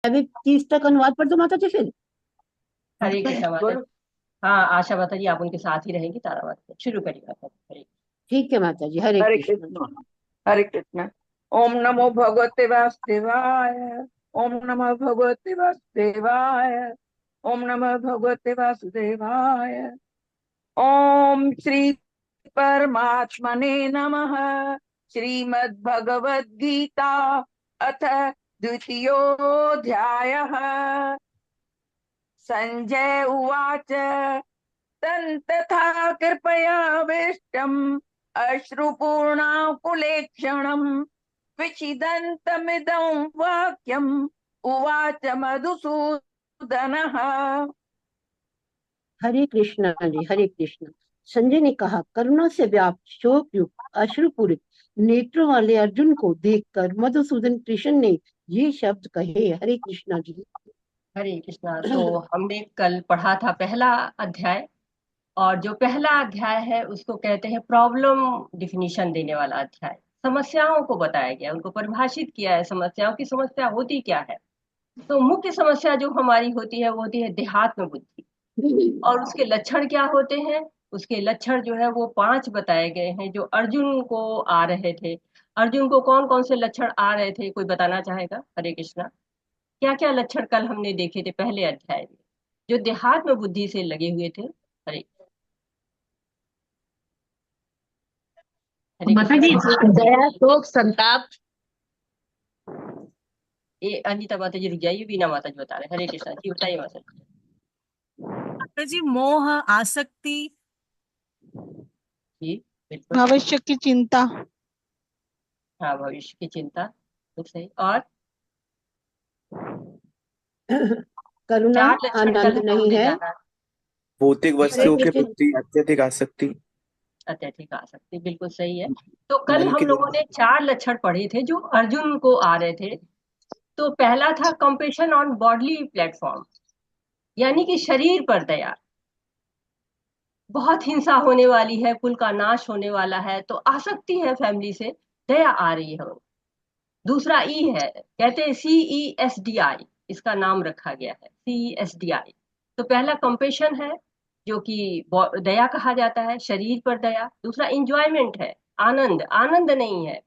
अभी 30 तक अनुवाद पढ़ दो माता जी फिर। हरे कृष्णा माता जी। बोलो। हाँ आशा माता जी, आप उनके साथ ही रहेंगी। तारावाद से शुरू करिए माता जी। हरे। ठीक है माता जी, हरे हरे कृष्ण। कृष्ण। हरे कृष्ण। ओम नमो भगवते वासुदेवाय। ओम नमो भगवते वासुदेवाय। ओम नमो भगवते वासुदेवाय। ओम श्री परमात्मने नमः। श्रीमद् भगवद गीता अथ द्वितीयोऽध्यायः। संजय उवाच तथा कृपयाविष्टम् अश्रुपूर्णाकुलेक्षणम् विषिदन्तमिदं वाक्यम् उवाच मधुसूदनः। हरे कृष्ण जी, हरे कृष्ण। संजय ने कहा, करुणा से व्याप्त शोक युक्त अश्रुपूरित नेत्रों वाले अर्जुन को देखकर मधुसूदन कृष्ण ने ये शब्द कहे। हरे कृष्णा जी। हरे कृष्णा। तो हमने कल पढ़ा था पहला अध्याय, और जो पहला अध्याय है उसको कहते हैं प्रॉब्लम डिफिनीशन देने वाला अध्याय। समस्याओं को बताया गया, उनको परिभाषित किया है, समस्याओं की समस्या होती क्या है। तो मुख्य समस्या जो हमारी होती है वो होती है देहात्म बुद्धि। और उसके लक्षण क्या होते हैं? उसके लक्षण जो है वो 5 बताए गए हैं जो अर्जुन को आ रहे थे। अर्जुन को कौन कौन से लक्षण आ रहे थे, कोई बताना चाहेगा? हरे कृष्णा। क्या क्या लक्षण कल हमने देखे थे पहले अध्याय में, जो देहात्म बुद्धि से लगे हुए थे? हरे हरे माता कृष्णा। जी, दया शोक संताप। ये अनिता माता जी रुक जाइए, बीना माता जी बता रहे। हरे कृष्णा जी, बताइए माता जी। माता जी, मोह, आसक्ति, जी बिल्कुल। भविष्य की चिंता। हाँ, भविष्य की चिंता तो सही। और करुणा, 4 लक्षण कल आनंद नहीं हमने है। जाना। भौतिक हरे वस्तुओं के कृष्ण। कृष्ण। प्रति अत्यधिक आसक्ति। अत्यधिक आसक्ति, बिल्कुल सही है। तो कल मन हम की लोगों ने 4 लक्षण पढ़े थे जो अर्जुन को आ रहे थे। तो पहला था कंपेशन ऑन बॉडली प्लेटफॉर्म, यानी कि शरीर पर दया। बहुत हिंसा होने वाली है, कुल का नाश होने वाला है, तो आसक्ति है फैमिली से, दया आ रही है। दूसरा ई है, कहते हैं CESDI, इसका नाम रखा गया है CESDI। तो पहला कंपेशन है, जो कि दया कहा जाता है, शरीर पर दया। दूसरा इंजॉयमेंट है, आनंद। आनंद नहीं है,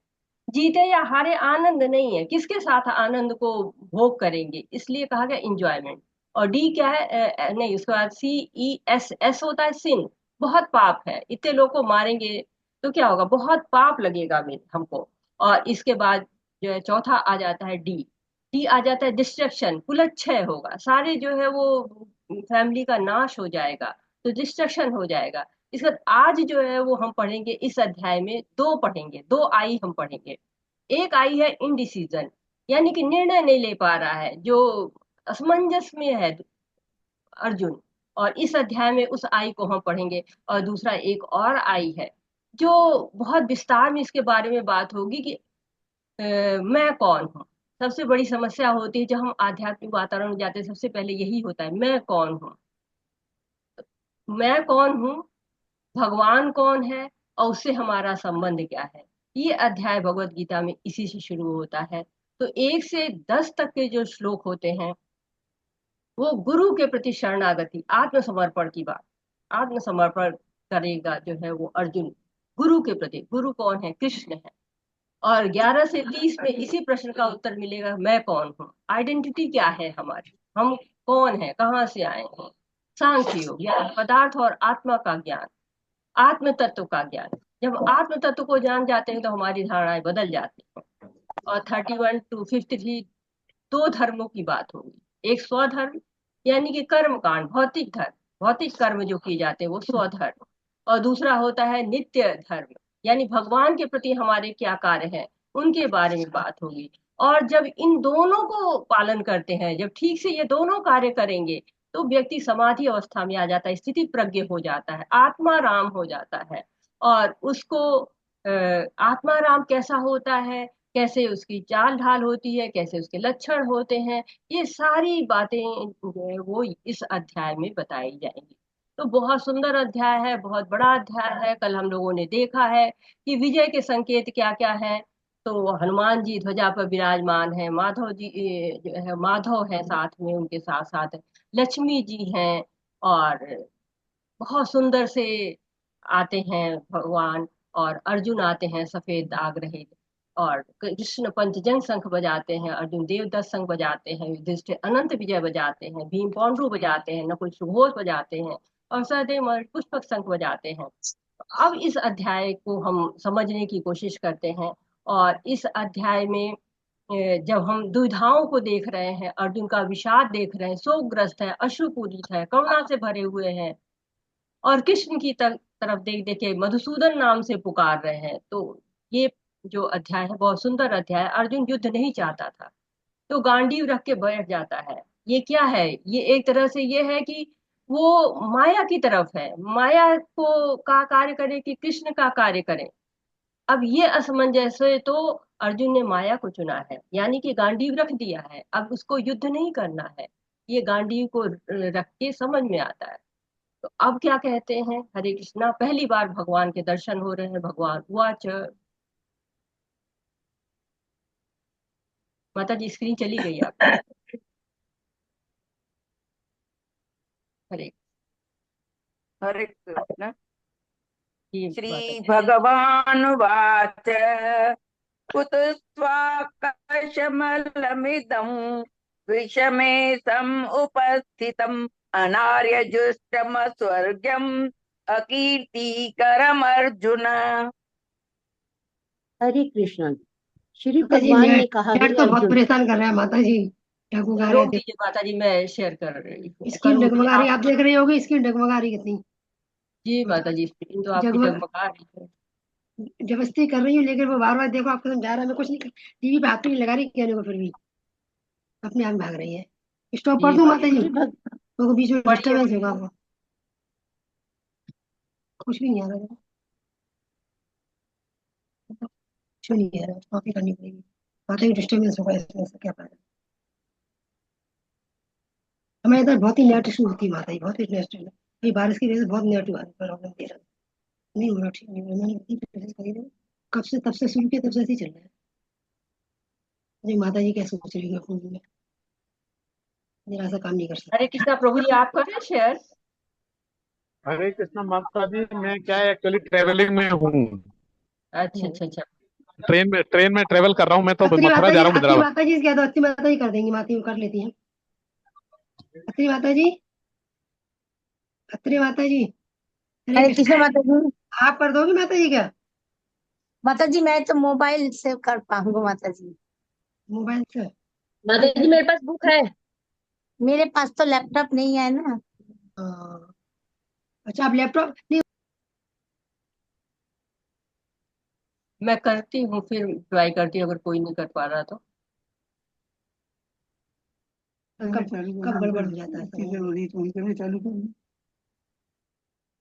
जीते या हारे आनंद नहीं है, किसके साथ आनंद को भोग करेंगे, इसलिए कहा गया इंजॉयमेंट। और डी क्या है? नहीं, उसके बाद CES होता है सिन। बहुत पाप है, इतने लोग को मारेंगे तो क्या होगा, बहुत पाप लगेगा हमको। और इसके बाद जो है चौथा आ जाता है डी। डी आ जाता है डिस्ट्रक्शन, कुलच्छय होगा, सारे जो है वो फैमिली का नाश हो जाएगा, तो डिस्ट्रक्शन हो जाएगा। इसके बाद आज जो है वो हम पढ़ेंगे इस अध्याय में, दो पढ़ेंगे, दो आई हम पढ़ेंगे। एक आई है इनडिसीजन, यानी कि निर्णय नहीं ले पा रहा है, जो असमंजस में है अर्जुन। और इस अध्याय में उस आई को हम पढ़ेंगे। और दूसरा एक और आई है, जो बहुत विस्तार में इसके बारे में बात होगी कि मैं कौन हूँ। सबसे बड़ी समस्या होती है जब हम आध्यात्मिक वातावरण में जाते हैं, सबसे पहले यही होता है, मैं कौन हूँ। मैं कौन हूँ, भगवान कौन है, और उससे हमारा संबंध क्या है। ये अध्याय भगवत गीता में इसी से शुरू होता है। तो 1 से 10 तक के जो श्लोक होते हैं वो गुरु के प्रति शरणागति, आत्मसमर्पण की बात। आत्मसमर्पण करेगा जो है वो अर्जुन गुरु के प्रति। गुरु कौन है? कृष्ण है। और 11 से 30 में इसी प्रश्न का उत्तर मिलेगा, मैं कौन हूँ, आइडेंटिटी क्या है हमारी, हम कौन है, कहाँ से आए हैं। सांख्य योग या पदार्थ और आत्मा का ज्ञान, आत्म तत्व का ज्ञान। जब आत्म तत्व को जान जाते हैं तो हमारी धारणाएं बदल जाती हैं। और 31 to 53 दो धर्मों की बात होगी। एक स्वधर्म, यानी कि कर्म कांड, भौतिक धर्म, भौतिक कर्म जो किए जाते हैं वो स्वधर्म। और दूसरा होता है नित्य धर्म, यानी भगवान के प्रति हमारे क्या कार्य हैं, उनके बारे में बात होगी। और जब इन दोनों को पालन करते हैं, जब ठीक से ये दोनों कार्य करेंगे, तो व्यक्ति समाधि अवस्था में आ जाता है, स्थिति प्रज्ञ हो जाता है, आत्मा राम हो जाता है। और उसको आत्मा राम कैसा होता है, कैसे उसकी चाल ढाल होती है, कैसे उसके लक्षण होते हैं, ये सारी बातें जो है वो इस अध्याय में बताई जाएंगी। तो बहुत सुंदर अध्याय है, बहुत बड़ा अध्याय है। कल हम लोगों ने देखा है कि विजय के संकेत क्या क्या है। तो हनुमान जी ध्वजा पर विराजमान है, माधव जी जो है माधव है साथ में, उनके साथ साथ लक्ष्मी जी हैं, और बहुत सुंदर से आते हैं भगवान, और अर्जुन आते हैं सफेद दाग रहित, और कृष्ण पंचजंग शंख बजाते हैं, अर्जुन देवदत्त शंख बजाते हैं, युधिष्ठिर अनंत विजय बजाते हैं, भीम पौंड्रू बजाते हैं, नकुल सुघोष बजाते हैं, और सहदेव पुष्पक शंख बजाते हैं। अब इस अध्याय को हम समझने की कोशिश करते हैं, और इस अध्याय में जब हम दुविधाओं को देख रहे हैं, अर्जुन का विषाद देख रहे हैं, शोकग्रस्त है, अश्रुपूरित है, करुणा से भरे हुए हैं, और कृष्ण की तरफ देख देख के मधुसूदन नाम से पुकार रहे हैं, तो ये जो अध्याय है बहुत सुंदर अध्याय है। अर्जुन युद्ध नहीं चाहता था, तो गांडीव रख के बैठ जाता है। ये क्या है? ये एक तरह से ये है कि वो माया की तरफ है, माया को का कार्य करे कि कृष्ण का कार्य करे। अब ये असमंजस है, तो अर्जुन ने माया को चुना है, यानी कि गांडीव रख दिया है, अब उसको युद्ध नहीं करना है। ये गांडीव को रख के समझ में आता है। तो अब क्या कहते हैं? हरे कृष्णा, पहली बार भगवान के दर्शन हो रहे हैं। भगवान वाच, माता जी स्क्रीन चली गई आपकी। हरे हरे कृष्ण। जी श्री माता जी। भगवानुवाच कुतस्त्वाकशमलमिदं विषमे समुपस्थितम् अनार्यजुष्टमस्वर्ग्यम् अकीर्तिकरमर्जुन। हरे कृष्णा जी। श्री माता जी भगवान ने नेट कहा, नेट हे तो बहुत अर्जुन। परेशान कर रहा है माता जी। डगमगा रहे रोक थे, दीजिए माता जी, मैं शेयर कर रही हूँ, स्क्रीन करूंगी डगमगा रही, आप। आप देख रही होगी स्क्रीन डगमगा रही कितनी। जी माता जी, स्क्रीन तो आपकी जगमग जगमगा रही है। जबरदस्ती कर रही हूँ, लेकिन वो बार बार देखो आपको समझा रहा है, मैं कुछ नहीं टीवी पे हाथ तो नहीं लगा रही कहने को, फिर भी अपने आप भाग रही है। स्टॉप कर जी दूं माता माता जी? श्री भग तो बीच में पढ़िए। डिस्टर्बेंस होगा, वो कुछ भी नहीं आ रहा, कुछ भी नहीं आ रहा, कॉपी करनी पड़ेगी माता जी, डिस्टर्बेंस होगा इसमें से क्या फायदा। हमारे इधर बहुत ही नेट इशू होती है माता जी, बहुत ही नेट इशू। ये बारिश की वजह से बहुत नेट प्रॉब्लम दे रहा है, नहीं हो रहा ठीक, नहीं हो रहा। मैंने कितनी कोशिश करी है, कब से तब से शुरू किया, तब से ऐसे ही चल रहा है। मुझे माता जी क्या सोच रही है फोन में, जरा सा काम नहीं कर हरे सकती। कृष्णा प्रभु जी, आप करें शेयर। हरे कृष्णा माता जी, मैं क्या है एक्चुअली ट्रेवलिंग में हूँ। अच्छा अच्छा अच्छा। ट्रेन में ट्रेवल कर रहा हूँ। मैं तो अत्री मथुरा माता जा जी, रहा हूँ, अत्री हैदराबाद। माता जी क्या, तो अत्री माता जी कर देंगी, माता जी कर लेती हैं। अत्री माता जी, हरे हरे कृष्ण। कृष्ण माता जी। आप कर दोगे माता जी क्या? माता जी मैं तो मोबाइल से कर पाऊंगा माता जी। मोबाइल से? माता जी मेरे पास बुक है। मेरे पास तो लैपटॉप नहीं है ना। हाँ, अच्छा आप लैपटॉप नहीं, मैं करती हूँ, फिर ट्राई करती हूँ, अगर कोई नहीं कर पा रहा तो। कब कब गड़बड़ हो जाता है, जरूरी तो उनके लिए चालू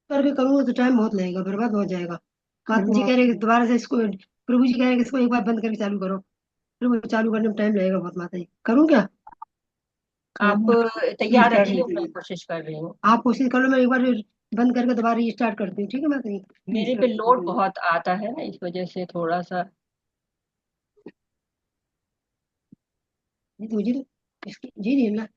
करके करूँगा तो टाइम बहुत लगेगा, बर्बाद हो जाएगा। माता जी कह रहे कि दोबारा से इसको, प्रभु जी कह रहे हैं कि इसको एक बार बंद करके चालू करो, फिर वो चालू करने में टाइम लगेगा बहुत। माता जी करूँ क्या? आप तैयार रहिए, मैं कोशिश कर रही हूँ। आप कोशिश कर लो, मैं एक बार बंद करके दोबारा रीस्टार्ट करती हूँ, ठीक है माता जी? मेरे पे लोड बहुत आता है ना, इस वजह से थोड़ा सा। नहीं तो मुझे तो जी नहीं ना।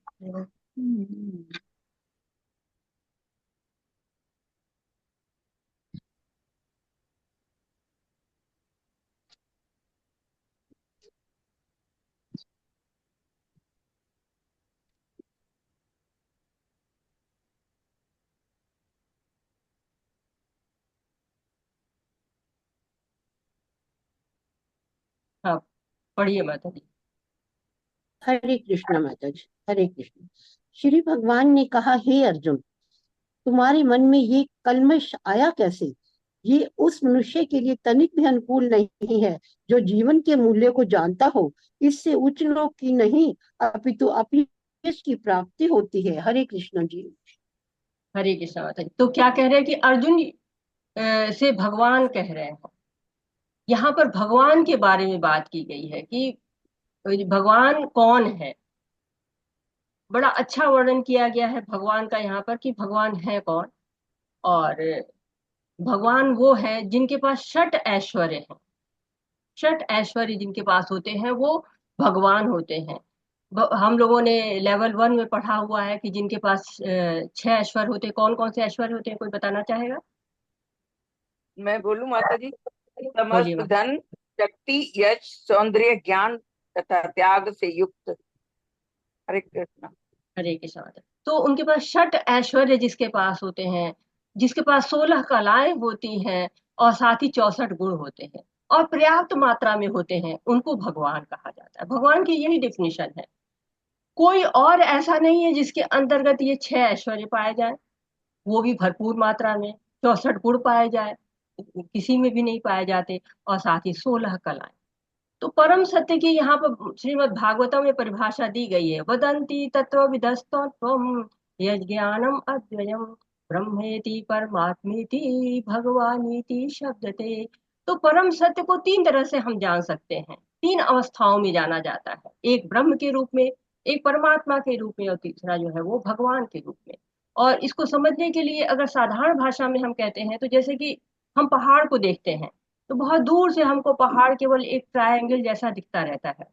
हाँ, पढ़िए माता जी। हरे कृष्णा माता जी। हरे कृष्ण। श्री भगवान ने कहा, हे अर्जुन, तुम्हारे मन में ये कल्मश आया कैसे? ये उस मनुष्य के लिए तनिक भी अनुकूल नहीं है जो जीवन के मूल्य को जानता हो। इससे उच्च लोक की नहीं, अपितु अपयश की प्राप्ति होती है। हरे कृष्ण जी। हरे कृष्णा माता जी। तो क्या कह रहे हैं कि अर्जुन से भगवान कह रहे हैं। यहाँ पर भगवान के बारे में बात की गई है कि भगवान कौन है। बड़ा अच्छा वर्णन किया गया है भगवान का यहाँ पर कि भगवान है कौन। और भगवान वो है जिनके पास षट ऐश्वर्य है। षट ऐश्वर्य जिनके पास होते हैं वो भगवान होते हैं। हम लोगों ने लेवल 1 में पढ़ा हुआ है कि जिनके पास 6 ऐश्वर्य होते हैं। कौन कौन से ऐश्वर्य होते हैं, कोई बताना चाहेगा? मैं बोलूं माता जी? बोलिए समस्त माँ। धन, शक्ति, यश, सौंदर्य, ज्ञान तथा त्याग से युक्त। हरे कृष्ण। हरे कृष्ण माता। तो उनके पास षट ऐश्वर्य जिसके पास होते हैं, जिसके पास 16 कलाएं होती हैं और साथ ही 64 गुण होते हैं और पर्याप्त मात्रा में होते हैं, उनको भगवान कहा जाता है। भगवान की यही डेफिनेशन है। कोई और ऐसा नहीं है जिसके अंतर्गत ये 6 ऐश्वर्य पाए जाए, वो भी भरपूर मात्रा में। 64 गुण पाए जाए, किसी में भी नहीं पाए जाते। और साथ ही 16 कलाएं। तो परम सत्य की यहाँ पर श्रीमद् भागवतम में परिभाषा दी गई है। वदंती तत्त्वविदस्तत्त्वम् यज्ञानम अद्वयम् ब्रह्मेति परमात्मेति भगवानीति शब्दते। तो परम सत्य को 3 तरह से हम जान सकते हैं। 3 अवस्थाओं में जाना जाता है, एक ब्रह्म के रूप में, एक परमात्मा के रूप में और तीसरा जो है वो भगवान के रूप में। और इसको समझने के लिए अगर साधारण भाषा में हम कहते हैं तो जैसे कि हम पहाड़ को देखते हैं तो बहुत दूर से हमको पहाड़ केवल एक ट्रायंगल जैसा दिखता रहता है।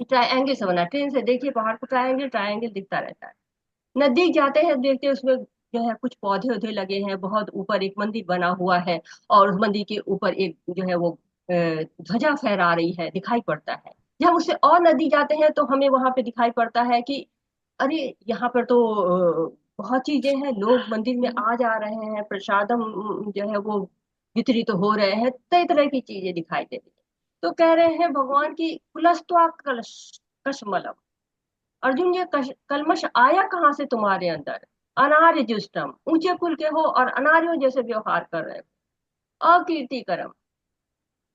ट्रायंगल से बना, ट्रेन से देखिए पहाड़ को, ट्रायंगल ट्रायंगल दिखता रहता है। नजदीक जाते हैं, देखते हैं उसमें जो है कुछ पौधे वौधे लगे हैं, बहुत ऊपर एक मंदिर बना हुआ है और उस मंदिर के ऊपर एक जो है वो ध्वजा फहरा रही है, दिखाई पड़ता है। जब हम उससे और नजदीक जाते हैं तो हमें वहां पे दिखाई पड़ता है कि अरे यहाँ पर तो बहुत चीजें हैं, लोग मंदिर में आ जा रहे हैं, प्रसादम जो है वो वितरित हो रहे हैं, कई तरह की चीजें दिखाई दे रही है। तो कह रहे हैं भगवान की कुलस्त्वा कलश कशमलम। अर्जुन, ये कलमश आया कहाँ से तुम्हारे अंदर? अनार्य जुष्टम, ऊंचे कुल के हो और अनार्यों जैसे व्यवहार कर रहे हो। अकीर्ति करम,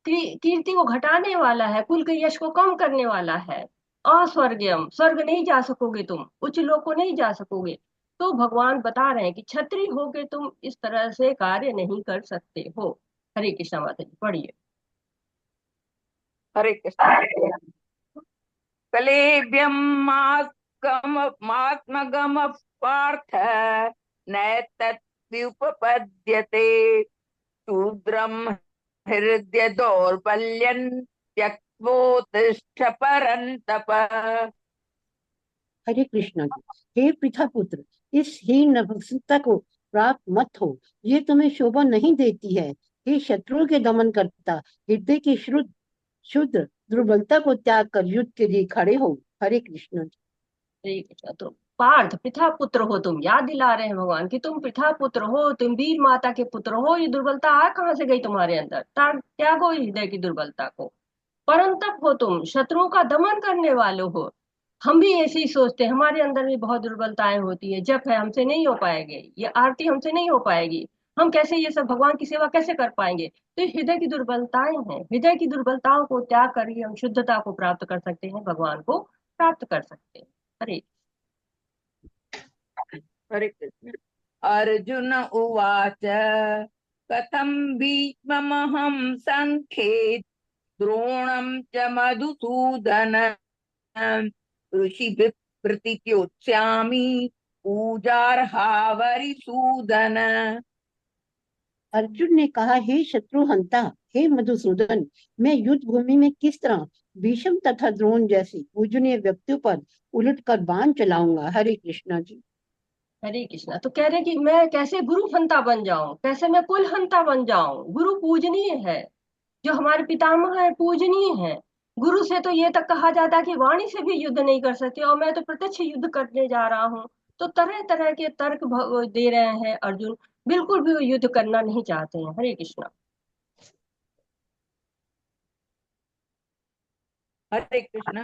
कीर्ति को घटाने वाला है, कुल के यश को कम करने वाला है। अस्वर्गयम, स्वर्ग नहीं जा सकोगे तुम, उच्च लोक को नहीं जा सकोगे। तो भगवान बता रहे हैं कि छत्री होके तुम इस तरह से कार्य नहीं कर सकते हो। हरे कृष्ण माता जी, पढ़िए। हरे कृष्ण। कलेभ्यं मात्मगम पार्थ नैतद्व्युपपद्यते शूद्रं हृदय दौर्बल्यं त्यक्त्वोत्तिष्ठ परन्तप। हरे कृष्णा जी। हे पृथा पुत्र, इस हीन नपुंसकता को प्राप्त मत हो, ये तुम्हें शोभा नहीं देती है। हे शत्रुओं के दमन करता, हृदय की शुद्ध शुद्ध दुर्बलता को त्याग कर युद्ध के लिए खड़े हो। हरे कृष्ण जी। हरे कृष्ण। तो पार्थ, पृथा पुत्र हो तुम, याद दिला रहे हैं भगवान कि तुम पृथा पुत्र हो, तुम वीर माता के पुत्र हो। ये दुर्बलता आ कहाँ से गई तुम्हारे अंदर? त्यागो इस हृदय की दुर्बलता को। परंतप हो तुम, शत्रुओं का दमन करने वाले हो। हम भी ऐसे ही सोचते हैं, हमारे अंदर भी बहुत दुर्बलताएं होती है। जप है, हमसे नहीं हो पाएंगे, ये आरती हमसे नहीं हो पाएगी, हम कैसे ये सब भगवान की सेवा कैसे कर पाएंगे? तो ये हृदय की दुर्बलताएं हैं। हृदय की दुर्बलताओं को त्याग कर ही हम शुद्धता को प्राप्त कर सकते हैं, भगवान को प्राप्त कर सकते हैं। हरे हरे कृष्ण। अर्जुन उवाच कथं भीष्ममहं संख्ये द्रोणं च मधुसूदन ऋषिभिः प्रतियोत्स्यामि पूजार्हावरिसूदन। अर्जुन ने कहा, हे शत्रुहंता, हे मधुसूदन, मैं युद्ध भूमि में किस तरह भीष्म तथा द्रोण जैसी पूजनीय व्यक्तियों पर उलटकर बाण चलाऊंगा। हरे कृष्णा जी। हरे कृष्णा। तो कह रहे कि मैं कैसे गुरु हंता बन जाऊं, कैसे मैं कुल हंता बन जाऊं? गुरु पूजनीय है, जो हमारे पितामह है पूजनीय है। गुरु से तो ये तक कहा जाता है कि वाणी से भी युद्ध नहीं कर सकते, और मैं तो प्रत्यक्ष युद्ध करने जा रहा हूँ। तो तरह तरह के तर्क दे रहे हैं अर्जुन, बिल्कुल भी वो युद्ध करना नहीं चाहते हैं। हरे कृष्णा। हरे कृष्ण।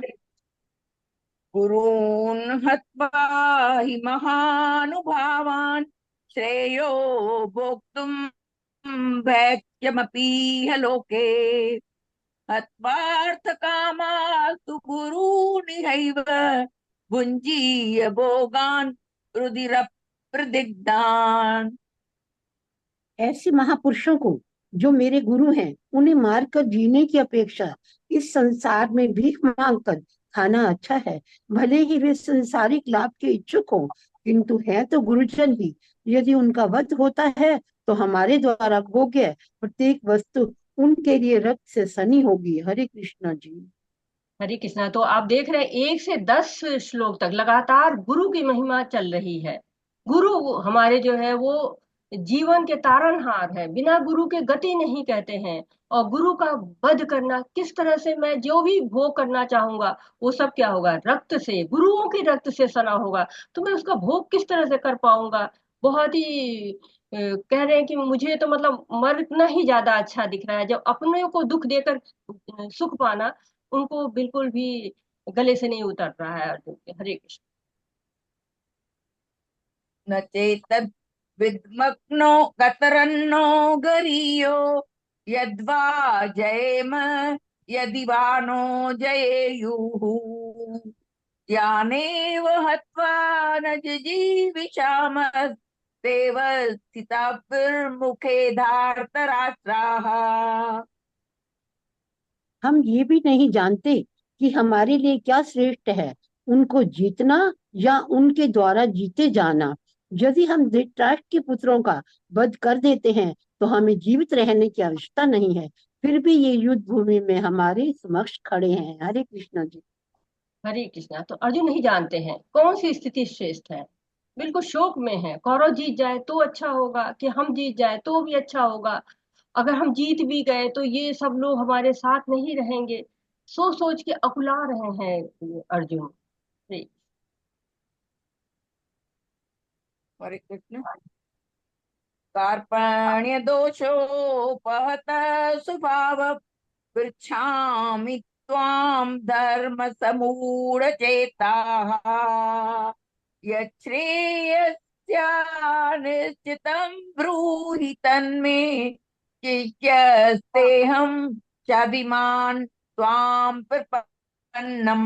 गुरून् हत्वा हि महानुभावान् श्रेयो भोक्तुं भैक्ष्यमपीह लोके हत्वार्थकामास्तु गुरूनिहैव भुञ्जीय भोगान् रुधिरप्रदिग्धान्। ऐसे महापुरुषों को, जो मेरे गुरु हैं, उन्हें मारकर जीने की अपेक्षा इस संसार में भीख मांगकर खाना अच्छा है। भले ही वे संसारिक लाभ के इच्छुक हों, किंतु है तो गुरुजन ही। यदि उनका वध होता है तो हमारे द्वारा भोग्य प्रत्येक वस्तु उनके लिए रक्त से सनी होगी। हरे कृष्णा जी। हरे कृष्णा। तो आप देख रहे हैं 1 से 10 श्लोक तक लगातार गुरु की महिमा चल रही है। गुरु हमारे जो है वो जीवन के तारनहार है, बिना गुरु के गति नहीं कहते हैं। और गुरु का वध करना किस तरह से, मैं जो भी भोग करना चाहूंगा वो सब क्या होगा, रक्त से, गुरुओं के रक्त से सना होगा। तो मैं उसका भोग किस तरह से कर पाऊंगा। बहुत ही कह रहे हैं कि मुझे तो मतलब मरना ही ज्यादा अच्छा दिख रहा है, जब अपने को दुख देकर सुख पाना उनको बिल्कुल भी गले से नहीं उतर रहा है अर्जुन के। हरे कृष्ण। न चेतद् विद्मग्नो गतरन्नो गरीयो यद्वा जयेम यदि वा नो जयेयुः यानेव हत्वा न जिजीविषाम तेव स्थिताभिर्मुखे धार्तराष्ट्राः। हम ये भी नहीं जानते कि हमारे लिए क्या श्रेष्ठ है, उनको जीतना या उनके द्वारा जीते जाना। यदि हम धृतराष्ट्र के पुत्रों का वध कर देते हैं तो हमें जीवित रहने की आवश्यकता नहीं है, फिर भी ये युद्ध भूमि में हमारे समक्ष खड़े हैं। हरे कृष्णा जी। हरे कृष्णा। तो अर्जुन नहीं जानते हैं कौन सी स्थिति श्रेष्ठ है, बिल्कुल शोक में है। कौरव जीत जाए तो अच्छा होगा कि हम जीत जाए तो भी अच्छा होगा। अगर हम जीत भी गए तो ये सब लोग हमारे साथ नहीं रहेंगे। सोच सोच के अकुला रहे हैं अर्जुन। हरे हरे कृष्ण। कार्पण्य दोषोपहत स्वभाव पृच्छामि त्वां धर्म समूढ़ चेताः यच्छ्रेयस्यानिश्चितं ब्रूहि तन्मे शिष्यस्तेऽहं चाभिमान् त्वां प्रपन्नम्।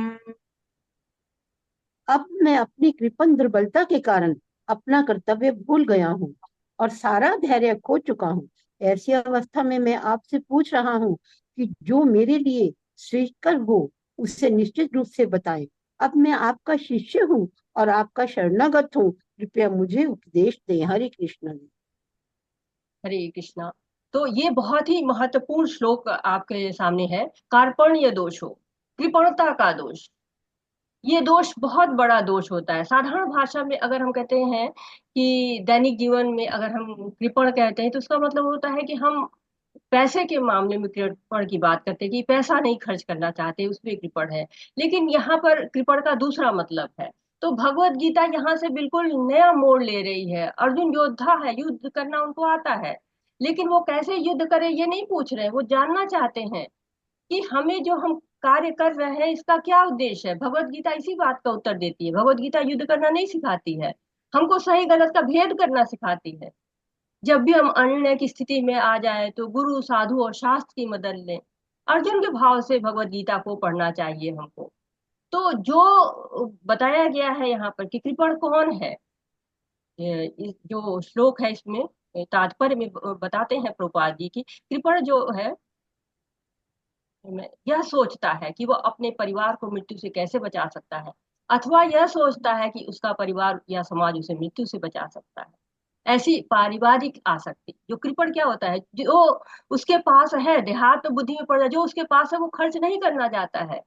अब मैं अपनी कृपण दुर्बलता के कारण अपना कर्तव्य भूल गया हूँ और सारा धैर्य खो चुका हूँ। ऐसी अवस्था में मैं आपसे पूछ रहा हूँ कि जो मेरे लिए श्रेष्ठकर हो उसे निश्चित रूप से बताएं। अब मैं आपका शिष्य हूँ और आपका शरणागत हूँ, कृपया मुझे उपदेश दें। हरे कृष्ण जी। हरे कृष्णा। तो ये बहुत ही महत्वपूर्ण श्लोक आपके सामने है। कार्पण्य दोष हो, कृपणता का दोष, ये दोष बहुत बड़ा दोष होता है। साधारण भाषा में अगर हम कहते हैं कि दैनिक जीवन में अगर हम कृपण कहते हैं तो उसका मतलब होता है कि हम पैसे के मामले में कृपण की बात करते हैं कि पैसा नहीं खर्च करना चाहते, उसमें कृपण है। लेकिन यहाँ पर कृपण का दूसरा मतलब है। तो भगवत गीता यहाँ से बिल्कुल नया मोड़ ले रही है। अर्जुन योद्धा है, युद्ध करना उनको आता है, लेकिन वो कैसे युद्ध करे ये नहीं पूछ रहे, वो जानना चाहते हैं कि हमें जो हम कार्य कर रहे हैं इसका क्या उद्देश्य है। भगवत गीता इसी बात का उत्तर देती है। भगवत गीता युद्ध करना नहीं सिखाती है, हमको सही गलत का भेद करना सिखाती है। जब भी हम अनिर्णय की स्थिति में आ जाए तो गुरु साधु और शास्त्र की मदद लें। अर्जुन के भाव से भगवत गीता को पढ़ना चाहिए हमको। तो जो बताया गया है यहाँ पर कि कृपण कौन है, जो श्लोक है इसमें तात्पर्य में बताते हैं प्रभुपाद जी की कृपण जो है यह सोचता है कि वो अपने परिवार को मृत्यु से कैसे बचा सकता है, अथवा यह सोचता है कि उसका परिवार या समाज उसे मृत्यु से बचा सकता है। ऐसी पारिवारिक आसक्ति। जो कृपण क्या होता है, जो उसके पास है, देहात्म बुद्धि में पड़ जाए, जो उसके पास है वो खर्च नहीं करना चाहता है।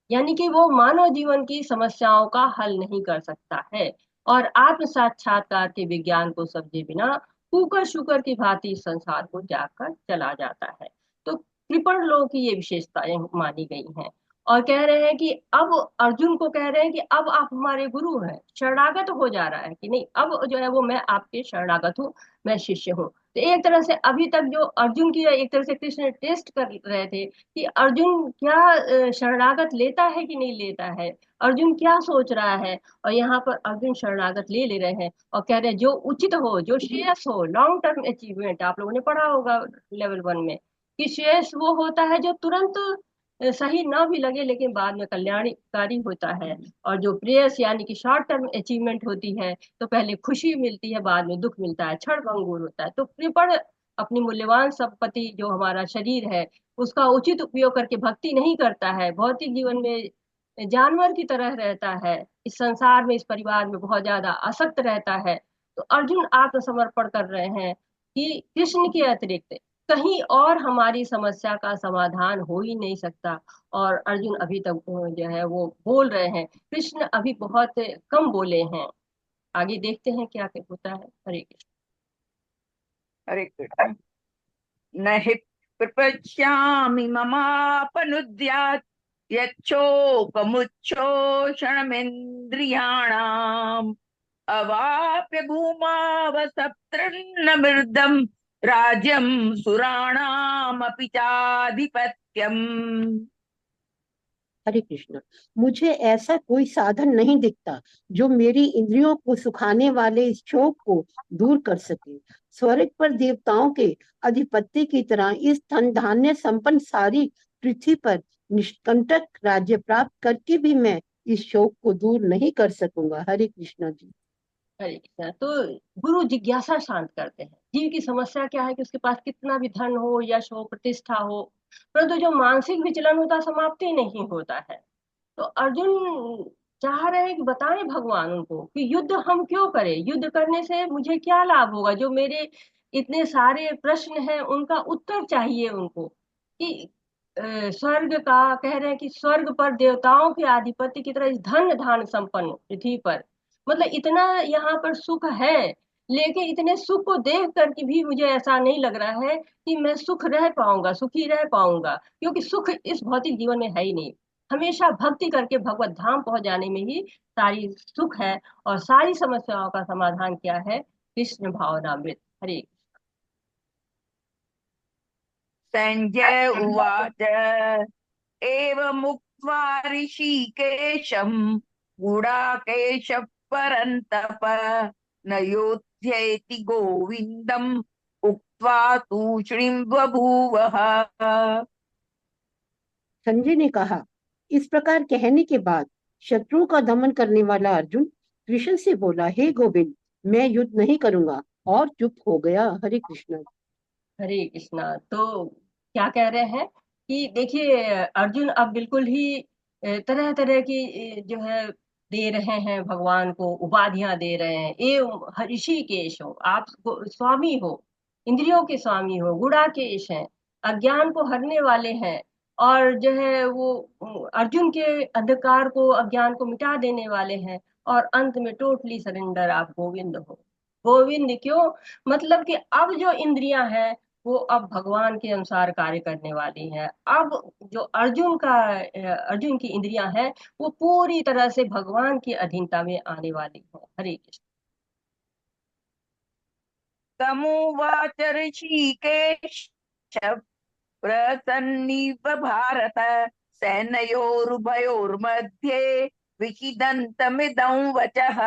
यानी कि वो मानव जीवन की समस्याओं का हल नहीं कर सकता है और आत्म साक्षात्कार के विज्ञान को समझे बिना कुकर शुकर की भांति इस संसार को त्याग कर चला जाता है। तो कृपण लोगों की ये विशेषताएं मानी गई हैं। और कह रहे हैं कि अब अर्जुन को कह रहे हैं कि अब आप हमारे गुरु हैं, शरणागत हो जा रहा है कि नहीं, अब जो है वो मैं आपके शरणागत हूँ, मैं शिष्य हूँ। तो एक तरह से अभी तक जो अर्जुन की एक तरह से कृष्ण टेस्ट कर रहे थे कि अर्जुन क्या शरणागत लेता है कि नहीं लेता है, अर्जुन क्या सोच रहा है। और यहाँ पर अर्जुन शरणागत ले ले रहे हैं और कह रहे हैं जो उचित हो, जो श्रेयस हो, लॉन्ग टर्म अचीवमेंट। आप लोगों ने पढ़ा होगा लेवल 1 में कि श्रेयस वो होता है जो तुरंत सही ना भी लगे लेकिन बाद में कल्याणकारी होता है। और जो प्रेयस यानी कि शॉर्ट टर्म अचीवमेंट होती है तो पहले खुशी मिलती है बाद में दुख मिलता है, क्षण भंगुर होता है। तो कृपण अपनी मूल्यवान संपत्ति जो हमारा शरीर है उसका उचित उपयोग करके भक्ति नहीं करता है, भौतिक जीवन में जानवर की तरह रहता है, इस संसार में इस परिवार में बहुत ज्यादा आसक्त रहता है। तो अर्जुन आत्मसमर्पण कर रहे हैं कि कृष्ण के अतिरिक्त कहीं और हमारी समस्या का समाधान हो ही नहीं सकता। और अर्जुन अभी तक जो है वो बोल रहे हैं, कृष्ण अभी बहुत कम बोले हैं। आगे देखते हैं क्या क्या होता है। हरे कृष्ण। हरे कृष्ण। न हि प्रपश्यामि ममापनुद्यात् यच्छोकमुच्छोषणमिन्द्रियाणाम् अवाप्य भूमावसप्तन्न मृदम् राज्यं सुराणामपि चाधिपत्यम्। हरे कृष्ण। मुझे ऐसा कोई साधन नहीं दिखता जो मेरी इंद्रियों को सुखाने वाले इस शोक को दूर कर सके। स्वर्ग पर देवताओं के अधिपति की तरह इस धन धान्य संपन्न सारी पृथ्वी पर निष्कंटक राज्य प्राप्त करके भी मैं इस शोक को दूर नहीं कर सकूंगा। हरे कृष्णा जी। हरे कृष्ण। तो गुरु जिज्ञासा शांत करते हैं। जीव की समस्या क्या है कि उसके पास कितना भी धन हो, यश हो, प्रतिष्ठा हो, परंतु जो मानसिक विचलन होता समाप्ति नहीं होता है। तो अर्जुन चाह रहे हैं कि बताएं भगवान उनको कि युद्ध हम क्यों करें, युद्ध करने से मुझे क्या लाभ होगा। जो मेरे इतने सारे प्रश्न हैं उनका उत्तर चाहिए उनको। कि स्वर्ग का कह रहे हैं कि स्वर्ग पर देवताओं के आधिपत्य की तरह इस धन धान संपन्न पृथ्वी पर, मतलब इतना यहाँ पर सुख है, लेकिन इतने सुख को देख करके भी मुझे ऐसा नहीं लग रहा है कि मैं सुख रह पाऊंगा, सुखी रह पाऊंगा, क्योंकि सुख इस भौतिक जीवन में है ही नहीं। हमेशा भक्ति करके भगवत धाम पहुंच जाने में ही सारी सुख है। और सारी समस्याओं का समाधान क्या है? कृष्ण भावनामृत। हरे संजय उवाच एवमुक्त्वा ऋषिकेशं गुडाकेश परन्तप न योध्येति गोविन्दम् उक्त्वा तूष्णीं बभूवः। संजय ने कहा, इस प्रकार कहने के बाद शत्रुओं का दमन करने वाला अर्जुन कृष्ण से बोला, हे गोविंद, मैं युद्ध नहीं करूंगा, और चुप हो गया। हरे कृष्ण। हरे कृष्णा। तो क्या कह रहे हैं कि देखिए अर्जुन अब बिल्कुल ही तरह तरह की जो है दे रहे हैं, भगवान को उपाधियां दे रहे हैं। ए ऋषिकेश हो, आप स्वामी हो, इंद्रियों के स्वामी हो, गुड़ाकेश हैं, अज्ञान को हरने वाले हैं, और जो है वो अर्जुन के अंधकार को, अज्ञान को मिटा देने वाले हैं। और अंत में टोटली सरेंडर आप गोविंद हो। गोविंद क्यों? मतलब कि अब जो इंद्रियां हैं वो अब भगवान के अनुसार कार्य करने वाली हैं। अब जो अर्जुन की इंद्रियां हैं वो पूरी तरह से भगवान की अधीनता में आने वाली है। हरे कृष्ण। तमुवाच ऋषिकेश प्रसन्नीव भारत सेनयोरुभयोर्मध्ये विषिदन्तमिदं वचः।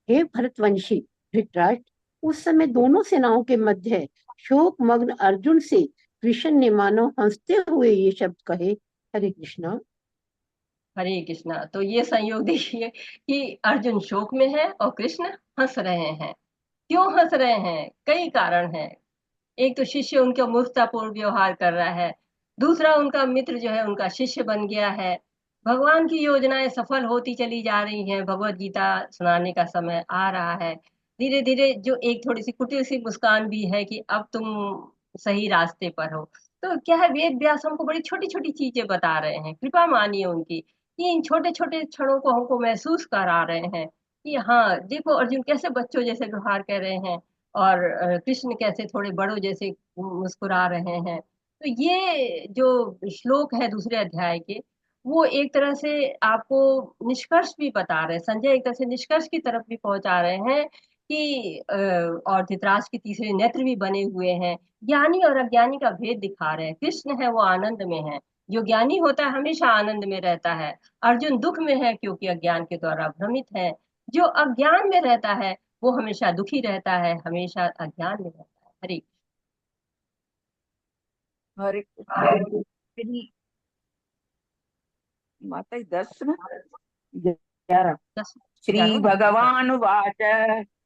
हे भरतवंशी धृतराष्ट्र, उस समय दोनों सेनाओं के मध्य शोक मग्न अर्जुन से कृष्ण ने मानो हंसते हुए ये शब्द कहे। हरे कृष्णा। हरे कृष्णा। तो ये संयोग देखिए कि अर्जुन शोक में है और कृष्ण हंस रहे हैं। क्यों हंस रहे हैं? कई कारण हैं। एक तो शिष्य उनका मूर्खतापूर्ण व्यवहार कर रहा है, दूसरा उनका मित्र जो है उनका शिष्य बन गया है, भगवान की योजनाएं सफल होती चली जा रही हैं, भगवत गीता सुनाने का समय आ रहा है। धीरे धीरे जो एक थोड़ी सी कुटिल सी मुस्कान भी है कि अब तुम सही रास्ते पर हो। तो क्या है, वेद व्यास हमको बड़ी छोटी छोटी चीजें बता रहे हैं, कृपा मानिए उनकी, कि इन छोटे छोटे क्षणों को हमको महसूस करा रहे हैं कि हाँ देखो अर्जुन कैसे बच्चों जैसे व्यवहार कर रहे हैं, और कृष्ण कैसे थोड़े बड़ों जैसे मुस्कुरा रहे हैं। तो ये जो श्लोक है दूसरे अध्याय के, वो एक तरह से आपको निष्कर्ष भी बता रहे हैं। संजय एक तरह से निष्कर्ष की तरफ भी पहुंचा रहे हैं कि और धृतराष्ट्र के तीसरे नेत्र भी बने हुए हैं, ज्ञानी और अज्ञानी का भेद दिखा रहे हैं। कृष्ण है वो आनंद में है, जो ज्ञानी होता है हमेशा आनंद में रहता है। अर्जुन दुख में है क्योंकि अज्ञान के द्वारा भ्रमित है। जो अज्ञान में रहता है वो हमेशा दुखी रहता है, हमेशा अज्ञान में रहता है। हरे हरे कृष्ण। श्री माता 10 ना 11। दस श्री 11वां भगवानुवाच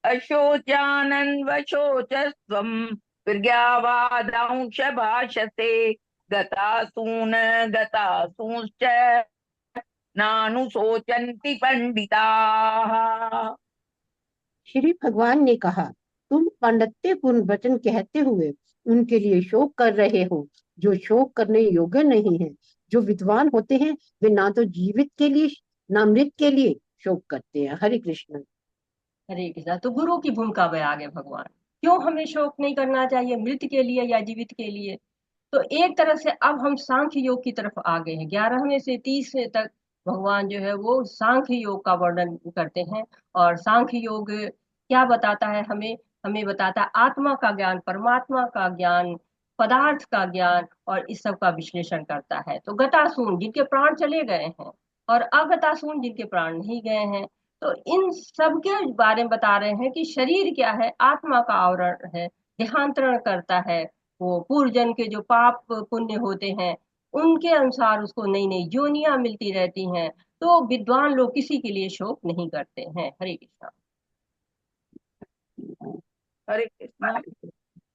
अशोचानन्वशोचस्त्वं प्रज्ञावादांश भाषसे गतासून गतासूंश्च नानुशोचन्ति पंडिताः। श्री भगवान ने कहा, तुम पांडित्यपूर्ण वचन कहते हुए उनके लिए शोक कर रहे हो जो शोक करने योग्य नहीं है। जो विद्वान होते हैं वे ना तो जीवित के लिए ना मृत के लिए शोक करते हैं। हरे कृष्ण। हरे कृष्णा। तो गुरु की भूमिका में आगे भगवान, क्यों हमें शोक नहीं करना चाहिए, मृत के लिए या जीवित के लिए। तो एक तरह से अब हम सांख्य योग की तरफ आ गए हैं। 11वें से 30वें तक भगवान जो है वो सांख्य योग का वर्णन करते हैं। और सांख्य योग क्या बताता है हमें? हमें बताता है आत्मा का ज्ञान, परमात्मा का ज्ञान, पदार्थ का ज्ञान, और इस सब का विश्लेषण करता है। तो गतासून जिनके प्राण चले गए हैं और अगतासून जिनके प्राण नहीं गए हैं, तो इन सब के बारे में बता रहे हैं कि शरीर क्या है, आत्मा का आवरण है, देहांतरण करता है। वो पूर्व जन्म के जो पाप पुण्य होते हैं उनके अनुसार उसको नई नई योनियां मिलती रहती हैं। तो विद्वान लोग किसी के लिए शोक नहीं करते हैं। हरे कृष्णा। हरे कृष्ण।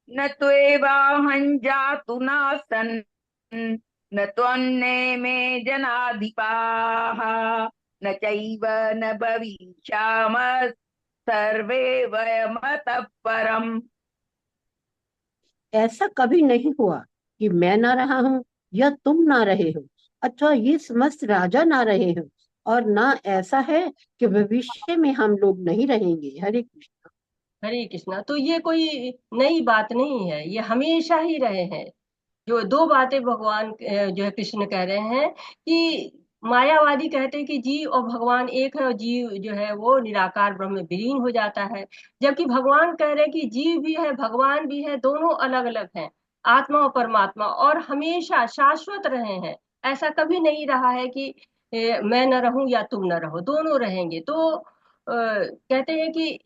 न त्वेवाहं जातु नासन् न त्वन्ने मे जनाधिपाः न चैव न भविष्यामः सर्वे वयमतः परम्। ऐसा कभी नहीं हुआ कि मैं ना रहा हूं या तुम ना रहे हो, अथवा ये समस्त राजा ना रहे हो, और ना ऐसा है कि भविष्य में हम लोग नहीं रहेंगे। हरे कृष्ण। हरे कृष्णा। तो ये कोई नई बात नहीं है, ये हमेशा ही रहे हैं। जो दो बातें भगवान जो है कृष्ण कह रहे हैं कि मायावादी कहते हैं कि जीव और भगवान एक है और जीव जो है वो निराकार ब्रह्म में विलीन हो जाता है। जबकि भगवान कह रहे हैं कि जीव भी है भगवान भी है, दोनों अलग अलग हैं, आत्मा और परमात्मा, और हमेशा शाश्वत रहे हैं। ऐसा कभी नहीं रहा है कि मैं न रहूं या तुम न रहो, दोनों रहेंगे। तो कहते हैं कि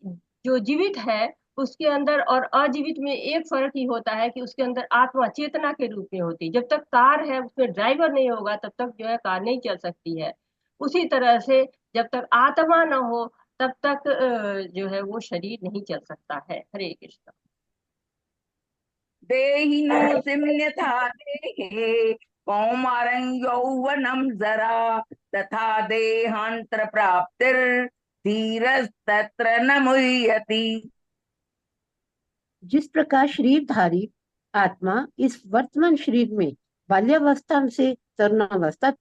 जो जीवित है उसके अंदर और अजीवित में एक फर्क ही होता है कि उसके अंदर आत्मा चेतना के रूप में होती है। जब तक कार है उसमें ड्राइवर नहीं होगा तब तक जो है कार नहीं चल सकती है। उसी तरह से जब तक आत्मा न हो तब तक जो है वो शरीर नहीं चल सकता है। हरे कृष्ण। देहिनोऽस्मिन् यथा देहे कौमारं यौवनं जरा तथा देहांतर प्राप्तिर्धीरस्तत्र न मुह्यति। जिस प्रकार शरीरधारी आत्मा इस वर्तमान शरीर में बाल्यावस्था से तरुणावस्था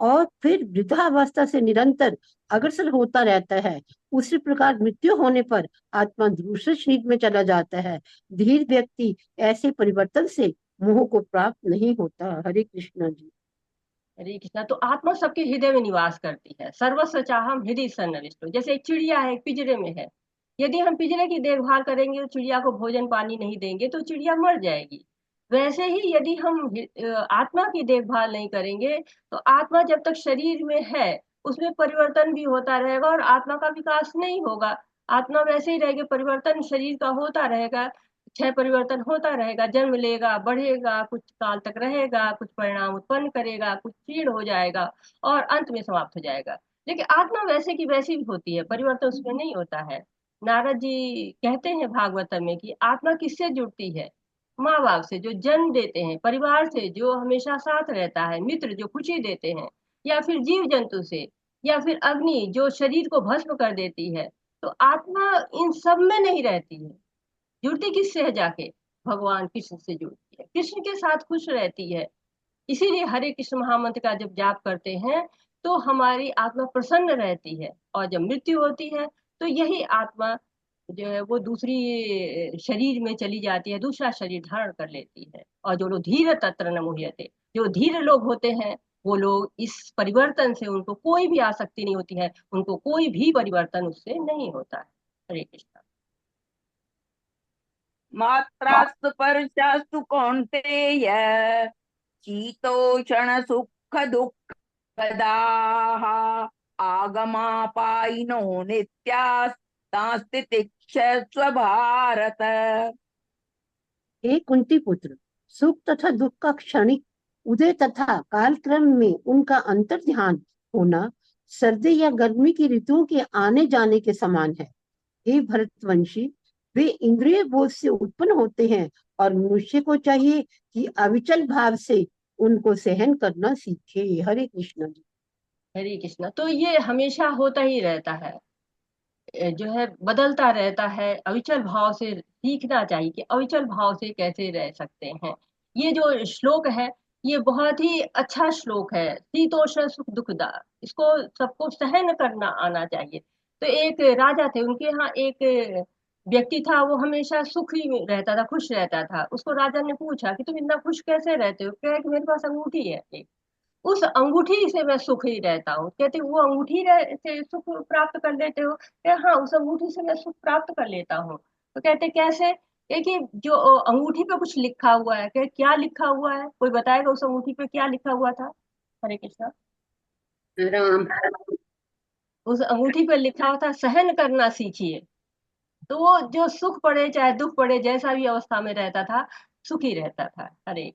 और फिर वृद्धावस्था से निरंतर अग्रसर होता रहता है, उसी प्रकार मृत्यु होने पर आत्मा दूसरे शरीर में चला जाता है। धीर व्यक्ति ऐसे परिवर्तन से मोह को प्राप्त नहीं होता। हरे कृष्ण जी। हरे कृष्णा। तो आत्मा सबके हृदय में निवास करती है। सर्वस्व चाहम हृदय सन्निविष्टो। जैसे एक चिड़िया है, एक पिंजरे में है, यदि हम पिंजरे की देखभाल करेंगे तो चिड़िया को भोजन पानी नहीं देंगे तो चिड़िया मर जाएगी। वैसे ही यदि हम आत्मा की देखभाल नहीं करेंगे तो आत्मा जब तक शरीर में है उसमें परिवर्तन भी होता रहेगा और आत्मा का विकास नहीं होगा। आत्मा वैसे ही रहेगी, परिवर्तन शरीर का होता रहेगा, क्षय परिवर्तन होता रहेगा, जन्म लेगा, बढ़ेगा, कुछ काल तक रहेगा, कुछ परिणाम उत्पन्न करेगा, कुछ क्षीण हो जाएगा और अंत में समाप्त हो जाएगा। लेकिन आत्मा वैसे की वैसी भी होती है, परिवर्तन उसमें नहीं होता है। नारद जी कहते हैं भागवतम में कि आत्मा किससे जुड़ती है? माँ बाप से जो जन्म देते हैं, परिवार से जो हमेशा साथ रहता है, मित्र जो खुशी देते हैं, या फिर जीव जंतु से, या फिर अग्नि जो शरीर को भस्म कर देती है। तो आत्मा इन सब में नहीं रहती है। जुड़ती किससे है जाके? भगवान कृष्ण से जुड़ती है, कृष्ण के साथ खुश रहती है। इसीलिए हरे कृष्ण महामंत्र का जब जाप करते हैं तो हमारी आत्मा प्रसन्न रहती है। और जब मृत्यु होती है तो यही आत्मा जो है वो दूसरी शरीर में चली जाती है, दूसरा शरीर धारण कर लेती है। और जो लोग धीर तत्र न मुह्यते, जो धीर लोग होते हैं वो लोग इस परिवर्तन से उनको कोई भी आसक्ति नहीं होती है, उनको कोई भी परिवर्तन उससे नहीं होता है। हरे कृष्ण। मात्रास्तु परशास्तु कौन्तेय शीतोषण सुख दुःखदाः आगमापायिनो नित्यास्तास्तितिक्षस्व भारत। हे कुंती पुत्र, सुख तथा दुख का क्षणिक उदय तथा कालक्रम में उनका अंतर ध्यान होना सर्दी या गर्मी की ऋतुओं के आने जाने के समान है। हे भरतवंशी, वे इंद्रिय बोध से उत्पन्न होते हैं और मनुष्य को चाहिए कि अविचल भाव से उनको सहन करना सीखे। हरे कृष्ण जी। हरे कृष्णा। तो ये हमेशा होता ही रहता है। जो है बदलता रहता है। अविचल भाव से सीखना चाहिए कि अविचल भाव से कैसे रह सकते हैं। ये जो श्लोक है ये बहुत ही अच्छा श्लोक है। शीतोष्ण सुख दुखदा, इसको सबको सहन करना आना चाहिए। तो एक राजा थे, उनके यहाँ एक व्यक्ति था, वो हमेशा सुखी रहता था, खुश रहता था। उसको राजा ने पूछा कि तुम इतना खुश कैसे रहते हो? कहा कि मेरे पास अंगूठी है एक, उस अंगूठी से मैं सुख ही रहता हूँ। कहते वो अंगूठी से सुख प्राप्त कर लेते हो? कहे हाँ, उस अंगूठी से मैं सुख प्राप्त कर लेता हूँ। तो कहते कैसे? कहे कि जो अंगूठी पे कुछ लिखा हुआ है। कहे क्या लिखा हुआ है? कोई बताएगा उस अंगूठी पे क्या लिखा हुआ था? हरे कृष्णा। राम। उस अंगूठी पे लिखा हुआ था सहन करना सीखिए। तो वो जो सुख पड़े चाहे दुख पड़े, जैसा भी अवस्था में रहता था, सुखी रहता था। अरे,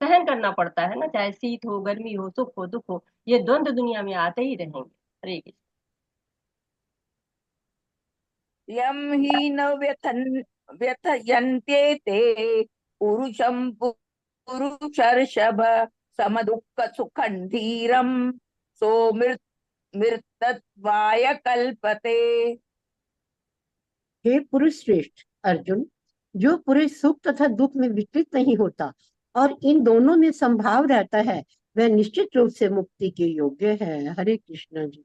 सहन करना पड़ता है ना, चाहे शीत हो, गर्मी हो, सुख हो, दुख हो, ये द्वंद्व दुनिया में आते ही रहेंगे। हरे कृष्ण। यम ही न व्यथयन्ते ते पुरुषं पुरुषर्षभ सम दुःख सुखं धीरम सो मृतत्वाय कल्पते। हे पुरुष श्रेष्ठ अर्जुन, जो पुरुष सुख तथा दुख में विचलित नहीं होता और इन दोनों में संभाव रहता है, वह निश्चित रूप से मुक्ति के योग्य है। हरे कृष्ण जी।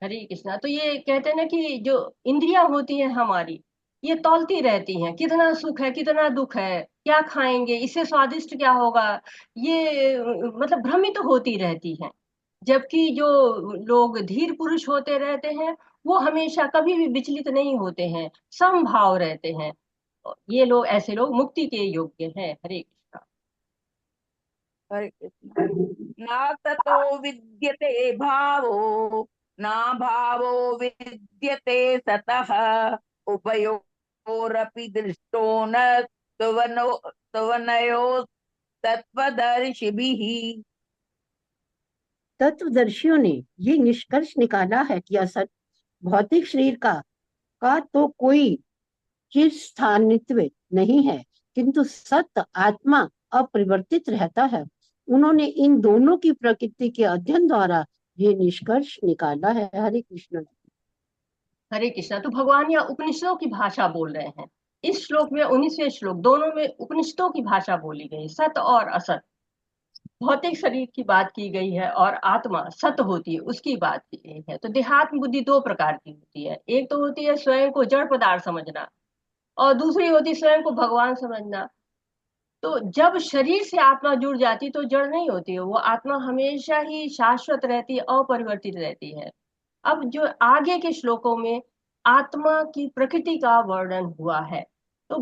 हरे कृष्णा। तो ये कहते हैं ना कि जो इंद्रियां होती हैं हमारी, ये तौलती रहती हैं, कितना सुख है कितना दुख है, क्या खाएंगे, इससे स्वादिष्ट क्या होगा, ये मतलब भ्रमित होती रहती हैं। जबकि जो लोग धीर पुरुष होते रहते हैं, वो हमेशा कभी भी विचलित नहीं होते हैं, समभाव रहते हैं। ये लोग, ऐसे लोग मुक्ति के योग्य हैं। हरे कृष्णा। हरे कृष्ण। ना ततो विद्यते भावो ना भावो विद्यते सतः उभयोरपि दृष्टो न त्वनो त्वनयो तत्वदर्शिभिः। तत्वदर्शियों ने ये निष्कर्ष निकाला है कि असत भौतिक शरीर का तो कोई चिर स्थानित्व नहीं है, किंतु सत्य आत्मा अपरिवर्तित रहता है। उन्होंने इन दोनों की प्रकृति के अध्ययन द्वारा ये निष्कर्ष निकाला है। हरे कृष्ण। हरे कृष्णा। तो भगवान यहाँ उपनिषदों की भाषा बोल रहे हैं। इस श्लोक में, 19वें श्लोक, दोनों में उपनिषदों की भाषा बोली गई, सत और असत। भौतिक शरीर की बात की गई है और आत्मा सत होती है उसकी बात की गई है। तो देहात्म बुद्धि दो प्रकार की होती है। एक तो होती है स्वयं को जड़ पदार्थ समझना, और दूसरी होती है स्वयं को भगवान समझना। तो जब शरीर से आत्मा जुड़ जाती तो जड़ नहीं होती है, वो आत्मा हमेशा ही शाश्वत रहती है, अपरिवर्तित रहती है। अब जो आगे के श्लोकों में आत्मा की प्रकृति का वर्णन हुआ है, तो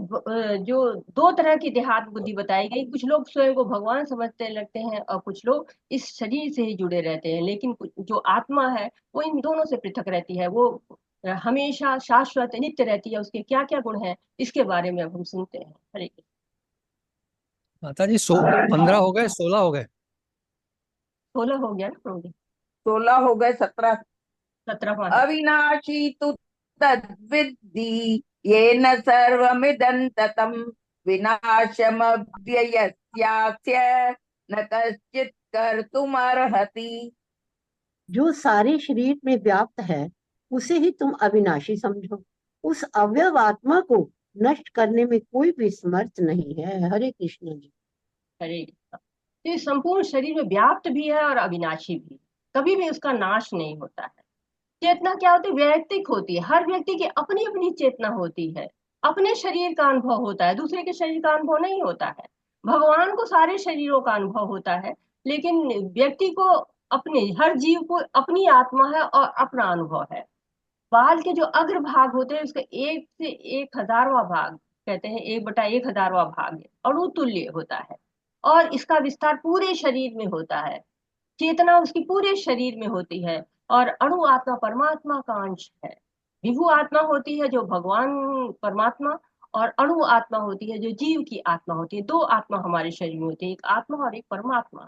जो दो तरह की देहात्म बुद्धि बताई गई, कुछ लोग स्वयं को भगवान समझते लगते हैं और कुछ लोग इस शरीर से ही जुड़े रहते हैं। लेकिन जो आत्मा है वो इन दोनों से पृथक रहती है, वो हमेशा शाश्वत नित्य रहती है। उसके क्या क्या गुण हैं, इसके बारे में अब हम सुनते हैं। हरे कृष्ण। माता जी 15 हो गए, 16 हो गए। 16 हो गया ना प्रभु? 16 हो गए, 17। 17वां है। अविनाशी तु तद्विद्धि येन सर्वमिदं ततं विनाशमव्ययस्यास्य न कश्चित् कर्तुमर्हति। जो सारे शरीर में व्याप्त है, उसे ही तुम अविनाशी समझो। उस अवयव आत्मा को नष्ट करने में कोई भी समर्थ नहीं है। हरे कृष्ण जी। हरे कृष्ण। तो ये संपूर्ण शरीर में व्याप्त भी है और अविनाशी भी, कभी भी उसका नाश नहीं होता है। चेतना क्या होती है? वैयक्तिक होती है, हर व्यक्ति की अपनी अपनी चेतना होती है। अपने शरीर का अनुभव होता है, दूसरे के शरीर का अनुभव नहीं होता है। भगवान को सारे शरीरों का अनुभव होता है, लेकिन व्यक्ति को, अपने हर जीव को अपनी आत्मा है और अपना अनुभव है। बाल के जो अग्र भाग होते हैं उसका 1 से 1000वां भाग, कहते हैं 1/1000वां भाग अणु तुल्य होता है, और इसका विस्तार पूरे शरीर में होता है। चेतना उसकी पूरे शरीर में होती है, और अणु आत्मा परमात्मा का अंश है। विभु आत्मा होती है जो भगवान परमात्मा, और अणु आत्मा होती है जो जीव की आत्मा होती है। दो आत्मा हमारे शरीर में होती है, एक आत्मा और एक परमात्मा।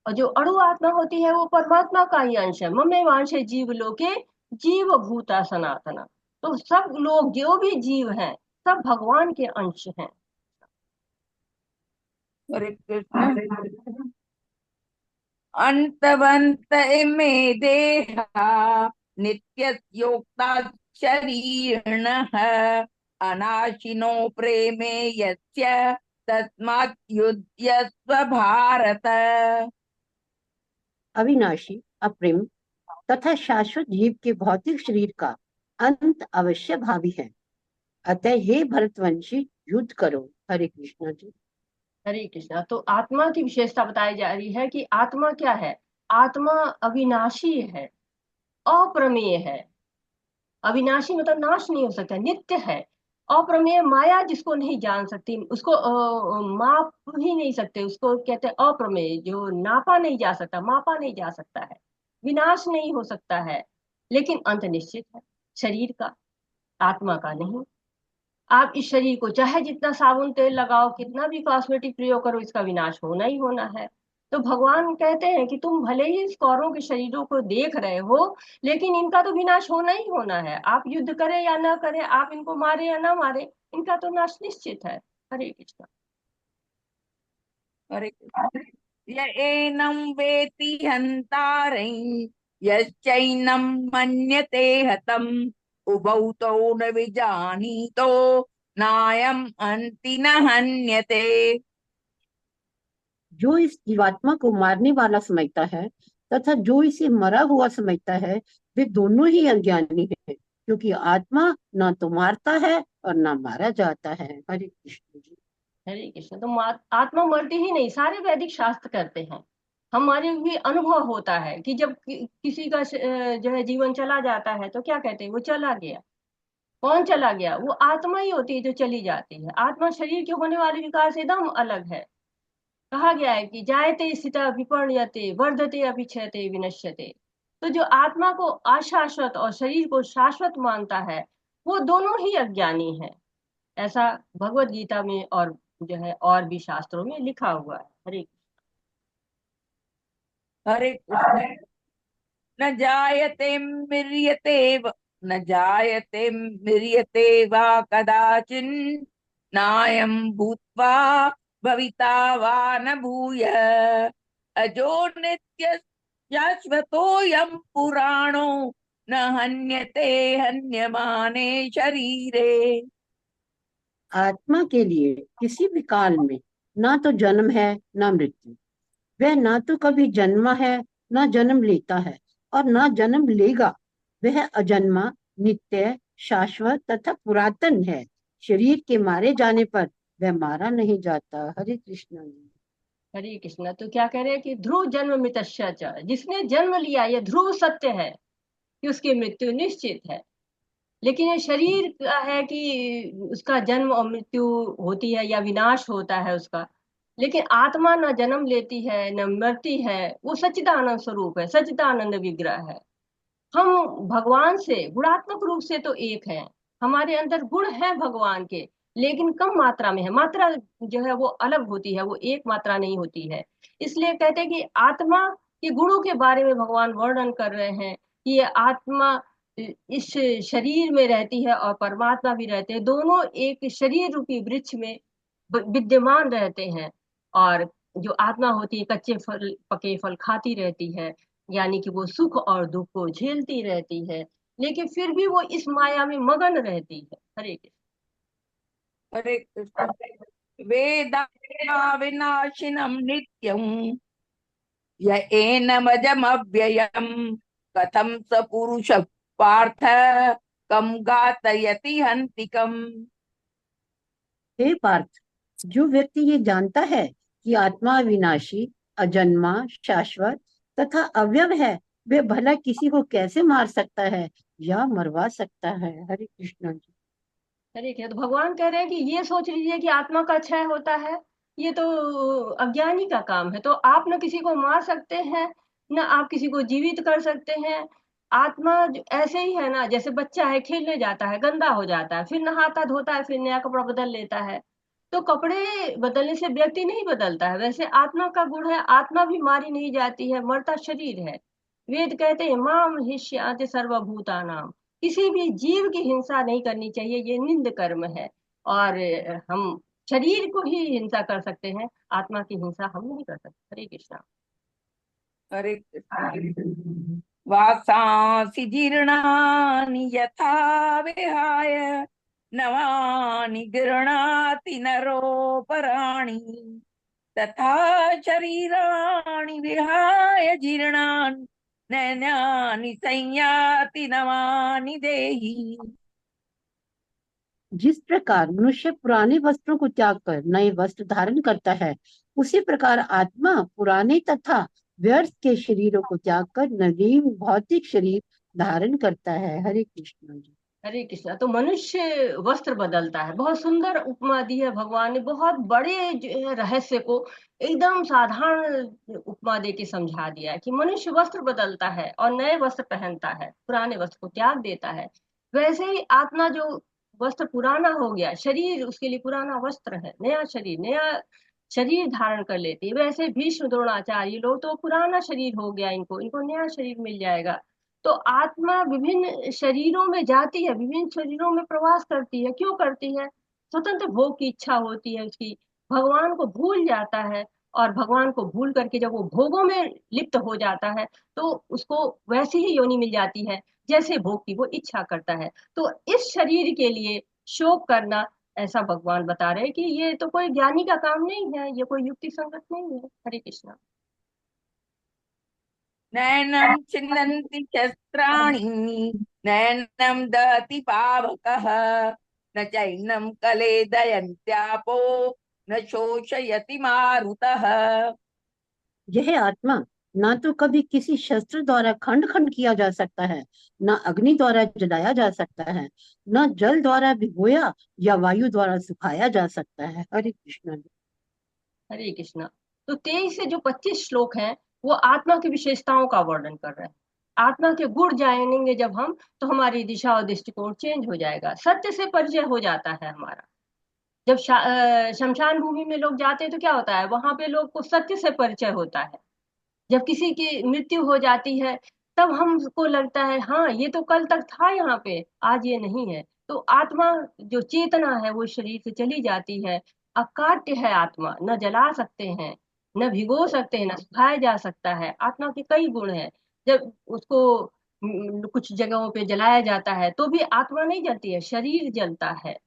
और जो अणु आत्मा होती है वो परमात्मा का ही अंश है। ममे वांशे जीव लोके जीव भूता सनातना। तो सब लोग जो भी जीव हैं, सब भगवान के अंश हैं। हरे कृष्ण। अंतवंत इमे देहा नित्ययोक्ता शरीरिणः अनाशिनो प्रेमे यस्य तस्मात् युध्यस्व भारत। अविनाशी, अप्रेम तथा शाश्वत जीव के भौतिक शरीर का अंत अवश्य भावी है, अतः हे भरतवंशी युद्ध करो। हरे कृष्णा जी। हरे कृष्णा। तो आत्मा की विशेषता बताई जा रही है कि आत्मा क्या है। आत्मा अविनाशी है, अप्रमेय है। अविनाशी मतलब नाश नहीं हो सकता, नित्य है। अप्रमेय माया जिसको नहीं जान सकती, उसको माप ही नहीं सकते, उसको कहते हैं अप्रमेय, जो नापा नहीं जा सकता, मापा नहीं जा सकता है, विनाश नहीं हो सकता है, लेकिन अंत निश्चित है शरीर का, आत्मा का नहीं। आप इस शरीर को चाहे जितना साबुन तेल लगाओ, कितना भी कॉस्मेटिक प्रयोग करो, इसका विनाश होना ही होना है। तो भगवान कहते हैं कि तुम भले ही इस कौरों के शरीरों को देख रहे हो, लेकिन इनका तो विनाश होना ही होना है। आप युद्ध करें या ना करें, आप इनको मारे या ना मारे, इनका तो नाश निश्चित है। हरे कृष्ण। हरे कृष्ण। य एनं वेति हन्तारं यश्चैनं मन्यते हतम् उभौ तौ न विजानीतो नायं हन्ति न हन्यते। जो इस जीवात्मा को मारने वाला समझता है तथा जो इसे मरा हुआ समझता है, वे दोनों ही अज्ञानी हैं, क्योंकि आत्मा ना तो मारता है और ना मारा जाता है। हरे कृष्ण जी। हरे कृष्ण। तो आत्मा मरती ही नहीं, सारे वैदिक शास्त्र करते हैं। हमारे भी अनुभव होता है कि जब किसी का जो है जीवन चला जाता है तो क्या कहते हैं, वो चला गया। कौन चला गया? वो आत्मा ही होती है जो चली जाती है। आत्मा शरीर के होने वाले विकार से एकदम अलग है। कहा गया है कि जायते स्थिता विपर्यते वर्धते अभिक्षयते विनश्यते। तो जो आत्मा को अशाश्वत और शरीर को शाश्वत मानता है, वो दोनों ही अज्ञानी है। ऐसा भगवत गीता में और जो है और भी शास्त्रों में लिखा हुआ है। हरे हरे कृष्ण। न जायते म्रियते न जायते म्रियते वा कदाचिन् नायं भूत्वा भविता वा न भूयः अजो नित्य शाश्वतोऽयं पुराणो न हन्यते हन्यमाने शरीरे। आत्मा के लिए किसी भी काल में ना तो जन्म है ना मृत्यु। वह ना तो कभी जन्मा है ना जन्म लेता है और ना जन्म लेगा। वह अजन्मा, नित्य, शाश्वत तथा पुरातन है। शरीर के मारे जाने पर वह मारा नहीं जाता। हरे कृष्ण जी। हरे कृष्ण। तो क्या कह रहे हैं कि ध्रुव जन्म मृतस्य च, जिसने जन्म लिया यह ध्रुव सत्य है कि उसकी मृत्यु निश्चित है। लेकिन ये शरीर का है कि उसका जन्म और मृत्यु होती है या विनाश होता है उसका। लेकिन आत्मा न जन्म लेती है न मरती है, वो सच्चिदानंद स्वरूप है, सच्चिदानंद विग्रह है। हम भगवान से गुणात्मक रूप से तो एक हैं। हमारे अंदर गुण है भगवान के, लेकिन कम मात्रा में है। मात्रा जो है वो अलग होती है, वो एक मात्रा नहीं होती है। इसलिए कहते हैं कि आत्मा के गुणों के बारे में भगवान वर्णन कर रहे हैं कि ये आत्मा इस शरीर में रहती है और परमात्मा भी रहते हैं, दोनों एक शरीर रूपी वृक्ष में विद्यमान रहते हैं। और जो आत्मा होती है कच्चे फल पके फल खाती रहती है, यानी कि वो सुख और दुख को झेलती रहती है, लेकिन फिर भी वो इस माया में मगन रहती है। हरे कृष्ण। हरे कृष्ण। वेदा विनाशिनं नित्यं य एनमजमव्ययम् कथं स पुरुष पार्थ कम घातयति हन्तिकम्। हे पार्थ, जो व्यक्ति ये जानता है कि आत्मा विनाशी, अजन्मा, शाश्वत तथा अव्यय है, वे भला किसी को कैसे मार सकता है या मरवा सकता है। हरे कृष्ण जी। हरे कृष्ण। तो भगवान कह रहे हैं कि ये सोच लीजिए कि आत्मा का क्षय होता है, ये तो अज्ञानी का काम है। तो आप न किसी को मार सकते हैं, न आप किसी को जीवित कर सकते हैं। आत्मा ऐसे ही है ना, जैसे बच्चा है, खेलने जाता है, गंदा हो जाता है, फिर नहाता धोता है, फिर नया कपड़ा बदल लेता है। तो कपड़े बदलने से व्यक्ति नहीं बदलता है, वैसे आत्मा का गुण है, आत्मा भी मारी नहीं जाती है, मरता शरीर है। वेद कहते हैं माम हिष्याति सर्वभूतानाम, किसी भी जीव की हिंसा नहीं करनी चाहिए, ये निंद कर्म है। और हम शरीर को ही हिंसा कर सकते हैं, आत्मा की हिंसा हम नहीं कर सकते। हरे कृष्णा। हरे कृष्ण। वासांसि जीर्णानि यथा विहाय नवानि गृह्णाति नरोपराणि तथा शरीराणि विहाय जीर्णानि नैनानि संयाति नवानि देहि। जिस प्रकार मनुष्य पुराने वस्त्रों को त्याग कर नए वस्त्र धारण करता है, उसी प्रकार आत्मा पुराने तथा व्यर्थ के शरीरों को त्याग कर नवीन भौतिक शरीर धारण करता है। हरे कृष्ण जी। हरे कृष्णा। तो मनुष्य वस्त्र बदलता है। बहुत सुंदर उपमा दी है भगवान ने, बहुत बड़े जो है रहस्य को एकदम साधारण उपमा दे के समझा दिया है कि मनुष्य वस्त्र बदलता है और नए वस्त्र पहनता है, पुराने वस्त्र को त्याग देता है। वैसे ही आत्मा जो वस्त्र पुराना हो गया, शरीर उसके लिए पुराना वस्त्र है, नया शरीर धारण कर लेती है। वैसे भीष्म द्रोणाचार्य लोग तो पुराना शरीर हो गया, इनको इनको नया शरीर मिल जाएगा। तो आत्मा विभिन्न शरीरों में जाती है, विभिन्न शरीरों में प्रवास करती है। क्यों करती है? स्वतंत्र भोग की इच्छा होती है उसकी, भगवान को भूल जाता है, और भगवान को भूल करके जब वो भोगों में लिप्त हो जाता है तो उसको वैसी ही योनि मिल जाती है जैसे भोग की वो इच्छा करता है। तो इस शरीर के लिए शोक करना, ऐसा भगवान बता रहे हैं कि ये तो कोई ज्ञानी का काम नहीं है, ये कोई युक्ति संगत नहीं है। हरे कृष्णा। नैनं छिन्दन्ति शस्त्राणि नैनं दहति पावकः न चैनं कलेदयन्त्यापो न शोषयति मारुतः। यह आत्मा ना तो कभी किसी शस्त्र द्वारा खंड खंड किया जा सकता है, न अग्नि द्वारा जलाया जा सकता है, न जल द्वारा भिगोया या वायु द्वारा सुखाया जा सकता है। हरे कृष्ण जी। हरे कृष्णा। तो 23 से जो 25 श्लोक हैं वो आत्मा की विशेषताओं का वर्णन कर रहे हैं। आत्मा के गुण जानेंगे जब हम, तो हमारी दिशा और दृष्टिकोण चेंज हो जाएगा, सत्य से परिचय हो जाता है हमारा। जब शमशान भूमि में लोग जाते हैं तो क्या होता है, वहां पे लोग को सत्य से परिचय होता है। जब किसी की मृत्यु हो जाती है तब हमको लगता है हाँ ये तो कल तक था यहाँ पे, आज ये नहीं है। तो आत्मा जो चेतना है वो शरीर से चली जाती है। अकाट्य है आत्मा, न जला सकते हैं, न भिगो सकते हैं, न सुखाया जा सकता है। आत्मा के कई गुण हैं। जब उसको कुछ जगहों पे जलाया जाता है तो भी आत्मा नहीं जलती है, शरीर जलता है।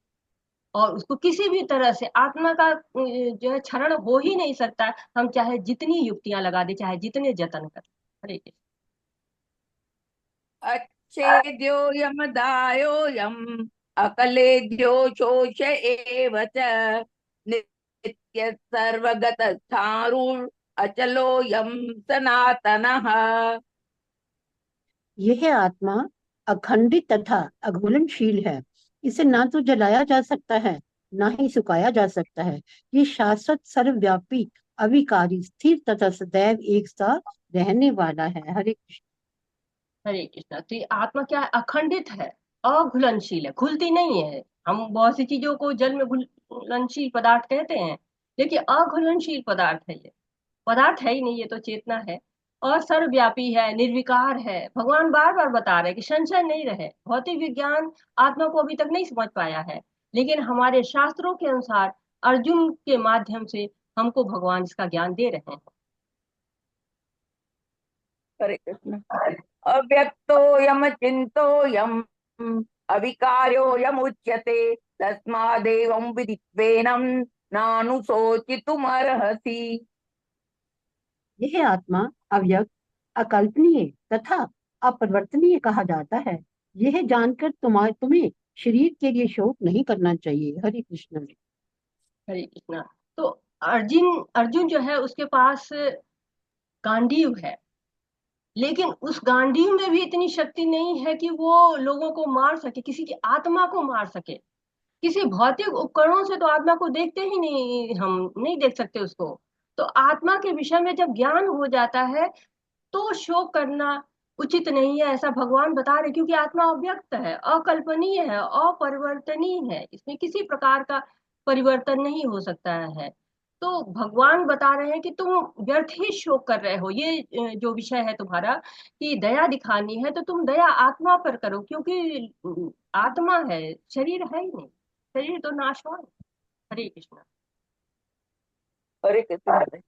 और उसको किसी भी तरह से आत्मा का जो है क्षरण हो ही नहीं सकता, हम चाहे जितनी युक्तियां लगा दे, चाहे जितने जतन कर। हरे कृष्ण। अच्छेद्यो यमदायोऽयम् अकलेद्यो शोष एव च नित्य सर्वगतस्थाणुर् अचलोऽयं सनातनः। यह आत्मा अखंडित तथा अघुलनशील है। इसे ना तो जलाया जा सकता है, ना ही सुखाया जा सकता है। ये शाश्वत, सर्वव्यापी, अविकारी, स्थिर तथा सदैव एक सा रहने वाला है। हरे कृष्ण। हरे कृष्ण। तो ये आत्मा क्या है? अखंडित है, अघुलनशील है, घुलती नहीं है। हम बहुत सी चीजों को जल में घुलनशील पदार्थ कहते हैं, लेकिन अघुलनशील पदार्थ है ये। पदार्थ है ही नहीं, ये तो चेतना है। और सर्वव्यापी है, निर्विकार है। भगवान बार बार बता रहे हैं कि संशय नहीं रहे। भौतिक विज्ञान आत्मा को अभी तक नहीं समझ पाया है, लेकिन हमारे शास्त्रों के अनुसार अर्जुन के माध्यम से हमको भगवान इसका ज्ञान दे रहे हैं। हरे कृष्ण। अव्यक्तोऽयम् चिन्तोऽयम् अविकार्योऽयम् उच्यते तस्मादेवं विदित्वेनं नानुशोचितुमर्हसि। यह आत्मा अव्यक्त, अकल्पनीय तथा अपरिवर्तनीय कहा जाता है। यह जानकर तुम्हें शरीर के लिए शोक नहीं करना चाहिए। हरे कृष्ण जी। हरे कृष्णा। तो अर्जुन अर्जुन जो है उसके पास गांडीव है, लेकिन उस गांडीव में भी इतनी शक्ति नहीं है कि वो लोगों को मार सके, किसी की आत्मा को मार सके। किसी भौतिक उपकरणों से तो आत्मा को देखते ही नहीं, हम नहीं देख सकते उसको। तो आत्मा के विषय में जब ज्ञान हो जाता है तो शोक करना उचित नहीं है, ऐसा भगवान बता रहे। क्योंकि आत्मा अव्यक्त है, अकल्पनीय है, अपरिवर्तनीय है, इसमें किसी प्रकार का परिवर्तन नहीं हो सकता है। तो भगवान बता रहे हैं कि तुम व्यर्थ ही शोक कर रहे हो। ये जो विषय है तुम्हारा कि दया दिखानी है, तो तुम दया आत्मा पर करो, क्योंकि आत्मा है, शरीर है ही नहीं। शरीर तो नाशवान है। हरे कृष्ण। हरे कृष्ण।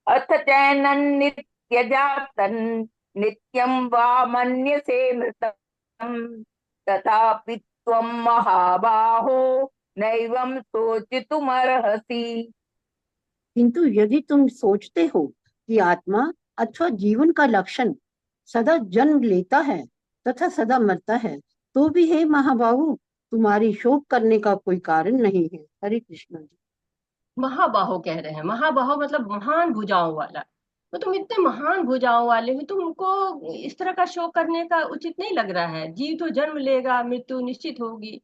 अथ चैनं नित्यजातन् नित्यं वा मन्यसे मृतं तथापि त्वं महाबाहो नैवं शोचितुमर्हसि। किंतु यदि तुम सोचते हो कि आत्मा अथवा जीवन का लक्षण सदा जन्म लेता है तथा सदा मरता है, तो भी हे महाबाहु, तुम्हारी शोक करने का कोई कारण नहीं है। हरे कृष्ण जी। महाबाहो कह रहे हैं, महाबाहो मतलब महान भुजाओं वाला। तो तुम इतने महान भुजाओं वाले हो, तुमको इस तरह का शोक करने का उचित नहीं लग रहा है। जीव तो जन्म लेगा, मृत्यु निश्चित होगी।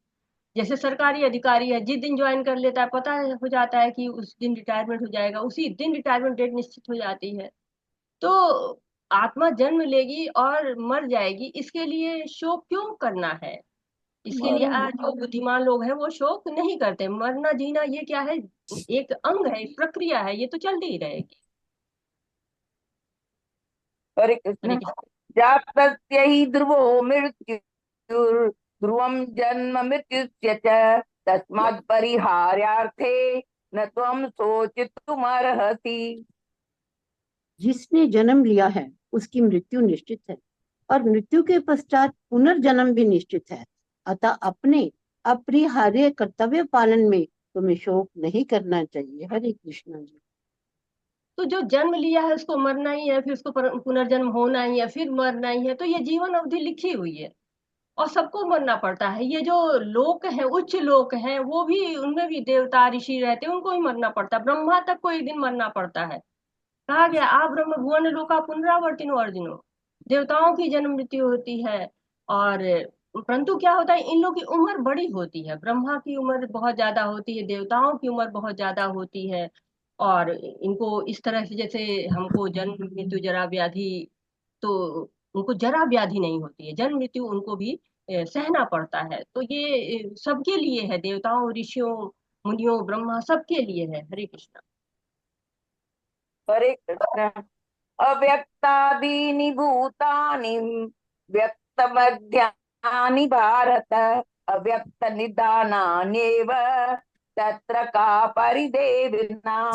जैसे सरकारी अधिकारी है, जिस दिन ज्वाइन कर लेता है पता हो जाता है कि उस दिन रिटायरमेंट हो जाएगा, उसी दिन रिटायरमेंट डेट निश्चित हो जाती है। तो आत्मा जन्म लेगी और मर जाएगी, इसके लिए शोक क्यों करना है? इसके लिए जो बुद्धिमान लोग हैं वो शोक नहीं करते। मरना जीना ये क्या है, एक अंग है, एक प्रक्रिया है, ये तो चलती ही रहेगी। हरे हरे कृष्ण। कृष्ण। जातस्य हि ध्रुवो मृत्युर्ध्रुवं जन्म मृत्युस्य च तस्मात् परिहार्यार्थे न त्वं शोचितुमर्हसि। जिसने जन्म लिया है उसकी मृत्यु निश्चित है, और मृत्यु के पश्चात पुनर्जन्म भी निश्चित है। अतः अपने अपरिहार्य कर्तव्य पालन में तुम्हें शोक नहीं करना चाहिए। हरे कृष्ण जी। तो जो जन्म लिया है उसको मरना ही है, फिर उसको पुनर्जन्म होना ही है, फिर मरना ही है, तो ये जीवन अवधि लिखी हुई है और सबको मरना पड़ता है। ये जो लोक है, उच्च लोक है, वो भी, उनमें भी देवता ऋषि रहते हैं, उनको भी मरना पड़ता है। ब्रह्मा तक को एक दिन मरना पड़ता है। कहा गया आ ब्रह्म भुवन लोका पुनरावर्तिनो अर्जुनो। देवताओं की जन्म मृत्यु होती है, और परंतु क्या होता है, इन लोग की उम्र बड़ी होती है। ब्रह्मा की उम्र बहुत ज्यादा होती है, देवताओं की उम्र बहुत ज्यादा होती है। और इनको इस तरह से, जैसे हमको जन्म मृत्यु जरा व्याधि, तो उनको जरा व्याधि नहीं होती है, जन्म मृत्यु उनको भी सहना पड़ता है। तो ये सबके लिए है, देवताओं ऋषियों मुनियों ब्रह्मा सबके लिए है। हरे कृष्ण। हरे कृष्ण। अव्यक्तादीनि भूतानि व्यक्तमध्यानि भारत अव्यक्त निदानान्येव तत्र का परिदेविना।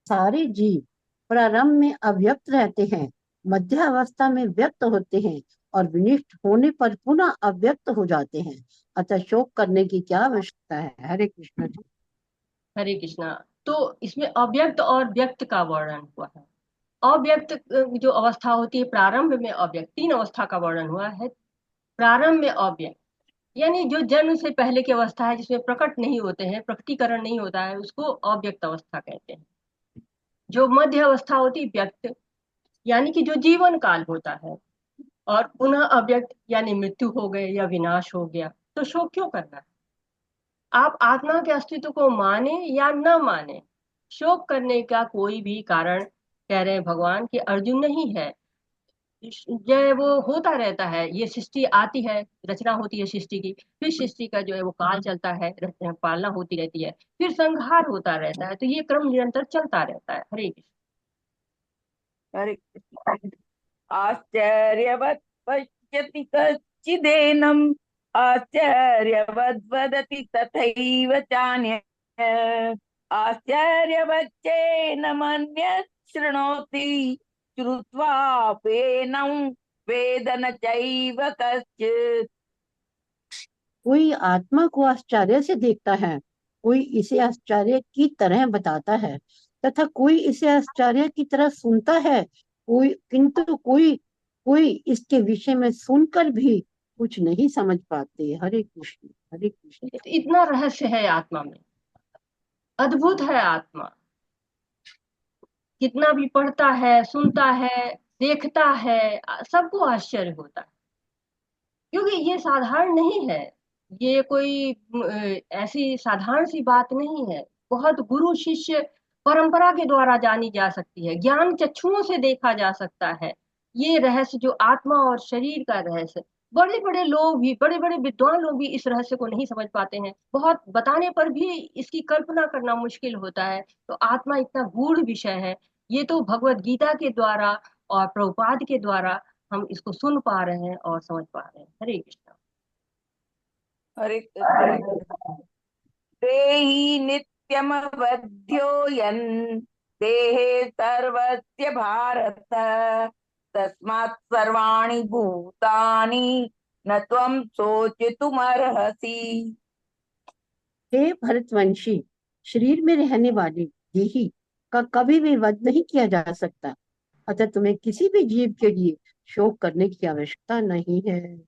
सारे जीव प्रारंभ में अव्यक्त रहते हैं, मध्य अवस्था में व्यक्त होते हैं, और विनिष्ट होने पर पुनः अव्यक्त हो जाते हैं। अतः शोक करने की क्या आवश्यकता है। हरे कृष्ण जी। हरे कृष्णा। तो इसमें अव्यक्त और व्यक्त का वर्णन हुआ है। अव्यक्त जो अवस्था होती है, प्रारंभ में अव्यक्त, तीन अवस्था का वर्णन हुआ है। प्रारंभ में अव्यक्त यानी जो जन्म से पहले की अवस्था है, जिसमें प्रकट नहीं होते हैं, प्रकटीकरण नहीं होता है, उसको अव्यक्त अवस्था कहते हैं। जो मध्य अवस्था होती है व्यक्त, यानी कि जो जीवन काल होता है। और पुनः अव्यक्त यानी मृत्यु हो गए या विनाश हो गया, तो शोक क्यों करना है? आप आत्मा के अस्तित्व को माने या न माने, शोक करने का कोई भी कारण, कह रहे हैं भगवान, कि अर्जुन नहीं है। जो वो होता रहता है, ये सृष्टि आती है, रचना होती है सृष्टि की, फिर सृष्टि का जो है वो काल चलता है, पालना होती रहती है, फिर संहार होता रहता है। तो ये क्रम निरंतर चलता रहता है। हरे कृष्ण। हरे कृष्ण। आश्चर्यवत् पश्यति कच्चिदेनम् आश्चर्यवद् वदति तथैव चान्यः आश्चर्यवच्चैनमन्यः शृणोति श्रुत्वाप्येनं वेद न चैव कश्चित्। कोई आत्मा को आश्चर्य से देखता है, कोई इसे आश्चर्य की तरह बताता है, तथा कोई इसे आश्चर्य की तरह सुनता है। किंतु कोई कोई इसके विषय में सुनकर भी कुछ नहीं समझ पाते। हरे कृष्ण। हरे कृष्ण। तो इतना रहस्य है आत्मा में, अद्भुत है आत्मा। कितना भी पढ़ता है, सुनता है, देखता है, सबको आश्चर्य होता है, क्योंकि ये साधारण नहीं है। ये कोई ऐसी साधारण सी बात नहीं है। बहुत गुरु शिष्य परंपरा के द्वारा जानी जा सकती है, ज्ञान चक्षुओं से देखा जा सकता है। ये रहस्य जो आत्मा और शरीर का रहस्य, बड़े बड़े लोग भी, बड़े बड़े विद्वान लोग भी इस रहस्य को नहीं समझ पाते हैं। बहुत बताने पर भी इसकी कल्पना करना मुश्किल होता है। तो आत्मा इतना गूढ़ विषय है। ये तो भगवत गीता के द्वारा और प्रभुपाद के द्वारा हम इसको सुन पा रहे हैं और समझ पा रहे हैं। हरे कृष्णा। हरे कृष्ण। ते हि नित्यमवध्योऽयन् देहे सर्वस्य भारत तस्मात् सर्वाणि भूतानि न त्वं शोचितुमर्हसि। हे भरतवंशी, शरीर में रहने वाले देही का कभी भी वध नहीं किया जा सकता, अतः तुम्हें किसी भी जीव के लिए शोक करने की आवश्यकता नहीं है।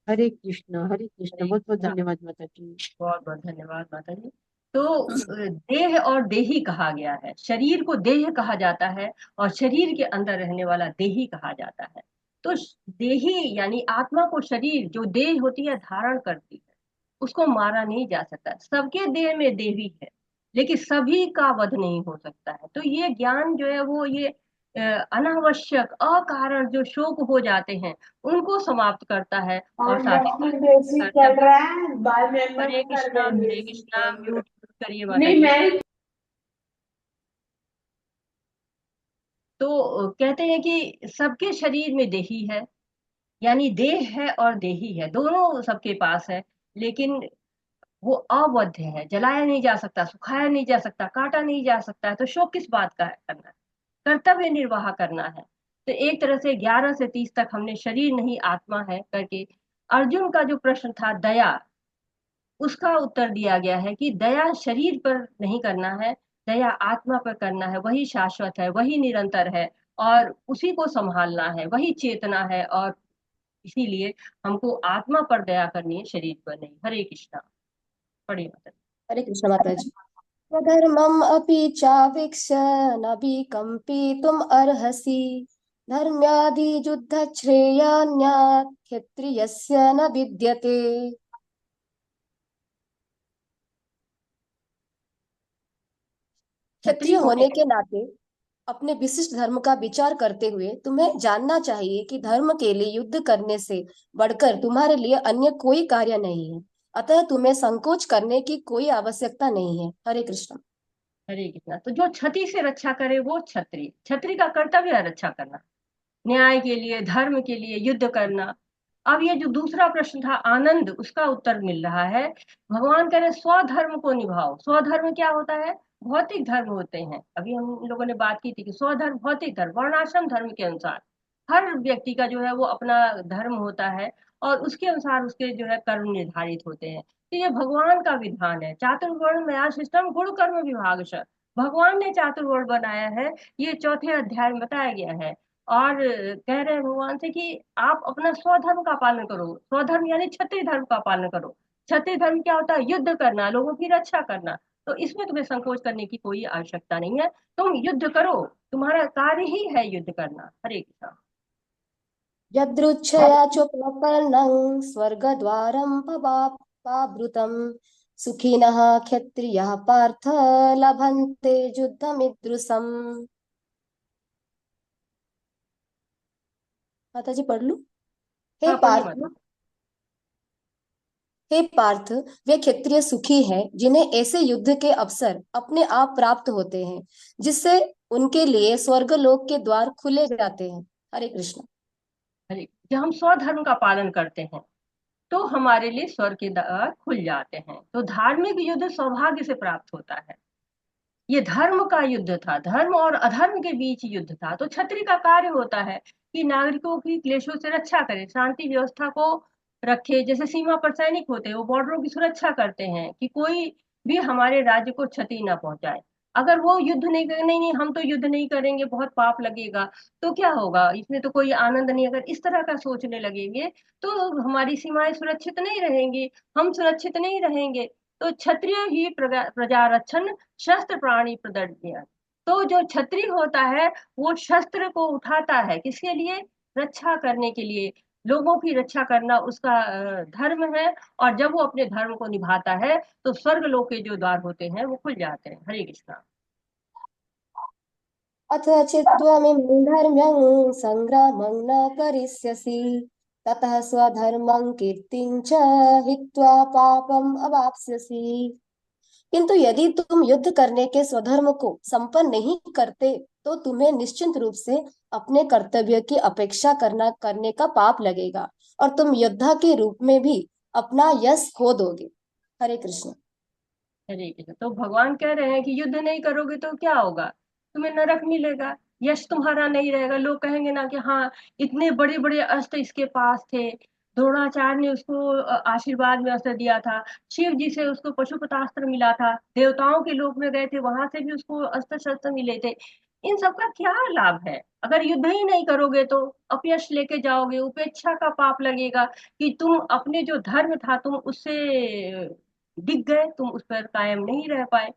हरे कृष्ण, हरे कृष्ण। हरे बहुत बहुत कृष्णा। धन्यवाद माता जी। बहुत बहुत धन्यवाद माता जी। तो देह और देही कहा गया है, शरीर को देह कहा जाता है और शरीर के अंदर रहने वाला देही कहा जाता है। तो देही यानी आत्मा को शरीर जो देह होती है धारण करती है, उसको मारा नहीं जा सकता। सबके देह में देवी है, लेकिन सभी का वध नहीं हो सकता है। तो ये ज्ञान जो है वो ये अनावश्यक अकारण जो शोक हो जाते हैं उनको समाप्त करता है और साथ ही साथ कर्तव्य। हरे कृष्णा म्यूट करिए माता जी। तो कहते हैं कि सबके शरीर में देही है, यानी देह है और देही है, दोनों सबके पास है, लेकिन वो अवध है, जलाया नहीं जा सकता, सुखाया नहीं जा सकता, काटा नहीं जा सकता है। तो शोक किस बात का है करना है? कर्तव्य निर्वाह करना है। तो एक तरह से 11 से 30 तक हमने शरीर नहीं आत्मा है करके अर्जुन का जो प्रश्न था दया, उसका उत्तर दिया गया है कि दया शरीर पर नहीं करना है, दया आत्मा पर करना है। वही शाश्वत है, वही निरंतर है और उसी को संभालना है, वही चेतना है। और इसीलिए हमको आत्मा पर दया करनी है, शरीर पर नहीं। हरे कृष्णा। पढ़िए माता जी। हरे कृष्ण माता जी। स्वधर्मम् अपि चावीक्ष्य न विकम्पितुम् अर्हसि धर्म्याधियुद्धश्रेयान्यात् क्षत्रियस्य न विद्यते। क्षत्रिय होने के नाते अपने विशिष्ट धर्म का विचार करते हुए तुम्हें जानना चाहिए कि धर्म के लिए युद्ध करने से बढ़कर तुम्हारे लिए अन्य कोई कार्य नहीं है, अतः तुम्हें संकोच करने की कोई आवश्यकता नहीं है। हरे कृष्ण। हरे कृष्णा। तो जो क्षति से रक्षा करे वो क्षत्रिय, क्षत्रिय का कर्तव्य है रक्षा करना, न्याय के लिए, धर्म के लिए युद्ध करना। अब ये जो दूसरा प्रश्न था आनंद, उसका उत्तर मिल रहा है। भगवान कह रहे स्वधर्म को निभाओ। स्वधर्म क्या होता है? भौतिक धर्म होते हैं। अभी हम लोगों ने बात की थी कि स्वधर्म भौतिक धर्म, वर्णाश्रम धर्म के अनुसार हर व्यक्ति का जो है वो अपना धर्म होता है और उसके अनुसार उसके जो है कर्म निर्धारित होते हैं। तो ये भगवान का विधान है। चातुर्वर्ण न्याय सिस्टम गुण कर्म विभाग भगवान ने चातुर्वर्ण बनाया है, ये चौथे अध्याय में बताया गया है। और कह रहे हैं भगवान से कि आप अपना स्वधर्म का पालन करो। स्वधर्म यानी क्षत्रिय धर्म का पालन करो। क्षत्रिय धर्म क्या होता है? युद्ध करना, लोगों की रक्षा करना। तो इसमें तुम्हें संकोच करने की कोई आवश्यकता नहीं है, तुम युद्ध करो, तुम्हारा कार्य ही है युद्ध करना। हरे कृष्णा। यदृच्छया चोपलपन्नं स्वर्गद्वारं पावृतं सुखिनः क्षत्रियः पार्थ लभन्ते युद्धमीदृशम्। माता जी पढ़ लूं? हे हाँ पढ़िए पार्थ, माता। हे पार्थ, वे क्षत्रिय सुखी हैं जिन्हें ऐसे युद्ध के अवसर अपने आप प्राप्त होते हैं जिससे उनके लिए स्वर्गलोक के द्वार खुले जाते हैं। हरे कृष्ण। हरे, जब हम स्वधर्म का पालन करते हैं तो हमारे लिए स्वर्ग के द्वार खुल जाते हैं। तो धार्मिक युद्ध सौभाग्य से प्राप्त होता है। ये धर्म का युद्ध था, धर्म और अधर्म के बीच युद्ध था। तो क्षत्रिय का कार्य होता है कि नागरिकों की क्लेशों से रक्षा करे, शांति व्यवस्था को रखे। जैसे सीमा पर सैनिक होते हैं, वो बॉर्डरों की सुरक्षा करते हैं कि कोई भी हमारे राज्य को क्षति न पहुंचाए। अगर वो युद्ध नहीं करेंगे, नहीं नहीं हम तो युद्ध नहीं करेंगे, बहुत पाप लगेगा, तो क्या होगा? इसमें तो कोई आनंद नहीं। अगर इस तरह का सोचने लगेंगे तो हमारी सीमाएं सुरक्षित नहीं रहेंगी, हम सुरक्षित नहीं रहेंगे। तो क्षत्रिय ही प्रजा रक्षण शस्त्र प्राणी प्रदर्शय। तो जो क्षत्रिय होता है वो शस्त्र को उठाता है, किसके लिए? रक्षा करने के लिए। लोगों की रक्षा करना उसका धर्म है। और जब वो अपने धर्म को निभाता है तो स्वर्ग लोक के जो द्वार होते हैं वो खुल जाते हैं। हरे कृष्णा। अथ चित्त्वमिमं धर्म्यं संग्रामं न करिष्यसि ततः स्वधर्मं कीर्तिं च हित्वा पापम् अवाप्स्यसि। किंतु यदि तुम युद्ध करने के स्वधर्म को संपन्न नहीं करते तो तुम्हें निश्चित रूप से अपने कर्तव्य की अपेक्षा करने का पाप लगेगा और तुम योद्धा के रूप में भी अपना यश खो दोगे। हरे कृष्ण। हरे कृष्ण। तो भगवान कह रहे हैं कि युद्ध नहीं करोगे तो क्या होगा? तुम्हें नरक मिलेगा, यश तुम्हारा नहीं रहेगा। लोग कहेंगे ना कि हाँ, इतने बड़े बड़े अस्त्र इसके पास थे, द्रोणाचार्य ने उसको आशीर्वाद में अस्त्र दिया था, शिव जी से उसको पशुपतास्त्र मिला था, देवताओं के लोक में गए थे, वहां से भी उसको अस्त्र शस्त्र मिले थे। इन सब का क्या लाभ है अगर युद्ध ही नहीं करोगे? तो अपयश लेके जाओगे, उपेक्षा का पाप लगेगा कि तुम अपने जो धर्म था तुम उससे डिग गए, तुम उस पर कायम नहीं रह पाए।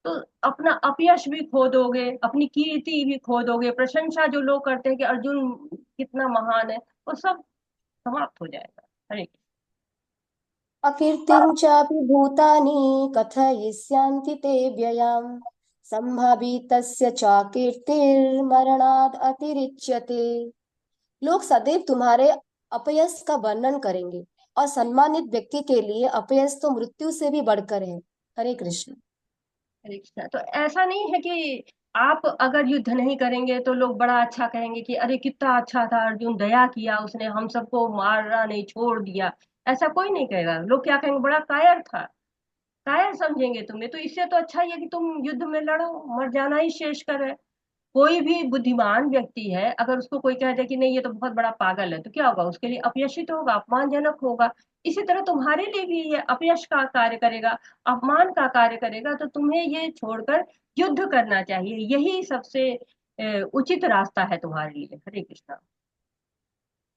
तो अपना अपयश भी खो दोगे, अपनी कीर्ति भी खो दोगे, प्रशंसा जो लोग करते हैं कि अर्जुन कितना महान है, वो सब समाप्त हो जाएगा। हरे अकीर्तिं चापि भूतानि कथयिष्यन्ति ते व्ययाम् सम्भावितस्य चाकीर्तिर्मरणात् अतिरिच्यते। लोग सदैव तुम्हारे अपयश का वर्णन करेंगे और सम्मानित व्यक्ति के लिए अपयश तो मृत्यु से भी बढ़कर है। हरे कृष्ण। हरे कृष्णा। तो ऐसा नहीं है कि आप अगर युद्ध नहीं करेंगे तो लोग बड़ा अच्छा कहेंगे कि अरे कितना अच्छा था अर्जुन, दया किया उसने, हम सबको मारा नहीं, छोड़ दिया। ऐसा कोई नहीं कहेगा। लोग क्या कहेंगे? बड़ा कायर था, कायर समझेंगे तुम्हें। तो इससे तो अच्छा ही है कि तुम युद्ध में लड़ो, मर जाना ही श्रेष्ठकर है। कोई भी बुद्धिमान व्यक्ति है, अगर उसको कोई कह दे कि नहीं ये तो बहुत बड़ा पागल है, तो क्या होगा? उसके लिए अपयशित होगा, अपमानजनक होगा। इसी तरह तुम्हारे लिए भी ये अपयश का कार्य करेगा, अपमान का कार्य करेगा। तो तुम्हें ये छोड़कर युद्ध करना चाहिए, यही सबसे उचित रास्ता है तुम्हारे लिए। हरे कृष्णा।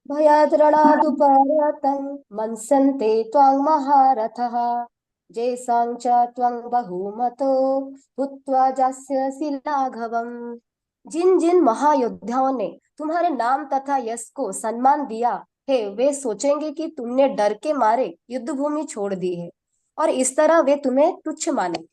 भयाद्रणादुपरतं मन्सन्ते त्वां महारथः येषां च त्वं बहुमतो भूत्वा जास्यसि लाघवम्। जिन जिन महायोद्धाओं ने तुम्हारे नाम तथा यश को सम्मान दिया है, वे सोचेंगे कि तुमने डर के मारे युद्ध भूमि छोड़ दी है और इस तरह वे तुम्हें तुच्छ मानेंगे।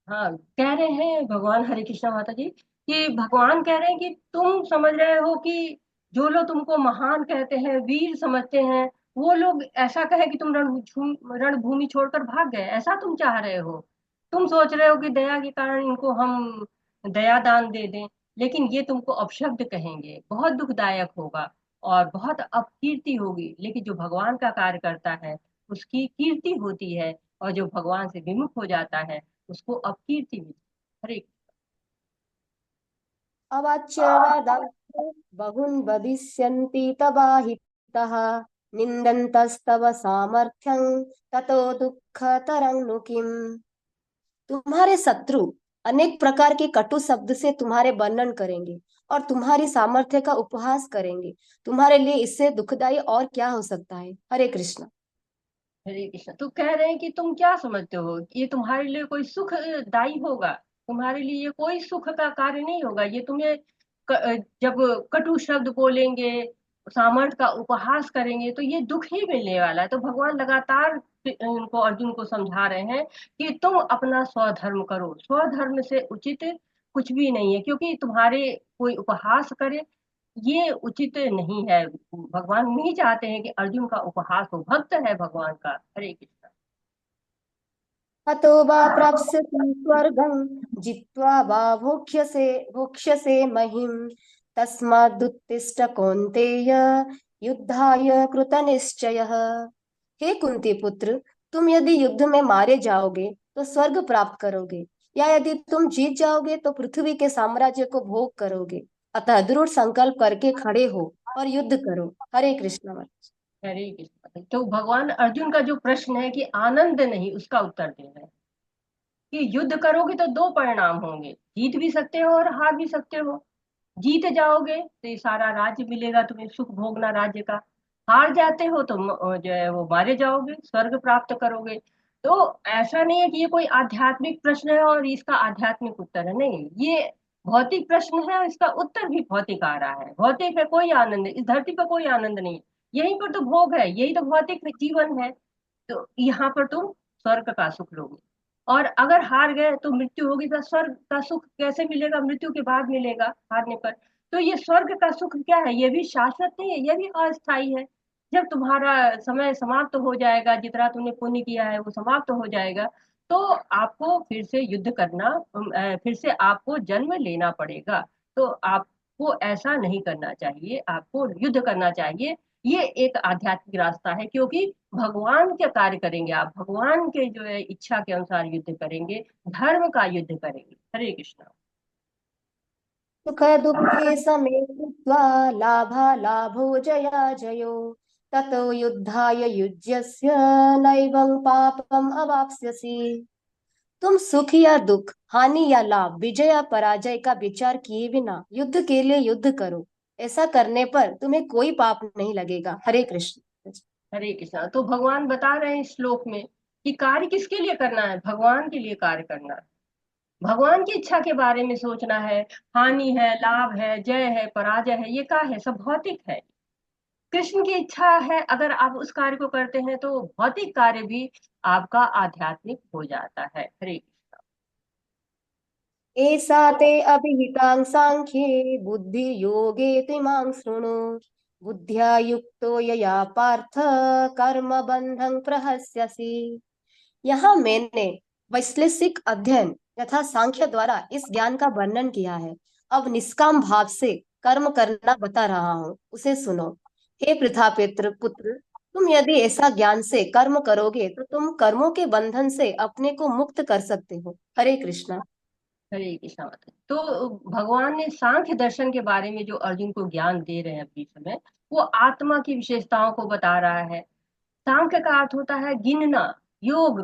हाँ, कह रहे हैं भगवान, हरे कृष्णा माता जी, कि भगवान कह रहे हैं कि तुम समझ रहे हो कि जो लोग तुमको महान कहते हैं, वीर समझते हैं, वो लोग ऐसा कहे कि तुम रणभूमि छोड़कर भाग गए, ऐसा तुम चाह रहे हो? तुम सोच रहे हो कि दया के कारण इनको हम दया दान दे दें, लेकिन ये तुमको अपशब्द कहेंगे, बहुत दुखदायक होगा और बहुत अपकीर्ति होगी। लेकिन जो भगवान का कार्य करता है उसकी कीर्ति होती है, और जो भगवान से विमुख हो जाता है उसको अपकीर्ति मिलती है। हरे अवाच्यवादांश्च बहून् वदिष्यन्ति तवाहितः निन्दन्तस्तव सामर्थ्यं ततो दुःखतरं नु किम्। तुम्हारे शत्रु अनेक प्रकार के कटु शब्द से तुम्हारे वर्णन करेंगे और तुम्हारी सामर्थ्य का उपहास करेंगे। तुम्हारे लिए इससे दुखदाई और क्या हो सकता है। हरे कृष्ण। हरे कृष्ण। तो कह रहे हैं कि तुम क्या समझते हो, ये तुम्हारे लिए कोई सुखदायी होगा? तुम्हारे लिए ये कोई सुख का कार्य नहीं होगा। ये तुम्हें जब कटु शब्द बोलेंगे, सामर्थ्य का उपहास करेंगे, तो ये दुख ही मिलने वाला है। तो भगवान लगातार उनको, अर्जुन को समझा रहे हैं कि तुम अपना स्वधर्म करो, स्वधर्म से उचित कुछ भी नहीं है। क्योंकि तुम्हारे कोई उपहास करे, ये उचित नहीं है। भगवान नहीं चाहते हैं कि अर्जुन का उपहास हो, भक्त है भगवान का। हरे कृष्ण। हतो वा प्राप्स्यसि स्वर्गं जित्वा वा भोक्ष्यसे महिम् तस्मादुत्तिष्ठ कौन्तेय युद्धाय कृतनिश्चयः। हे कुंती पुत्र, तुम यदि युद्ध में मारे जाओगे तो स्वर्ग प्राप्त करोगे, या यदि तुम जीत जाओगे तो पृथ्वी के साम्राज्य को भोग करोगे। अतः दृढ़ संकल्प करके खड़े हो और युद्ध करो। हरे कृष्ण। हरे कृष्ण। तो भगवान अर्जुन का जो प्रश्न है कि आनंद नहीं, उसका उत्तर दे रहे हैं कि युद्ध करोगे तो दो परिणाम होंगे, जीत भी सकते हो और हार भी सकते हो। जीत जाओगे तो ये सारा राज्य मिलेगा तुम्हें, सुख भोगना राज्य का। हार जाते हो तो जो है वो मारे जाओगे, स्वर्ग प्राप्त करोगे। तो ऐसा नहीं है कि ये कोई आध्यात्मिक प्रश्न है और इसका आध्यात्मिक उत्तर है, नहीं, ये भौतिक प्रश्न है और इसका उत्तर भी भौतिक आ रहा है। भौतिक है, कोई आनंद, इस धरती पर कोई आनंद नहीं, यहीं पर तो भोग है, यही तो भौतिक जीवन है। तो यहाँ पर तुम स्वर्ग का सुख लोगे, और अगर हार गए तो मृत्यु होगी। तो स्वर्ग का सुख कैसे मिलेगा? मृत्यु के बाद मिलेगा, हारने पर। तो ये स्वर्ग का सुख क्या है? ये भी शाश्वत नहीं है, ये भी अस्थायी है। जब तुम्हारा समय समाप्त हो जाएगा, जितना तुमने पुण्य किया है वो समाप्त हो जाएगा, तो आपको फिर से युद्ध करना, फिर से आपको जन्म लेना पड़ेगा। तो आपको ऐसा नहीं करना चाहिए, आपको युद्ध करना चाहिए। ये एक आध्यात्मिक रास्ता है, क्योंकि भगवान के कार्य करेंगे आप, भगवान के जो है इच्छा के अनुसार युद्ध करेंगे, धर्म का युद्ध करेंगे। हरे कृष्णा। सुख दुःखे समे कृत्वा लाभालाभौ जया जयो ततो युद्धाय युज्यस्य नैवं पापम अवाप्स्यसि। तुम सुख या दुख, हानि या लाभ, विजय या पराजय का विचार किए बिना युद्ध के लिए युद्ध करो। ऐसा करने पर तुम्हें कोई पाप नहीं लगेगा। हरे कृष्ण। हरे कृष्णा। तो भगवान बता रहे हैं इस श्लोक में कि कार्य किसके लिए करना है, भगवान के लिए कार्य करना है, भगवान की इच्छा के बारे में सोचना है। हानि है, लाभ है, जय है, पराजय है, ये क्या है, सब भौतिक है। कृष्ण की इच्छा है, अगर आप उस कार्य को करते हैं तो भौतिक कार्य भी आपका आध्यात्मिक हो जाता है। हरे कृष्ण। एषा ते अभिहितां सांख्ये बुद्धि योगे त्विमां शृणु बुद्ध्या युक्तो यया पार्थ कर्म बंधं प्रहस्यसि। यहाँ मैंने वैश्लेषिक अध्ययन तथा सांख्य द्वारा इस ज्ञान का वर्णन किया है। अब निष्काम भाव से कर्म करना बता रहा हूँ, उसे सुनो। हे प्रथापित्र पुत्र, तुम यदि ऐसा ज्ञान से कर्म करोगे तो तुम कर्मों के बंधन से अपने को मुक्त कर सकते हो। हरे कृष्णा। हरे कृष्णा माता। तो भगवान ने सांख्य दर्शन के बारे में जो अर्जुन को ज्ञान दे रहे हैं अभी समय, वो आत्मा की विशेषताओं को बता रहा है। सांख्य का अर्थ होता है गिनना, योग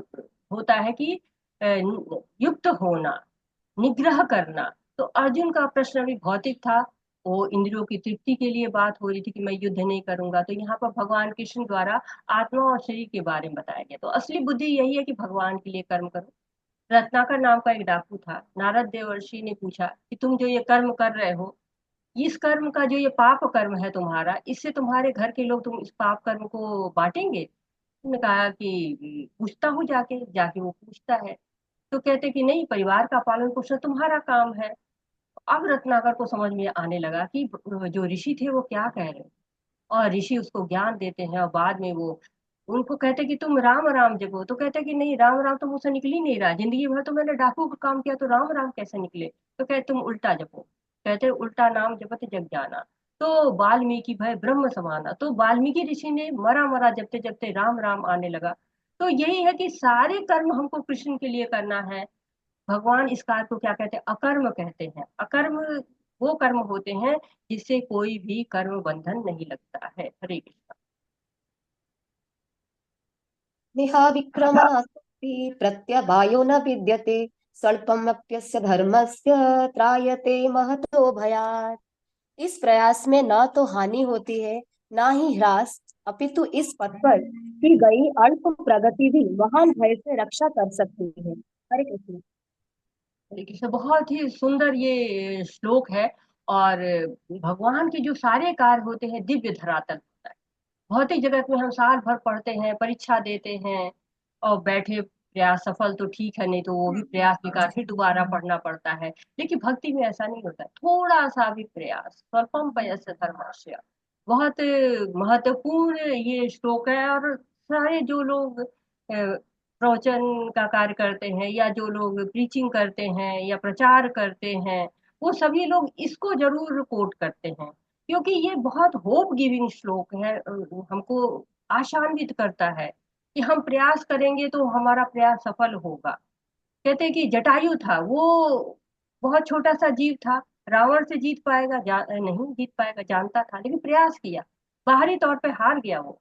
होता है कि युक्त होना, निग्रह करना। तो अर्जुन का प्रश्न अभी भौतिक था, वो इंद्रियों की तृप्ति के लिए बात हो रही थी कि मैं युद्ध नहीं करूंगा। तो यहाँ पर भगवान कृष्ण द्वारा आत्मा और शरीर के बारे में बताया गया। तो असली बुद्धि यही है कि भगवान के लिए कर्म करो। रत्नाकर नाम का एक डाकू था, नारद देवर्षि ने पूछा कि तुम जो ये कर्म कर रहे हो, इस कर्म का जो ये पाप कर्म है तुम्हारा, इससे तुम्हारे घर के लोग तुम इस पाप कर्म को बांटेंगे? उन्होंने कहा कि पूछता हूँ, जाके जाके वो पूछता है। तो कहते कि नहीं, परिवार का पालन पोषण तुम्हारा काम है। अब रत्नाकर को समझ में आने लगा कि जो ऋषि थे वो क्या कह रहे हैं, और ऋषि उसको ज्ञान देते हैं। और बाद में वो उनको कहते कि तुम राम राम जपो। तो कहते कि नहीं, राम राम तो मुझसे निकल ही नहीं रहा, जिंदगी भर तो मैंने डाकू का काम किया, तो राम राम कैसे निकले? तो कहते तुम उल्टा जपो। कहते उल्टा नाम जपत जग जाना, तो वाल्मीकि भय ब्रह्म समाना। तो वाल्मीकि ऋषि ने मरा मरा जपते जपते राम राम आने लगा। तो यही है कि सारे कर्म हमको कृष्ण के लिए करना है। भगवान इस कार्य को क्या कहते हैं? अकर्म कहते हैं। अकर्म वो कर्म होते हैं जिससे कोई भी कर्म बंधन नहीं लगता है। हरे कृष्ण। नेहा विक्रमणास्ति प्रत्यवायो न विद्यते स्वल्पमप्यस्य धर्मस्य त्रायते महतो भयात्। इस प्रयास में न तो हानि होती है, ना ही ह्रास, अपितु इस पथ पर की गई अल्प प्रगति भी महान भय से रक्षा कर सकती है। हरे कृष्ण। हरे कृष्ण। बहुत ही सुंदर ये श्लोक है। और भगवान के जो सारे कार्य होते हैं दिव्य धरातल होता है। भौतिक जगत में हम साल भर पढ़ते हैं, परीक्षा देते हैं और बैठे प्रयास सफल तो ठीक है, नहीं तो वो भी प्रयास बेकार, फिर दोबारा पढ़ना पड़ता है। लेकिन भक्ति में ऐसा नहीं होता है। थोड़ा सा भी प्रयास, स्वल्पम पयस्य धर्मस्य, बहुत महत्वपूर्ण ये श्लोक है। और सारे जो लोग प्रवचन का कार्य करते हैं, या जो लोग प्रीचिंग करते हैं या प्रचार करते हैं, वो सभी लोग इसको जरूर कोट करते हैं, क्योंकि ये बहुत होप गिविंग श्लोक है। हमको आशान्वित करता है कि हम प्रयास करेंगे तो हमारा प्रयास सफल होगा। कहते हैं कि जटायु था, वो बहुत छोटा सा जीव था, रावण से जीत पाएगा नहीं जीत पाएगा जानता था, लेकिन प्रयास किया। बाहरी तौर पे हार गया वो,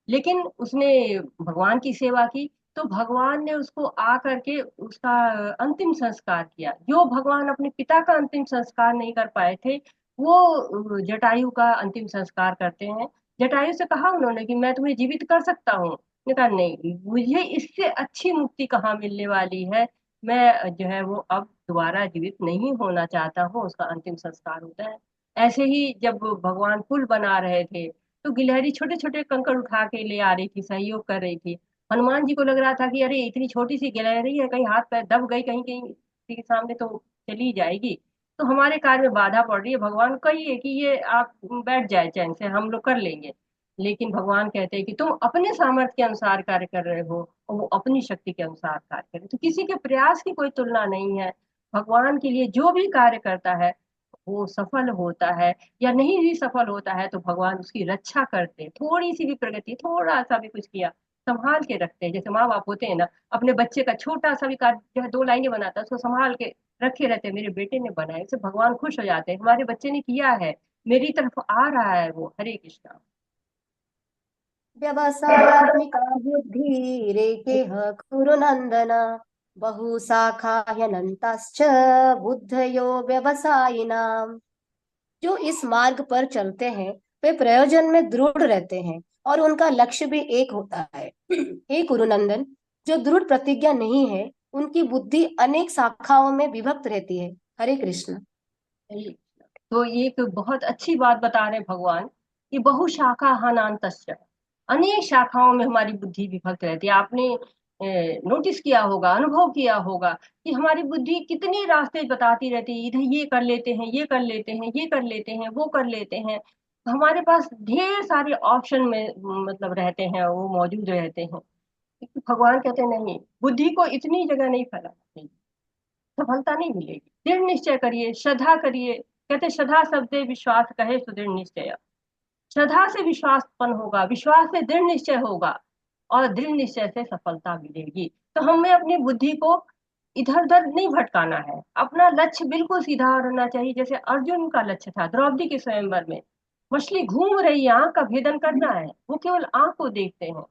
लेकिन उसने भगवान की सेवा की। तो भगवान ने उसको आ करके उसका अंतिम संस्कार किया। जो भगवान अपने पिता का अंतिम संस्कार नहीं कर पाए थे, वो जटायु का अंतिम संस्कार करते हैं। जटायु से कहा उन्होंने कि मैं तुम्हें जीवित कर सकता हूँ। उसने कहा नहीं, मुझे इससे अच्छी मुक्ति कहाँ मिलने वाली है, मैं जो है वो अब दोबारा जीवित नहीं होना चाहता हूँ। उसका अंतिम संस्कार होता है। ऐसे ही जब भगवान पुल बना रहे थे, तो गिलहरी छोटे छोटे कंकड़ उठा के ले आ रही थी, सहयोग कर रही थी। हनुमान जी को लग रहा था कि अरे इतनी छोटी सी गिलहरी है, कहीं हाथ पैर दब गई, कहीं कहीं किसी के सामने तो चली जाएगी, तो हमारे कार्य में बाधा पड़ रही है। भगवान कहिए कि ये आप बैठ जाए चैन से, हम लोग कर लेंगे। लेकिन भगवान कहते हैं कि तुम अपने सामर्थ्य के अनुसार कार्य कर रहे हो और वो अपनी शक्ति के अनुसार कार्य कर रहे हो। तो किसी के प्रयास की कोई तुलना नहीं है। भगवान के लिए जो भी कार्य करता है वो सफल होता है, या नहीं भी सफल होता है तो भगवान उसकी रक्षा करते हैं। थोड़ी सी भी प्रगति, थोड़ा सा भी कुछ किया, संभाल के रखते हैं। जैसे माँ बाप होते हैं ना, अपने बच्चे का छोटा सा भी कार्य जो है 2 लाइनें बनाता है उसको संभाल के रखे रहते हैं, मेरे बेटे ने बनाया, इससे भगवान खुश हो जाते हैं, हमारे बच्चे ने किया है, मेरी तरफ आ रहा है वो। हरे कृष्णा। व्यवसायात्मिका बुद्धिरेकेह कुरु नन्दन बहुशाखाह्यनन्ताश्च बुद्धयो व्यवसायिनाम्। जो इस मार्ग पर चलते हैं वे प्रयोजन में दृढ़ रहते हैं और उनका लक्ष्य भी एक होता है। हे कुरुनंदन, जो दृढ़ प्रतिज्ञा नहीं है उनकी बुद्धि अनेक शाखाओं में विभक्त रहती है। हरे कृष्ण। तो एक बहुत अच्छी बात बता रहे हैं भगवान कि बहुशाखा हनांतस्य, अनेक शाखाओं में हमारी बुद्धि विभक्त रहती है। आपने नोटिस किया होगा, अनुभव किया होगा कि हमारी बुद्धि कितने रास्ते बताती रहती है, इधर ये कर लेते हैं, ये कर लेते हैं, ये कर लेते हैं, वो कर लेते हैं। हमारे पास ढेर सारे ऑप्शन में मतलब रहते हैं, वो मौजूद रहते हैं। भगवान कहते हैं नहीं, बुद्धि को इतनी जगह नहीं फैलाना चाहिए, सफलता नहीं मिलेगी। दृढ़ निश्चय करिए, श्रद्धा करिए। कहते श्रद्धा शब्दे विश्वास कहे सुदृढ़ निश्चय। श्रद्धा से विश्वास उत्पन्न होगा, विश्वास से दृढ़ निश्चय होगा और दृढ़ निश्चय से सफलता मिलेगी। तो हमें अपनी बुद्धि को इधर उधर नहीं भटकाना है, अपना लक्ष्य बिल्कुल सीधा रहना चाहिए। जैसे अर्जुन का लक्ष्य था द्रौपदी के स्वयंवर में, मछली घूम रही है, आंख का भेदन करना है, वो केवल आंख को देखते हैं,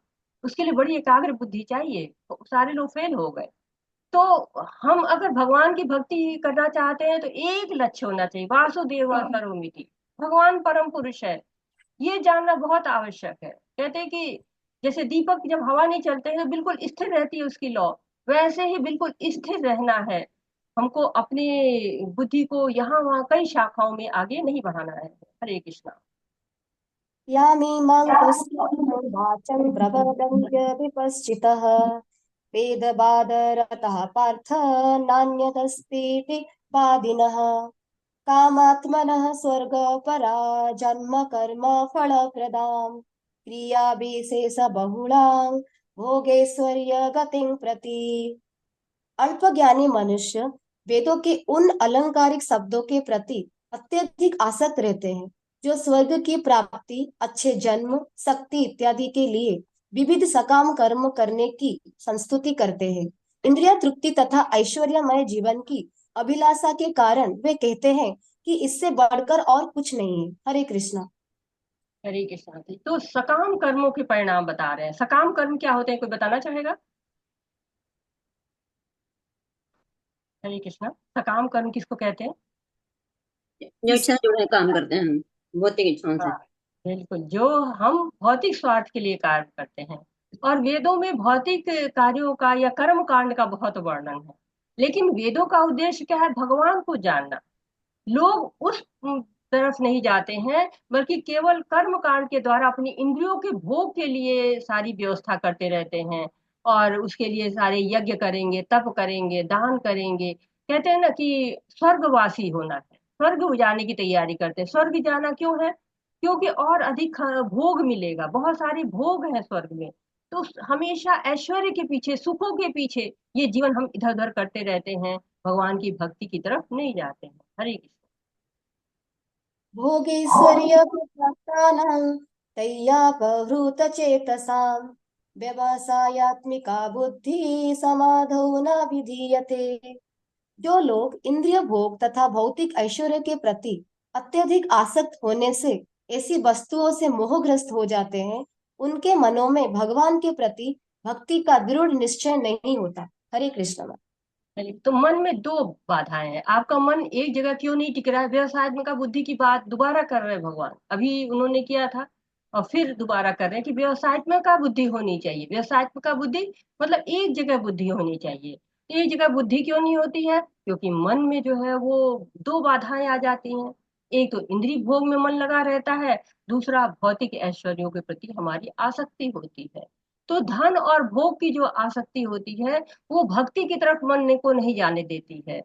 उसके लिए बड़ी एकाग्र बुद्धि चाहिए, तो सारे लोग फेल हो गए। तो हम अगर भगवान की भक्ति करना चाहते हैं तो एक लक्ष्य होना चाहिए, वासुदेव सर्वमिति, भगवान परम पुरुष है, ये जानना बहुत आवश्यक है। कहते हैं कि जैसे दीपक जब हवा नहीं चलते हैं तो बिल्कुल स्थिर रहती है उसकी लौ, वैसे ही बिल्कुल स्थिर रहना है हमको, अपनी बुद्धि को यहाँ वहाँ कई शाखाओं में आगे नहीं बढ़ाना है। हरे कृष्णा। यामीमां पुस्तकं वाचं प्रबोधन्य विपश्चितः वेदबादरतः पार्थ नान्यदस्तीति वादिनः कामात्मनः स्वर्गपरा जन्म कर्म फलप्रदां क्रियाविशेषबहुलां भोगैश्वर्य गतिं प्रति। अल्पज्ञानी मनुष्य वेदों के उन अलंकारिक शब्दों के प्रति अत्यधिक आसक्त रहते हैं जो स्वर्ग की प्राप्ति, अच्छे जन्म, शक्ति इत्यादि के लिए विविध सकाम कर्म करने की संस्तुति करते हैं। इंद्रिय तृप्ति तथा ऐश्वर्यमय जीवन की अभिलाषा के कारण वे कहते हैं कि इससे बढ़कर और कुछ नहीं है। हरे कृष्णा। हरे कृष्णा। तो सकाम कर्मों के परिणाम बता रहे हैं। सकाम कर्म क्या होते हैं, कोई बताना चाहेगा? हरे कृष्णा। सकाम कर्म किसको कहते हैं? जो इच्छा से जुड़े काम करते हैं हम भौतिक इच्छाओं से। हाँ, बिल्कुल, जो हम भौतिक स्वार्थ के लिए कार्य करते हैं। और वेदों में भौतिक कार्यों का या कर्म कांड का बहुत वर्णन है, लेकिन वेदों का उद्देश्य क्या है? भगवान को जानना। लोग उस तरफ नहीं जाते हैं, बल्कि केवल कर्म कांड के द्वारा अपनी इंद्रियों के भोग के लिए सारी व्यवस्था करते रहते हैं, और उसके लिए सारे यज्ञ करेंगे, तप करेंगे, दान करेंगे। कहते हैं ना कि स्वर्गवासी होना है, स्वर्ग जाने की तैयारी करते हैं। स्वर्ग जाना क्यों है? क्योंकि और अधिक भोग मिलेगा, बहुत सारे भोग हैं स्वर्ग में। तो हमेशा ऐश्वर्य के पीछे, सुखों के पीछे ये जीवन हम इधर उधर करते रहते हैं, भगवान की भक्ति की तरफ नहीं जाते हैं। हरे कृष्ण। भोगैश्वर्य प्राप्तानां तय्यापहृत चेतसां व्यवसायात्मिका बुद्धि समाधौ न विधीयते। जो लोग इंद्रिय भोग तथा भौतिक ऐश्वर्य के प्रति अत्यधिक आसक्त होने से ऐसी वस्तुओं से मोहग्रस्त हो जाते हैं, उनके मनों में भगवान के प्रति भक्ति का दृढ़ निश्चय नहीं होता। हरे कृष्ण। तो मन में दो बाधाएं हैं। आपका मन एक जगह क्यों नहीं टिक रहा है? व्यवसायत्मिका बुद्धि की बात दोबारा कर रहे हैं भगवान, अभी उन्होंने किया था और फिर दोबारा कर रहे हैं कि व्यवसायत्मिका बुद्धि होनी चाहिए। व्यवसायत्मिका बुद्धि मतलब एक जगह बुद्धि होनी चाहिए। एक जगह बुद्धि क्यों नहीं होती है? क्योंकि मन में जो है वो दो बाधाएं आ जाती हैं। एक तो इंद्रिय भोग में मन लगा रहता है, दूसरा भौतिक ऐश्वर्यों के प्रति हमारी आसक्ति होती है। तो धन और भोग की जो आसक्ति होती है वो भक्ति की तरफ मन को नहीं जाने देती है।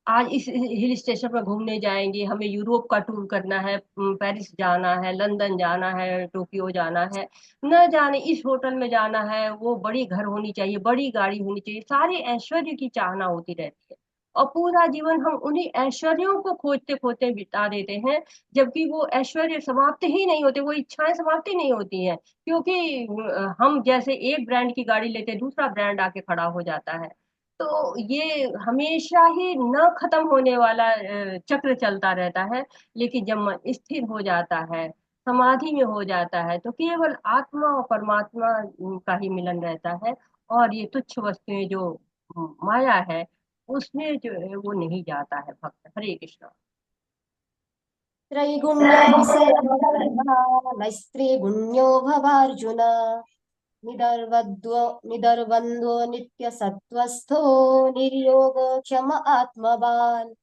आज इस हिल स्टेशन पर घूमने जाएंगे, हमें यूरोप का टूर करना है, पेरिस जाना है, लंदन जाना है, टोक्यो जाना है, न जाने इस होटल में जाना है, वो बड़ी घर होनी चाहिए, बड़ी गाड़ी होनी चाहिए, सारे ऐश्वर्य की चाहना होती रहती है। और पूरा जीवन हम उन्हीं ऐश्वर्यों को खोजते खोजते बिता देते हैं, जबकि वो ऐश्वर्य समाप्त ही नहीं होते, वो इच्छाएं समाप्त ही नहीं होती हैं। क्योंकि हम जैसे एक ब्रांड की गाड़ी लेते हैं, दूसरा ब्रांड आके खड़ा हो जाता है। तो ये हमेशा ही न खत्म होने वाला चक्र चलता रहता है। लेकिन जब मन स्थिर हो जाता है, समाधि में हो जाता है, तो केवल आत्मा और परमात्मा का ही मिलन रहता है। और ये तुच्छ वस्तुएं जो माया है, उसमें जो है वो नहीं जाता है भक्त। हरे कृष्णा। त्रैगुण्यं सर्वदा नैस्त्रिगुण्यो भवार्जुन निदर्वन्द्वो नित्यसत्त्वस्थो निर्योगक्षम आत्मवान।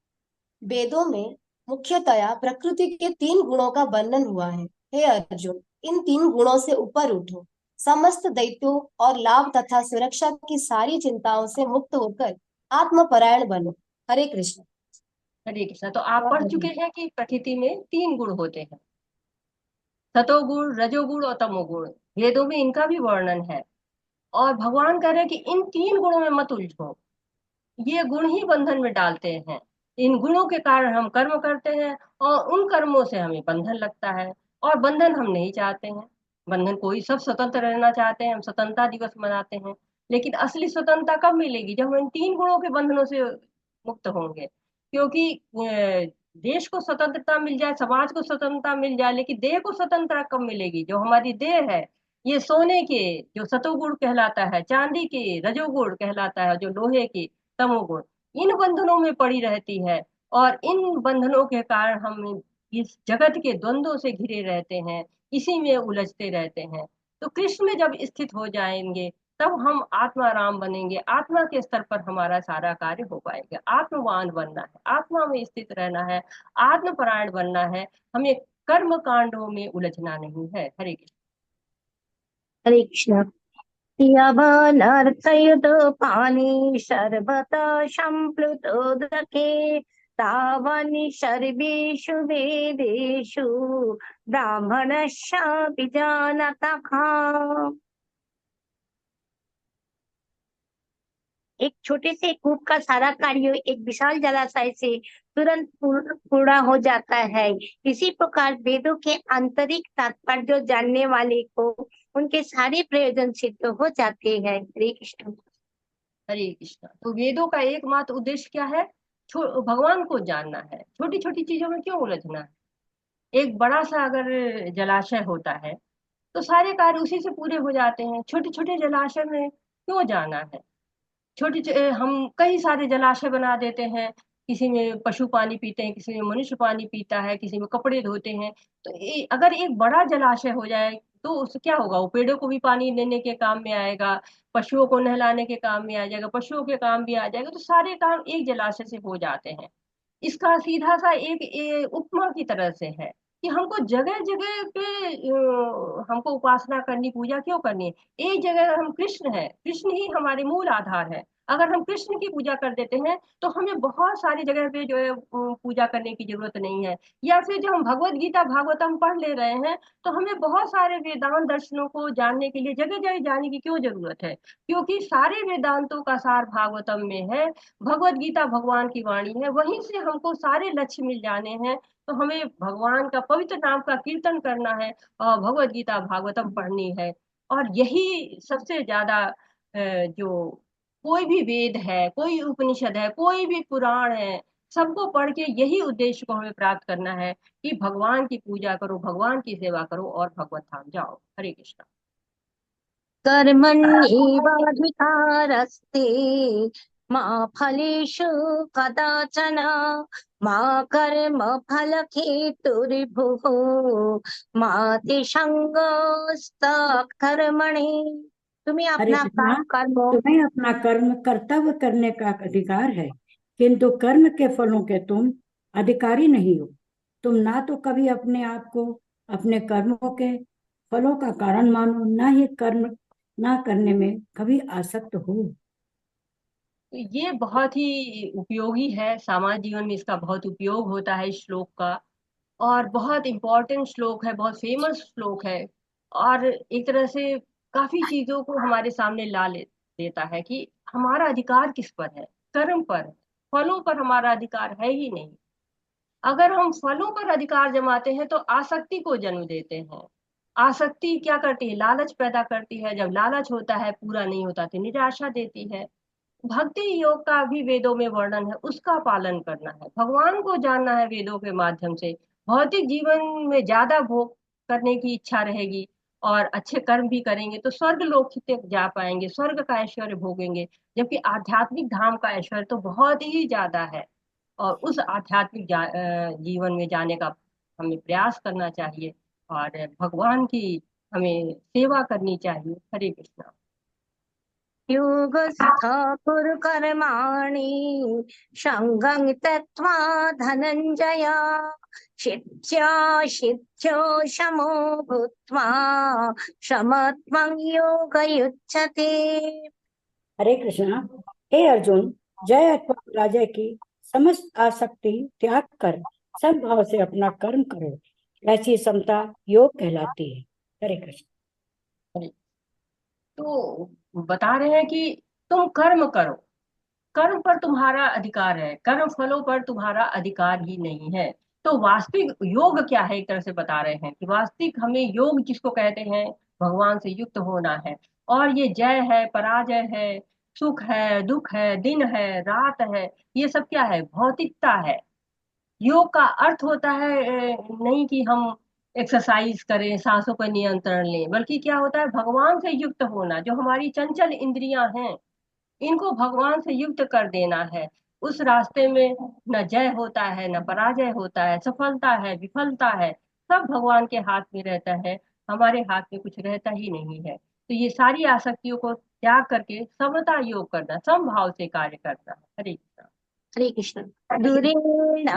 वेदों में मुख्यतया प्रकृति के 3 गुणों का वर्णन हुआ है। हे अर्जुन, इन 3 गुणों से ऊपर उठो, समस्त दैत्यों और लाभ तथा सुरक्षा की सारी चिंताओं से मुक्त होकर आत्मपरायण बनो। हरे कृष्ण। हरे कृष्णा। तो आप पढ़ चुके हैं कि प्रकृति में 3 गुण होते हैं, सतोगुण, रजोगुण और तमोगुण। वेदों में इनका भी वर्णन है। और भगवान कह रहे हैं कि इन 3 गुणों में मत उलझो, ये गुण ही बंधन में डालते हैं। इन गुणों के कारण हम कर्म करते हैं और उन कर्मों से हमें बंधन लगता है, और बंधन हम नहीं चाहते हैं। बंधन कोई, सब स्वतंत्र रहना चाहते हैं, हम स्वतंत्रता दिवस मनाते हैं। लेकिन असली स्वतंत्रता कब मिलेगी? जब हम इन 3 गुणों के बंधनों से मुक्त होंगे। क्योंकि देश को स्वतंत्रता मिल जाए, समाज को स्वतंत्रता मिल जाए, लेकिन देह को स्वतंत्रता कब मिलेगी? जो हमारी देह है, ये सोने के जो सतोगुण कहलाता है, चांदी के रजोगुण कहलाता है, जो लोहे के तमोगुण, इन बंधनों में पड़ी रहती है। और इन बंधनों के कारण हम इस जगत के द्वंद्वों से घिरे रहते हैं, इसी में उलझते रहते हैं। तो कृष्ण में जब स्थित हो जाएंगे, तब हम आत्माराम बनेंगे। आत्मा के स्तर पर हमारा सारा कार्य हो पाएगा। आत्मवान बनना है, आत्मा में स्थित रहना है, आत्मपरायण बनना है। हमें कर्म कांडों में उलझना नहीं है। हरे कृष्ण। हरे कृष्ण। यवनर्तयुतो पानी सर्वतः सम्प्लुतोदके तावनि सर्वेषु वेदेषु ब्राह्मणस्य विजानतः। एक छोटे से कूप का सारा कार्य एक विशाल जलाशय से तुरंत पूरा हो जाता है। इसी प्रकार वेदों के आंतरिक तात्पर्य जानने वाले को उनके सारे प्रयोजन सिद्ध हो जाते हैं। हरे कृष्ण। हरे कृष्णा। तो वेदों का एकमात्र उद्देश्य क्या है? भगवान को जानना है। छोटी छोटी चीजों में क्यों उलझना है? एक बड़ा सा अगर जलाशय होता है, तो सारे कार्य उसी से पूरे हो जाते हैं। छोटे छोटे जलाशय में क्यों जाना है? हम कई सारे जलाशय बना देते हैं। किसी में पशु पानी पीते हैं, किसी में मनुष्य पानी पीता है, किसी में कपड़े धोते हैं। तो अगर एक बड़ा जलाशय हो जाए, तो उससे क्या होगा? वो पेड़ों को भी पानी देने के काम में आएगा, पशुओं को नहलाने के काम में आ जाएगा, पशुओं के काम भी आ जाएगा। तो सारे काम एक जलाशय से हो जाते हैं। इसका सीधा सा एक उपमा की तरह से है कि हमको जगह जगह पे हमको उपासना करनी, पूजा क्यों करनी है? एक जगह हम कृष्ण है, कृष्ण ही हमारे मूल आधार है। अगर हम कृष्ण की पूजा कर देते हैं, तो हमें बहुत सारी जगह पे जो है पूजा करने की जरूरत नहीं है। या फिर जो हम भगवत गीता भागवतम पढ़ ले रहे हैं, तो हमें बहुत सारे वेदांत दर्शनों को जानने के लिए जगह जगह जाने की क्यों जरूरत है? क्योंकि सारे वेदांतों का सार भागवतम में है। भगवत गीता भगवान की वाणी है, वहीं से हमको सारे लक्ष्य मिल जाने हैं। तो हमें भगवान का पवित्र नाम का कीर्तन करना है और भगवत गीता भागवतम पढ़नी है। और यही सबसे ज्यादा जो कोई भी वेद है, कोई उपनिषद है, कोई भी पुराण है, सबको पढ़ के यही उद्देश्य को हमें प्राप्त करना है कि भगवान की पूजा करो, भगवान की सेवा करो और भगवत धाम जाओ। हरे कृष्णा। कर्मण्येवाधिकारस्ते मा फलेषु कदाचन मा कर्म फलहेतुर्भुः मा ते संगोऽस्त्वकर्मणि। तुम्हें हरे अपना कृष्णा। कर्म तुम्हें अपना कर्म कर्तव्य करने का अधिकार है, किंतु कर्म के फलों के तुम अधिकारी नहीं हो। तुम ना तो कभी अपने आप को अपने कर्मों के फलों का कारण मानो, ना ही कर्म ना करने में कभी आसक्त हो। तो ये बहुत ही उपयोगी है, सामान्य जीवन में इसका बहुत उपयोग होता है इस श्लोक का। और बहुत इंपॉर्टेंट श्लोक है, बहुत फेमस श्लोक है। और एक तरह से काफी चीजों को हमारे सामने ला ले देता है कि हमारा अधिकार किस पर है? कर्म पर है। फलों पर हमारा अधिकार है ही नहीं। अगर हम फलों पर अधिकार जमाते हैं तो आसक्ति को जन्म देते हैं। आसक्ति क्या करती है? लालच पैदा करती है। जब लालच होता है, पूरा नहीं होता तो निराशा देती है। भक्ति योग का भी वेदों में वर्णन है, उसका पालन करना है, भगवान को जानना है वेदों के माध्यम से। भौतिक जीवन में ज्यादा भोग करने की इच्छा रहेगी और अच्छे कर्म भी करेंगे तो स्वर्ग लोक तक जा पाएंगे, स्वर्ग का ऐश्वर्य भोगेंगे। जबकि आध्यात्मिक धाम का ऐश्वर्य तो बहुत ही ज्यादा है और उस आध्यात्मिक जीवन में जाने का हमें प्रयास करना चाहिए और भगवान की हमें सेवा करनी चाहिए। हरे कृष्णा। योगस्थ कुरु कर्माणि संगं त्यक्त्वा धनञ्जय शित्यो शमो भूत्वा समत्वं योगयुज्यते। हरे कृष्णा। हे अर्जुन, जय अथवा पराजय की समस्त आसक्ति त्याग कर सब भाव से अपना कर्म करो, ऐसी समता योग कहलाती है। हरे कृष्ण। तो बता रहे हैं कि तुम कर्म करो, कर्म पर तुम्हारा अधिकार है, कर्म फलों पर तुम्हारा अधिकार ही नहीं है। तो वास्तविक योग क्या है, एक तरह से बता रहे हैं कि वास्तविक हमें योग जिसको कहते हैं भगवान से युक्त होना है। और ये जय है, पराजय है, सुख है, दुख है, दिन है, रात है, ये सब क्या है? भौतिकता है। योग का अर्थ होता है नहीं कि हम एक्सरसाइज करें, सांसों पर नियंत्रण लें, बल्कि क्या होता है? भगवान से युक्त होना। जो हमारी चंचल इंद्रियां हैं इनको भगवान से युक्त कर देना है। उस रास्ते में न जय होता है, न पराजय होता है, सफलता है, विफलता है, सब भगवान के हाथ में रहता है, हमारे हाथ में कुछ रहता ही नहीं है। तो ये सारी आसक्तियों को त्याग करके समता योग करना, समभाव से कार्य करना। हरे कृष्ण। हरे कृष्ण। दुरेण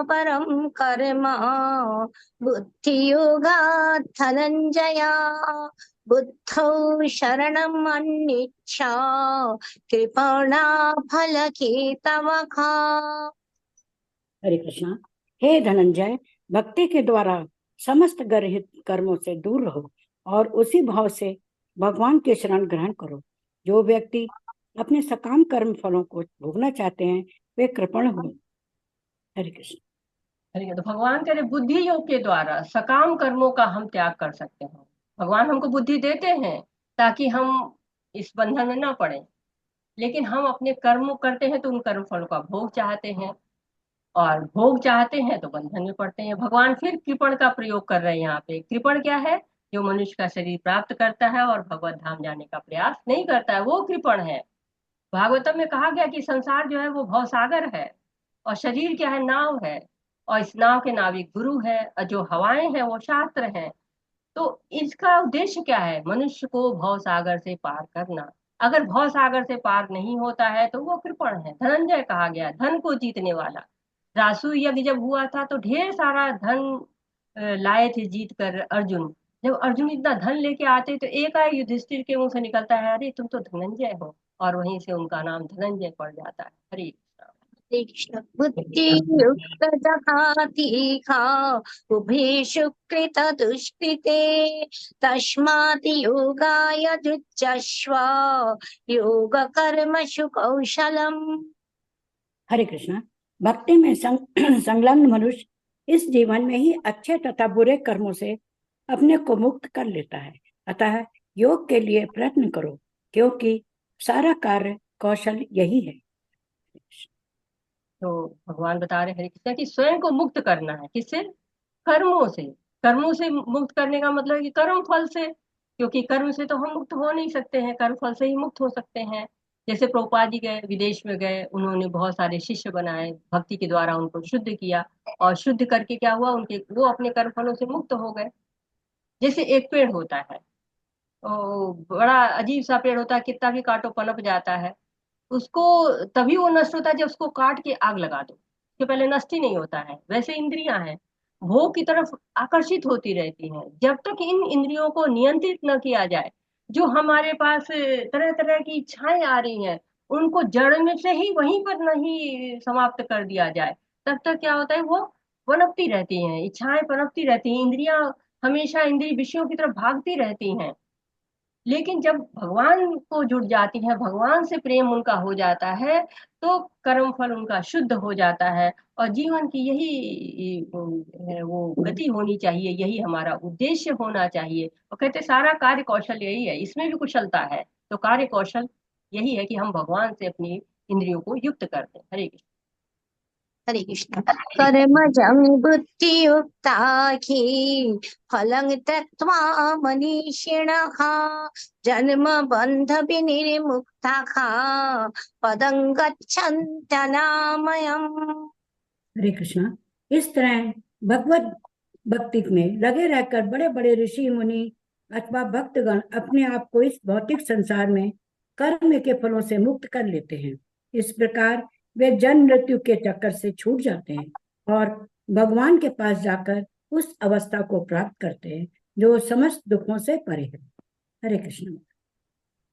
परम कर्म बुद्धियोगात् धनञ्जय बुद्धौ शरणम् अन्विच्छ कृपणा फलकेतवः। हरे कृष्णा। हे धनंजय, भक्ति के द्वारा समस्त गर्हित कर्मों से दूर रहो और उसी भाव से भगवान के शरण ग्रहण करो। जो व्यक्ति अपने सकाम कर्म फलों को भोगना चाहते हैं वे कृपण हो। हरे कृष्ण। तो भगवान कह रहे बुद्धि योग के द्वारा सकाम कर्मों का हम त्याग कर सकते हैं। भगवान हमको बुद्धि देते हैं ताकि हम इस बंधन में ना पड़े, लेकिन हम अपने कर्म करते हैं तो उन कर्म फलों का भोग चाहते हैं और भोग चाहते हैं तो बंधन में पड़ते हैं। भगवान फिर कृपण का प्रयोग कर रहे हैं यहाँ पे। कृपण क्या है? जो मनुष्य का शरीर प्राप्त करता है और भगवत धाम जाने का प्रयास नहीं करता है, वो कृपण है। भागवतम में कहा गया कि संसार जो है वो भवसागर है और शरीर क्या है? नाव है, और इस नाव के नाविक गुरु है और जो हवाएं हैं वो शास्त्र हैं। तो इसका उद्देश्य क्या है? मनुष्य को भव सागर से पार करना। अगर भव सागर से पार नहीं होता है तो वो कृपण है। धनंजय कहा गया धन को जीतने वाला। रासु यज्ञ जब हुआ था तो ढेर सारा धन लाए थे जीत कर अर्जुन। जब अर्जुन इतना धन लेके आते तो एक आए युधिष्ठिर के मुंह से निकलता है, अरे तुम तो धनंजय हो, और वहीं से उनका नाम धनंजय पड़ जाता है। हरे हरे कृष्ण। बुद्धि युक्त जहातीहा उभेषु कृत दुष्कृते तस्मात् योगाय युज्यस्व योग कर्मसु कौशलम। हरे कृष्णा। भक्ति में संलग्न मनुष्य इस जीवन में ही अच्छे तथा बुरे कर्मों से अपने को मुक्त कर लेता है। अतः योग के लिए प्रयत्न करो, क्योंकि सारा कार्य कौशल यही है। तो भगवान बता रहे हरे कृष्णा कि स्वयं को मुक्त करना है। किससे? कर्मों से। कर्मों से मुक्त करने का मतलब है कि कर्म फल से, क्योंकि कर्म से तो हम मुक्त हो नहीं सकते हैं, कर्म फल से ही मुक्त हो सकते हैं। जैसे प्रभुपाद जी गए, विदेश में गए, उन्होंने बहुत सारे शिष्य बनाए, भक्ति के द्वारा उनको शुद्ध किया और शुद्ध करके क्या हुआ? उनके वो अपने कर्म फलों से मुक्त हो गए। जैसे एक पेड़ होता है, तो बड़ा अजीब सा पेड़ होता है, कितना भी काटो पनप जाता है। उसको तभी वो नष्ट होता है जब उसको काट के आग लगा दो, उसके पहले नष्ट ही नहीं होता है। वैसे इंद्रियां हैं, भोग की तरफ आकर्षित होती रहती हैं। जब तक इन इंद्रियों को नियंत्रित न किया जाए, जो हमारे पास तरह तरह की इच्छाएं आ रही हैं उनको जड़ में से ही वहीं पर नहीं समाप्त कर दिया जाए, तब तक क्या होता है? वो पनपती रहती हैं, इच्छाएं पनपती रहती हैं, इंद्रियां हमेशा इंद्रिय विषयों की तरफ भागती रहती हैं। लेकिन जब भगवान को जुड़ जाती है, भगवान से प्रेम उनका हो जाता है, तो कर्म फल उनका शुद्ध हो जाता है। और जीवन की यही है वो गति होनी चाहिए, यही हमारा उद्देश्य होना चाहिए। और कहते सारा कार्य कौशल यही है, इसमें भी कुशलता है। तो कार्य कौशल यही है कि हम भगवान से अपनी इंद्रियों को युक्त कर दें। हरे कृष्ण। हरे कृष्ण। कर्मजं बुद्धियुक्ता हि फलं त्यक्त्वा मनीषिणः जन्म बन्ध विनिर्मुक्ताः पदं गच्छन्त्यनामयम्। हरे कृष्णा। इस तरह भगवत भक्ति में लगे रहकर बड़े बड़े ऋषि मुनि अथवा भक्तगण अपने आप को इस भौतिक संसार में कर्म के फलों से मुक्त कर लेते हैं। इस प्रकार वे जन्म मृत्यु के चक्कर से छूट जाते हैं और भगवान के पास जाकर उस अवस्था को प्राप्त करते हैं जो समस्त दुखों से परे है। हरे कृष्ण।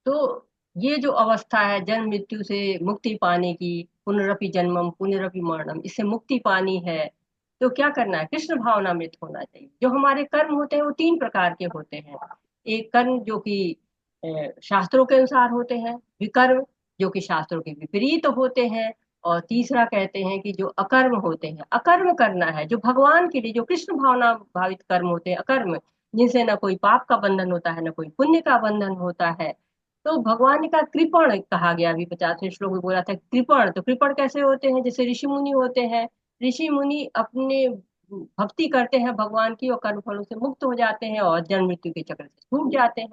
तो ये जो अवस्था है जन्म मृत्यु से मुक्ति पाने की, पुनरपि जन्मम पुनरपि मरणम, इससे मुक्ति पानी है, तो क्या करना है? कृष्ण भावनामृत होना चाहिए। जो हमारे कर्म होते हैं वो 3 प्रकार के होते हैं। एक कर्म जो कि शास्त्रों के अनुसार होते हैं, विकर्म जो कि शास्त्रों के विपरीत होते हैं, और तीसरा कहते हैं कि जो अकर्म होते हैं। अकर्म करना है जो भगवान के लिए, जो कृष्ण भावना भावित कर्म होते हैं, अकर्म, जिनसे न कोई पाप का बंधन होता है, न कोई पुण्य का बंधन होता है। तो भगवान ने कहा कृपण कहा गया, अभी 50वें श्लोक में बोला था कृपण। तो कृपण कैसे होते हैं? जैसे ऋषि मुनि होते हैं। ऋषि मुनि अपने भक्ति करते हैं भगवान की और कर्म फलों से मुक्त हो जाते हैं और जन्म मृत्यु के चक्र से छूट जाते हैं।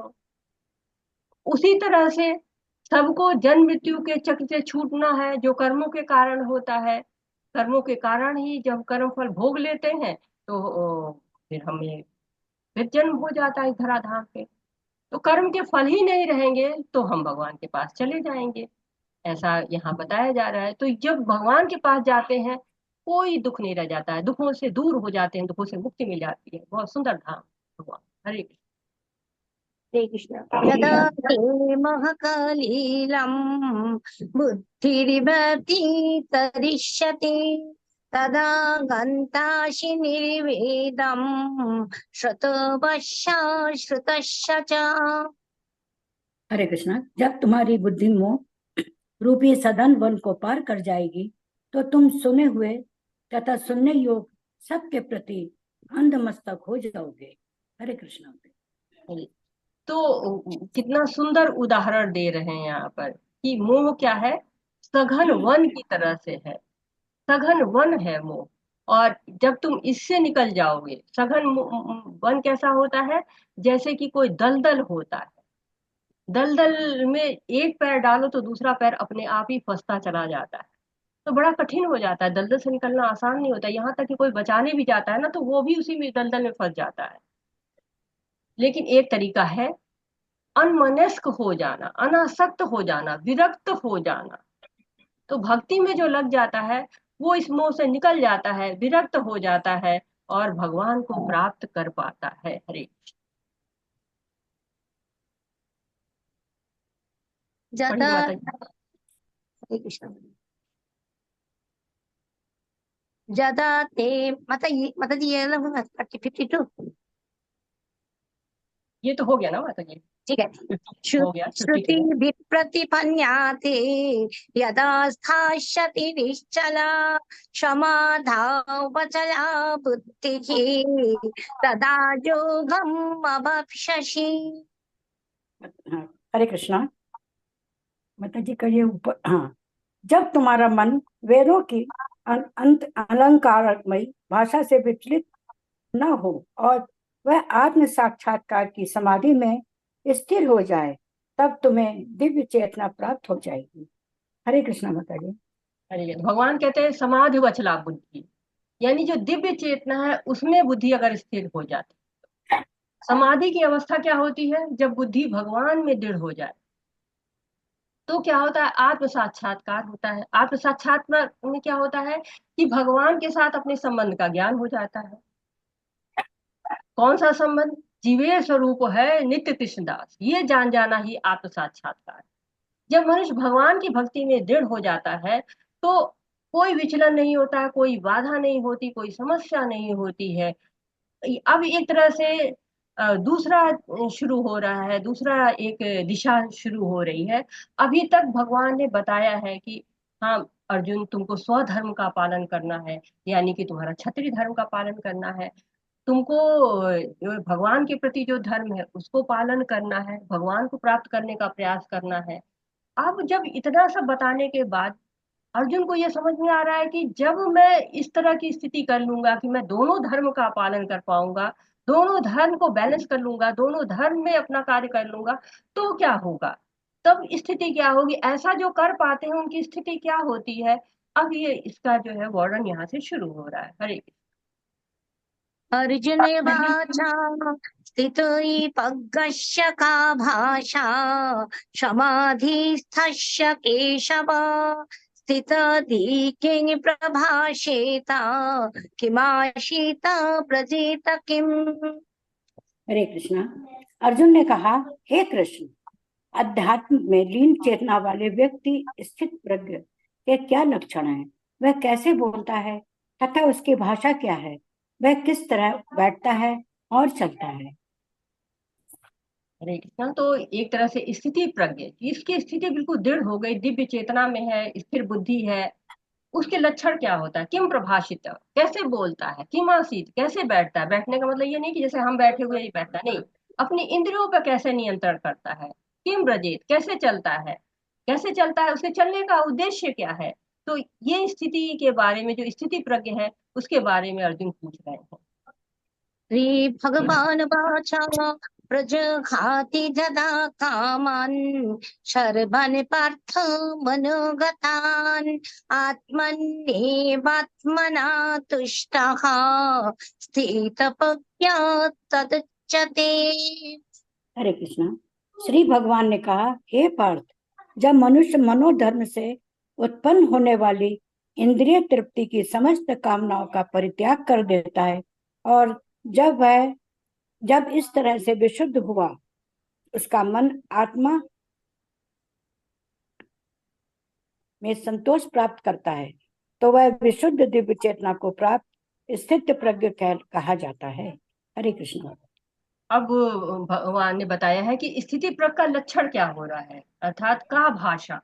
उसी तरह से सबको जन्म मृत्यु के चक्र से छूटना है जो कर्मों के कारण होता है। कर्मों के कारण ही जब कर्म फल भोग लेते हैं तो फिर हमें फिर जन्म हो जाता है धराधाम पे। तो कर्म के फल ही नहीं रहेंगे तो हम भगवान के पास चले जाएंगे, ऐसा यहाँ बताया जा रहा है। तो जब भगवान के पास जाते हैं कोई दुख नहीं रह जाता है, दुखों से दूर हो जाते हैं, दुखों से मुक्ति मिल जाती है। बहुत सुंदर धाम भगवान। हरे कृष्ण। हरे कृष्ण। यदा ते महकलीलं बुद्धिर्व्यतितरिष्यति तदा गन्तासि निर्वेदं श्रुतवश्य श्रुतश्च च। हरे कृष्णा। जब तुम्हारी बुद्धि मोह रूपी सदन वन को पार कर जाएगी तो तुम सुने हुए तथा सुनने योग सबके प्रति अंधमस्तक हो जाओगे। हरे कृष्णा। तो कितना सुंदर उदाहरण दे रहे हैं यहाँ पर कि मोह क्या है? सघन वन की तरह से है, सघन वन है मोह। और जब तुम इससे निकल जाओगे, सघन वन कैसा होता है? जैसे कि कोई दलदल होता है, दलदल में एक पैर डालो तो दूसरा पैर अपने आप ही फंसता चला जाता है। तो बड़ा कठिन हो जाता है, दलदल से निकलना आसान नहीं होता। यहाँ तक कि कोई बचाने भी जाता है ना तो वो भी उसी में दलदल में फंस जाता है। लेकिन एक तरीका है अनमनस्क हो जाना, अनासक्त हो जाना, विरक्त हो जाना। तो भक्ति में जो लग जाता है वो इस मोह से निकल जाता है, विरक्त हो जाता है और भगवान को प्राप्त कर पाता है। हरे जदा पढ़िए माता जी। हरे कृष्ण। जदा ते माता जी ये वाला होगा 52। ये तो हो गया ना माता जी? ठीक है। हो गया, श्रुति 52। विप्रतिपन्याते यदा स्थास्यति निश्चला क्षमाधावचला बुद्धिः तदा योगम् अवाप्स्यसि। हरे कृष्णा। माता जी का ये ऊपर, हाँ, जब तुम्हारा मन वेदों की अंत अलंकारमयी भाषा से विचलित न हो और वह आत्म साक्षात्कार की समाधि में स्थिर हो जाए तब तुम्हें दिव्य चेतना प्राप्त हो जाएगी। हरे कृष्णा माता जी। हरे भगवान कहते हैं समाधि वचला बुद्धि, यानी जो दिव्य चेतना है उसमें बुद्धि अगर स्थिर हो जाती। समाधि की अवस्था क्या होती है? जब बुद्धि भगवान में दृढ़ हो जाए तो क्या होता है? आत्म साक्षात्कार होता है। आत्म साक्षात्कार में क्या होता है कि भगवान के साथ अपने संबंध का ज्ञान हो जाता है। कौन सा संबंध? जीवे स्वरूप है नित्य कृष्णदास, ये जान जाना ही आत्म साक्षात्कार। जब मनुष्य भगवान की भक्ति में दृढ़ हो जाता है तो कोई विचलन नहीं होता है, कोई बाधा नहीं होती, कोई समस्या नहीं होती है। अब एक तरह से दूसरा शुरू हो रहा है, दूसरा एक दिशा शुरू हो रही है। अभी तक भगवान ने बताया है कि हाँ अर्जुन, तुमको स्वधर्म का पालन करना है, यानी कि तुम्हारा क्षत्रिय धर्म का पालन करना है। तुमको जो भगवान के प्रति जो धर्म है उसको पालन करना है, भगवान को प्राप्त करने का प्रयास करना है। अब जब इतना सब बताने के बाद अर्जुन को यह समझ में आ रहा है कि जब मैं इस तरह की स्थिति कर लूंगा कि मैं दोनों धर्म का पालन कर पाऊंगा, दोनों धर्म को बैलेंस कर लूंगा, दोनों धर्म में अपना कार्य कर लूंगा, तो क्या होगा, तब स्थिति क्या होगी, ऐसा जो कर पाते हैं उनकी स्थिति क्या होती है। अब ये इसका जो है वर्णन यहाँ से शुरू हो रहा है। हरे अर्जुन वाचा स्थितो पग्गस्य का भाषा समाधिस्थस्य केशव स्थितधिकिं प्रभाषेत किमाशीत व्रजेत किम। हरे कृष्णा। अर्जुन ने कहा, हे कृष्ण, अध्यात्म में लीन चेतना वाले व्यक्ति स्थित प्रज्ञ के क्या लक्षण हैं? वह कैसे बोलता है तथा उसकी भाषा क्या है? वह किस तरह बैठता है और चलता है? हरे कृष्ण। तो एक तरह से स्थिति प्रज्ञ, इसकी स्थिति बिल्कुल दृढ़ हो गई, दिव्य चेतना में है, स्थिर बुद्धि है। उसके लक्षण क्या होता है? किम प्रभाषित, कैसे बोलता है, किम आसीत, कैसे बैठता है। बैठने का मतलब ये नहीं कि जैसे हम बैठे हुए ही बैठता, नहीं, अपनी इंद्रियों पर कैसे नियंत्रण करता है। किम ब्रजेत, कैसे चलता है, कैसे चलता है, उसके चलने का उद्देश्य क्या है। तो ये स्थिति के बारे में, जो स्थिति प्रज्ञ है उसके बारे में अर्जुन पूछ रहे हैं। श्री भगवान वाचा प्रजघाति जदा कामान् शर्वन् पार्थ मनोगतान् आत्मन्नेवात्मना तुष्टः स्थितप्रज्ञः तदुच्यते। हरे कृष्णा। श्री भगवान ने कहा, हे पार्थ, जब मनुष्य मनोधर्म से उत्पन्न होने वाली इंद्रिय तृप्ति की समस्त कामनाओं का परित्याग कर देता है और जब इस तरह से विशुद्ध हुआ, उसका मन आत्मा में संतोष प्राप्त करता है, तो वह विशुद्ध दिव्य चेतना को प्राप्त स्थित प्रज्ञ कहा जाता है। हरे कृष्ण। अब भगवान ने बताया है कि स्थिति प्रज्ञ का लक्षण क्या हो रहा है, अर्थात का भाषा।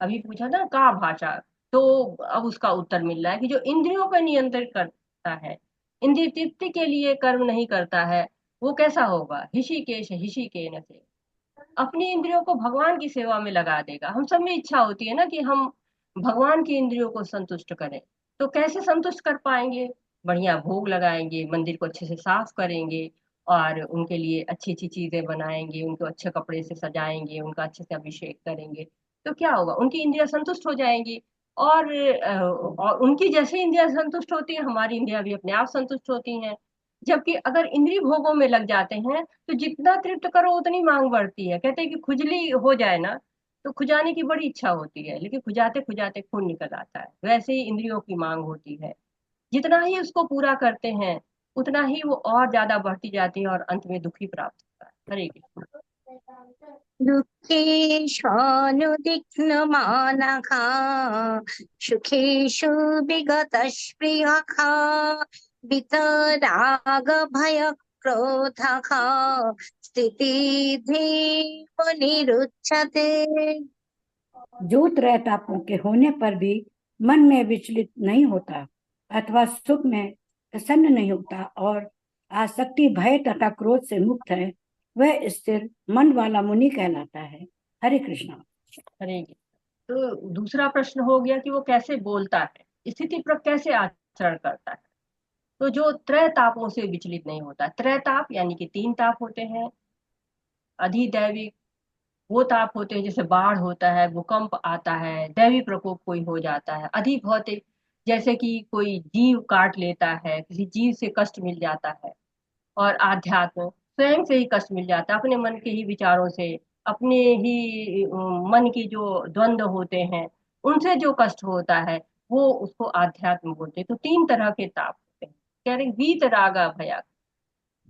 अभी पूछा था का भाषा, तो अब उसका उत्तर मिल रहा है कि जो इंद्रियों पर नियंत्रित करता है, इंद्रिय तृप्ति के लिए कर्म नहीं करता है, वो कैसा होगा? ऋषिकेश ऋषिकेन से अपनी इंद्रियों को भगवान की सेवा में लगा देगा। हम सब में इच्छा होती है ना कि हम भगवान की इंद्रियों को संतुष्ट करें, तो कैसे संतुष्ट कर पाएंगे? बढ़िया भोग लगाएंगे, मंदिर को अच्छे से साफ करेंगे और उनके लिए अच्छी अच्छी चीजें बनाएंगे, उनको अच्छे कपड़े से सजाएंगे, उनका अच्छे से अभिषेक करेंगे, तो क्या होगा? उनकी इंद्रियां संतुष्ट हो जाएंगी। और उनकी जैसे इंद्रियां संतुष्ट होती है, हमारी इंद्रियां भी अपने आप संतुष्ट होती हैं। जबकि अगर इंद्रिय भोगों में लग जाते हैं तो जितना तृप्त करो उतनी मांग बढ़ती है। कहते हैं कि खुजली हो जाए ना, तो खुजाने की बड़ी इच्छा होती है, लेकिन खुजाते खुजाते खून निकल आता है। वैसे ही इंद्रियों की मांग होती है, जितना ही उसको पूरा करते हैं उतना ही वो और ज्यादा बढ़ती जाती है और अंत में दुखी प्राप्त होता है। हरे कृष्ण। दुःखेषानुदिग्नमानः सुखेषु विगतस्पृहः वितरागभयक्रोधः स्थितिधीमुनिरुच्यते। जो त्रय तापों के होने पर भी मन में विचलित नहीं होता अथवा सुख में प्रसन्न नहीं होता और आसक्ति भय तथा क्रोध से मुक्त है, वह स्थिर मन वाला मुनि कहलाता है। हरे कृष्णा। हरे कृष्ण। तो दूसरा प्रश्न हो गया कि वो कैसे बोलता है, स्थिति पर कैसे आचरण करता है। तो जो त्रय तापों से विचलित नहीं होता, त्रय ताप यानी कि 3 ताप होते हैं। अधिदैविक वो ताप होते हैं जैसे बाढ़ होता है, भूकंप आता है, दैवी प्रकोप कोई हो जाता है। अधिभौतिक जैसे कि कोई जीव काट लेता है, किसी जीव से कष्ट मिल जाता है। और आध्यात्म स्वयं से ही कष्ट मिल जाता है, अपने मन के ही विचारों से, अपने ही मन की जो द्वंद्व होते हैं उनसे जो कष्ट होता है, वो उसको आध्यात्म बोलते हैं। तो 3 तरह के ताप होते हैं। कह रहे वीत रागा भया,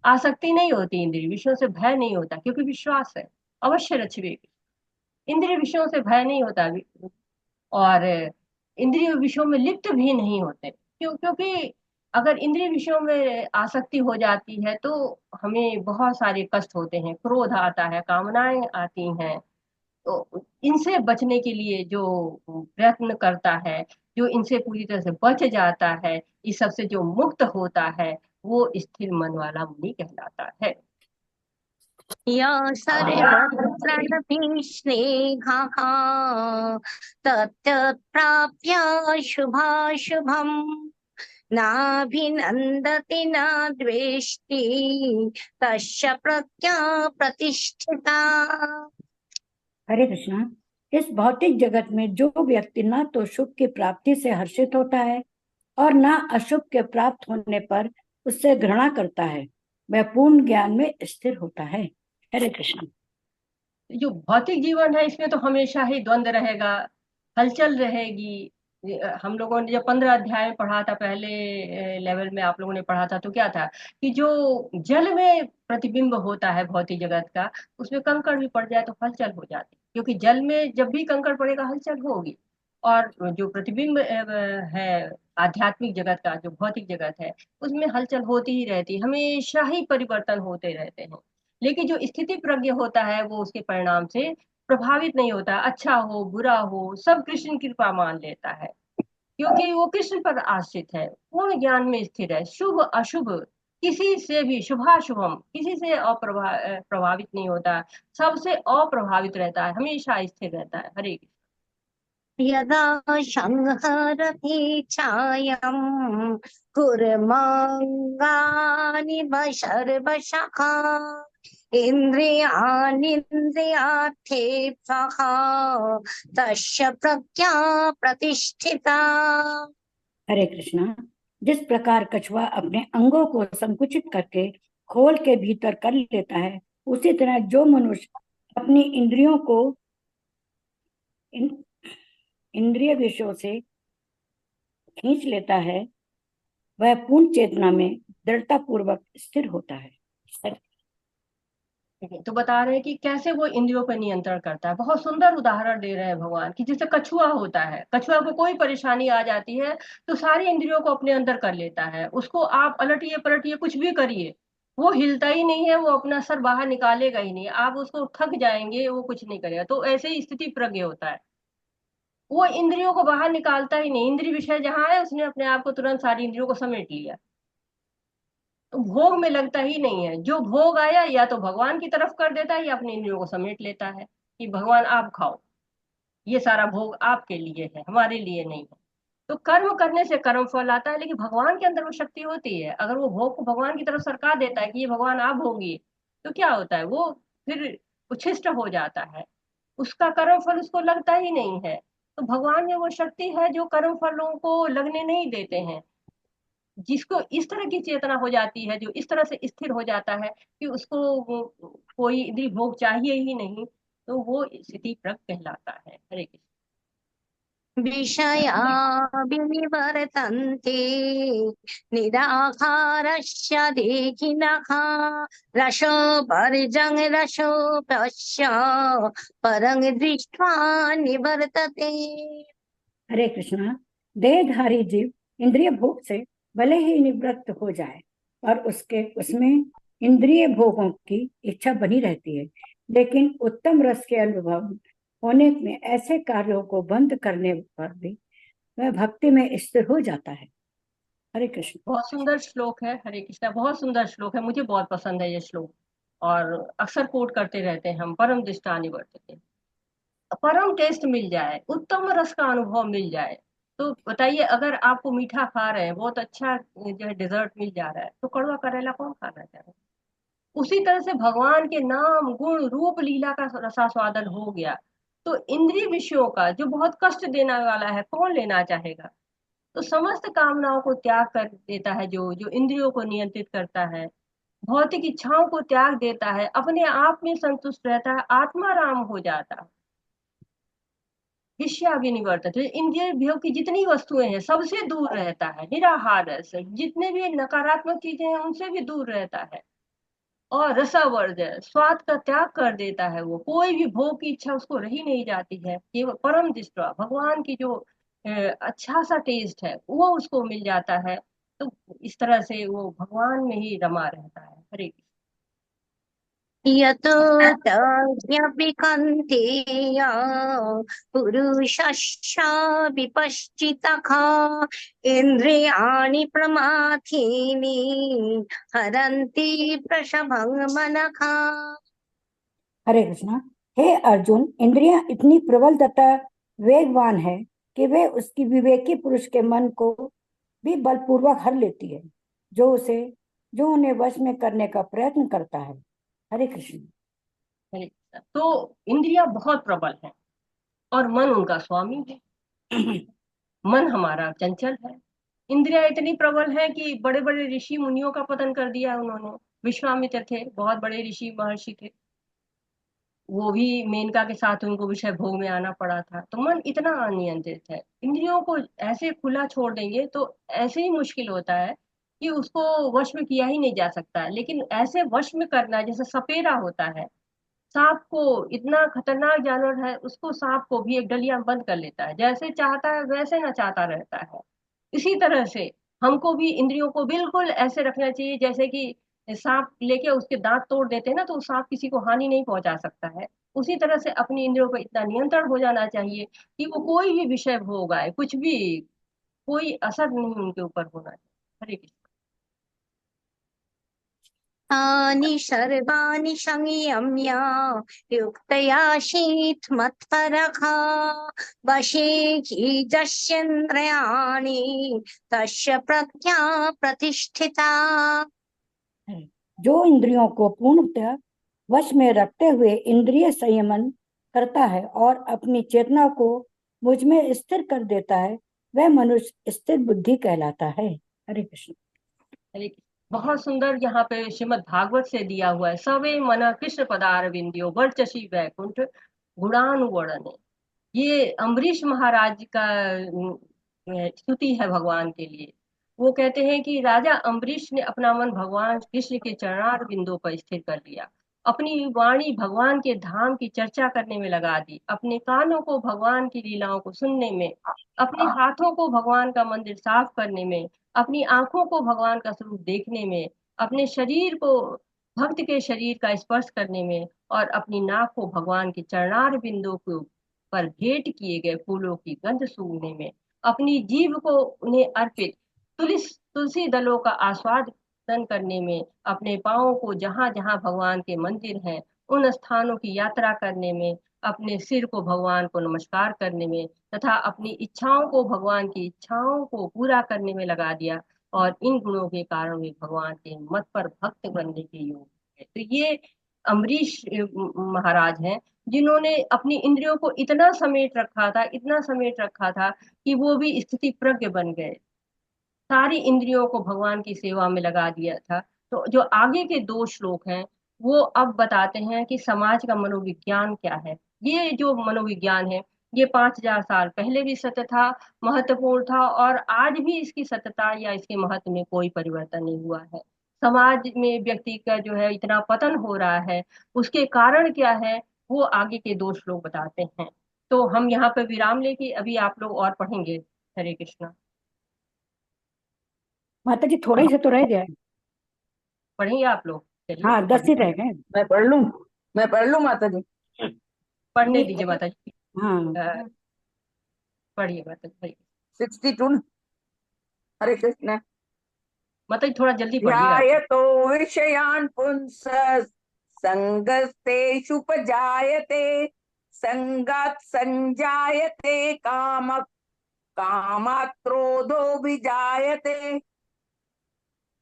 आसक्ति नहीं होती, इंद्रिय विषयों से भय नहीं होता क्योंकि विश्वास है, अवश्य रचवे। इंद्रिय विषयों से भय नहीं होता और इंद्रिय विषयों में लिप्त भी नहीं होते, क्योंकि अगर इंद्रिय विषयों में आसक्ति हो जाती है तो हमें बहुत सारे कष्ट होते हैं, क्रोध आता है, कामनाएं आती हैं। तो इनसे बचने के लिए जो प्रयत्न करता है, जो इनसे पूरी तरह से बच जाता है, इस सब से जो मुक्त होता है, वो स्थिर मन वाला मुनि कहलाता है। या सर्वत्राणभिः स्नेहः तत्प्राप्य शुभाशुभम् नाभिनन्दति न द्वेष्टि तस्य प्रज्ञा प्रतिष्ठिता। हरे कृष्णा। इस भौतिक जगत में जो व्यक्ति न तो शुभ की प्राप्ति से हर्षित होता है और न अशुभ के प्राप्त होने पर उससे घृणा करता है, वह पूर्ण ज्ञान में स्थिर होता है। हरे कृष्ण। जो भौतिक जीवन है इसमें तो हमेशा ही द्वंद्व रहेगा, हलचल रहेगी। हम लोगों ने जब 15 अध्याय पढ़ा था, पहले लेवल में आप लोगों ने पढ़ा था, तो क्या था कि जो जल में प्रतिबिंब होता है भौतिक जगत का, उसमें कंकड़ भी पड़ जाए तो हलचल हो जाती है, क्योंकि जल में जब भी कंकड़ पड़ेगा हलचल होगी। और जो प्रतिबिंब है आध्यात्मिक जगत का, जो भौतिक जगत है, उसमें हलचल होती ही रहती है, हमेशा ही परिवर्तन होते रहते हैं। लेकिन जो स्थिति प्रज्ञ होता है वो उसके परिणाम से प्रभावित नहीं होता, अच्छा हो बुरा हो सब कृष्ण की कृपा मान लेता है, क्योंकि वो कृष्ण पर आश्रित है, पूर्ण ज्ञान में स्थिर है, शुभ अशुभ किसी से भी, शुभाशुभम किसी से प्रभावित नहीं होता, सबसे अप्रभावित रहता है, हमेशा स्थिर रहता है। हरे कृष्ण। यदा संहरति छायं कुर्मांगानि सर्वशः इन्द्रियाणीन्द्रियार्थेभ्यः तस्य प्रज्ञा प्रतिष्ठिता। हरे कृष्णा। जिस प्रकार कछुआ अपने अंगों को संकुचित करके खोल के भीतर कर लेता है, उसी तरह जो मनुष्य अपनी इंद्रियों को इंद्रिय विषयों से खींच लेता है, वह पूर्ण चेतना में दृढ़ता पूर्वक स्थिर होता है। तो बता रहे हैं कि कैसे वो इंद्रियों पर नियंत्रण करता है। बहुत सुंदर उदाहरण दे रहे हैं भगवान कि जैसे कछुआ होता है, कछुआ को कोई परेशानी आ जाती है तो सारी इंद्रियों को अपने अंदर कर लेता है, उसको आप अलटिए पलटिए कुछ भी करिए वो हिलता ही नहीं है, वो अपना सर बाहर निकालेगा ही नहीं, आप उसको थक जाएंगे वो कुछ नहीं करेगा। तो ऐसे ही स्थिति प्रज्ञ होता है, वो इंद्रियों को बाहर निकालता ही नहीं, इंद्रिय विषय जहां है उसने अपने आप को तुरंत सारी इंद्रियों को समेट लिया, तो भोग में लगता ही नहीं है। जो भोग आया या तो भगवान की तरफ कर देता है या अपनी इंद्रियों को समेट लेता है कि भगवान आप खाओ, ये सारा भोग आपके लिए है, हमारे लिए नहीं है। तो कर्म करने से कर्म फल आता है, लेकिन भगवान के अंदर वो शक्ति होती है, अगर वो भोग को भगवान की तरफ सरका देता है कि ये भगवान आप भोगिए, तो क्या होता है, वो फिर उच्छिष्ट हो जाता है, उसका कर्म फल उसको लगता ही नहीं है। तो भगवान में वो शक्ति है जो कर्म फलों को लगने नहीं देते हैं। जिसको इस तरह की चेतना हो जाती है, जो इस तरह से स्थिर हो जाता है कि उसको कोई इंद्रिय भोग चाहिए ही नहीं, तो वो स्थिति प्रज्ञ कहलाता है। हरे कृष्ण। विषया विनिवर्तन्ते निराहारस्य देहिनः रसोपर्जं रसोपस्य परं दृष्ट्वा निवर्तते। हरे कृष्णा। देहधारी जीव इंद्रिय भोग से भले ही निवृत्त हो जाए और उसमें इंद्रिय भोगों की इच्छा बनी रहती है, लेकिन उत्तम रस के अनुभव होने में ऐसे कार्यों को बंद करने पर भी वह भक्ति में स्थिर हो जाता है। हरे कृष्ण। बहुत सुंदर श्लोक है, हरे कृष्णा, बहुत सुंदर श्लोक है, मुझे बहुत पसंद है ये श्लोक, और अक्सर कोट करते रहते हैं हम। परम दृष्टा निवर्तते, परम टेस्ट मिल जाए, उत्तम रस का अनुभव मिल जाए, तो बताइए, अगर आपको मीठा खा रहे हैं, बहुत अच्छा जो है डेजर्ट मिल जा रहा है, तो कड़वा करेला कौन खाना चाहे। उसी तरह से भगवान के नाम गुण रूप लीला का रसास्वादन हो गया, तो इंद्रिय विषयों का जो बहुत कष्ट देने वाला है कौन लेना चाहेगा। तो समस्त कामनाओं को त्याग कर देता है, जो जो इंद्रियों को नियंत्रित करता है, भौतिक इच्छाओं को त्याग देता है, अपने आप में संतुष्ट रहता है, आत्मा राम हो जाता है। विषयाभिनिवर्तक, इंद्रिय भोग की जितनी वस्तुएं हैं सबसे दूर रहता है, निराहार से, जितने भी नकारात्मक चीजें हैं उनसे भी दूर रहता है, और रसावर्ज स्वाद का त्याग कर देता है, वो कोई भी भोग की इच्छा उसको रही नहीं जाती है, केवल परम दृष्टा भगवान की जो अच्छा सा टेस्ट है वो उसको मिल जाता है, तो इस तरह से वो भगवान में ही रमा रहता है। हरे कृष्ण। यतो तज्ञविकन्तेया पुरुषस्य विपश्चितः इन्द्रियाणि प्रमाथीनि हरन्ति प्रशभं मनः। हरे कृष्णा। हे अर्जुन, इंद्रियां इतनी प्रबल तथा वेगवान है कि वे उसकी विवेकी पुरुष के मन को भी बलपूर्वक हर लेती है, जो उन्हें वश में करने का प्रयत्न करता है। हरे कृष्ण। हरे कृष्ण। तो इंद्रियां बहुत प्रबल है और मन उनका स्वामी है। मन हमारा चंचल है। इंद्रियां इतनी प्रबल है कि बड़े बड़े ऋषि मुनियों का पतन कर दिया उन्होंने। विश्वामित्र थे, बहुत बड़े ऋषि महर्षि थे, वो भी मेनका के साथ उनको विषय भोग में आना पड़ा था। तो मन इतना अनियंत्रित है, इंद्रियों को ऐसे खुला छोड़ देंगे तो ऐसे ही मुश्किल होता है कि उसको वश में किया ही नहीं जा सकता है। लेकिन ऐसे वश में करना, जैसे सपेरा होता है, सांप को, इतना खतरनाक जानवर है, उसको सांप को भी एक डलिया में बंद कर लेता है, जैसे चाहता है वैसे नचाता रहता है। इसी तरह से हमको भी इंद्रियों को बिल्कुल ऐसे रखना चाहिए जैसे कि सांप लेके उसके दांत तोड़ देते हैं ना, तो सांप किसी को हानि नहीं पहुंचा सकता है। उसी तरह से अपनी इंद्रियों पर इतना नियंत्रण हो जाना चाहिए कि वो कोई भी विषय भोग आए, कुछ भी, कोई असर नहीं उनके ऊपर होना चाहिए। हरे कृष्ण। तानि सर्वाणि संयम्य युक्तया शीत मत्परः वशे हि यस्येन्द्रियाणि तस्य प्रज्ञा प्रतिष्ठिता। जो इंद्रियों को पूर्णतः वश में रखते हुए इंद्रिय संयमन करता है और अपनी चेतना को मुझ में स्थिर कर देता है, वह मनुष्य स्थिर बुद्धि कहलाता है। हरे कृष्ण। हरे कृष्ण। बहुत सुंदर यहाँ पे श्रीमद् भागवत से दिया हुआ है। सवे मन कृष्ण पदारविंद्यो वर्चसी वैकुंठ गुणानुवर्णने। ये अम्बरीश महाराज का स्तुति है भगवान के लिए। वो कहते हैं कि राजा अम्बरीश ने अपना मन भगवान कृष्ण के चरणार बिंदु पर स्थिर कर लिया, अपनी वाणी भगवान के धाम की चर्चा करने में लगा दी, अपने कानों को भगवान की लीलाओं को सुनने में, अपने हाथों को भगवान का मंदिर साफ करने में, अपनी आंखों को भगवान का स्वरूप देखने में, अपने शरीर को भक्त के शरीर का स्पर्श करने में, और अपनी नाक को भगवान के चरणार बिंदु को पर भेंट किए गए फूलों की गंध सूंघने में, अपनी जीभ को उन्हें अर्पित तुलसी दलों का आस्वादन करने में, अपने पांवों को जहां जहां भगवान के मंदिर हैं उन स्थानों की यात्रा करने में, अपने सिर को भगवान को नमस्कार करने में, तथा अपनी इच्छाओं को भगवान की इच्छाओं को पूरा करने में लगा दिया। और इन गुणों के कारण वे भगवान के मत पर भक्त बनने के योग्य है। तो ये अम्बरीश महाराज हैं जिन्होंने अपनी इंद्रियों को इतना समेट रखा था, इतना समेट रखा था कि वो भी स्थिति प्रज्ञ बन गए, सारी इंद्रियों को भगवान की सेवा में लगा दिया था। तो जो आगे के 2 श्लोक हैं वो अब बताते हैं कि समाज का मनोविज्ञान क्या है। ये जो मनोविज्ञान है ये 5000 साल पहले भी सत्य था, महत्वपूर्ण था, और आज भी इसकी सत्यता या इसके महत्व में कोई परिवर्तन नहीं हुआ है। समाज में व्यक्ति का जो है इतना पतन हो रहा है, उसके कारण क्या है वो आगे के 2 श्लोक बताते हैं। तो हम यहाँ पे विराम लेके अभी आप लोग और पढ़ेंगे। हरे कृष्णा। माता जी थोड़ा ही से तो रह गया है। पढ़ेंगे आप लोग? चलिए हाँ, 10 ही रह गए। मैं पढ़ लूं माता जी। पढ़ने दीजिए माता जी। हाँ, पढ़िए माता जी। 62। हरे कृष्ण। माता जी थोड़ा जल्दी पढ़िएगा। ध्यायतो विषयान् पुंसः संगस्तेषुपजायते संगात् संजायते कामः कामात् क्रोधो विजायते।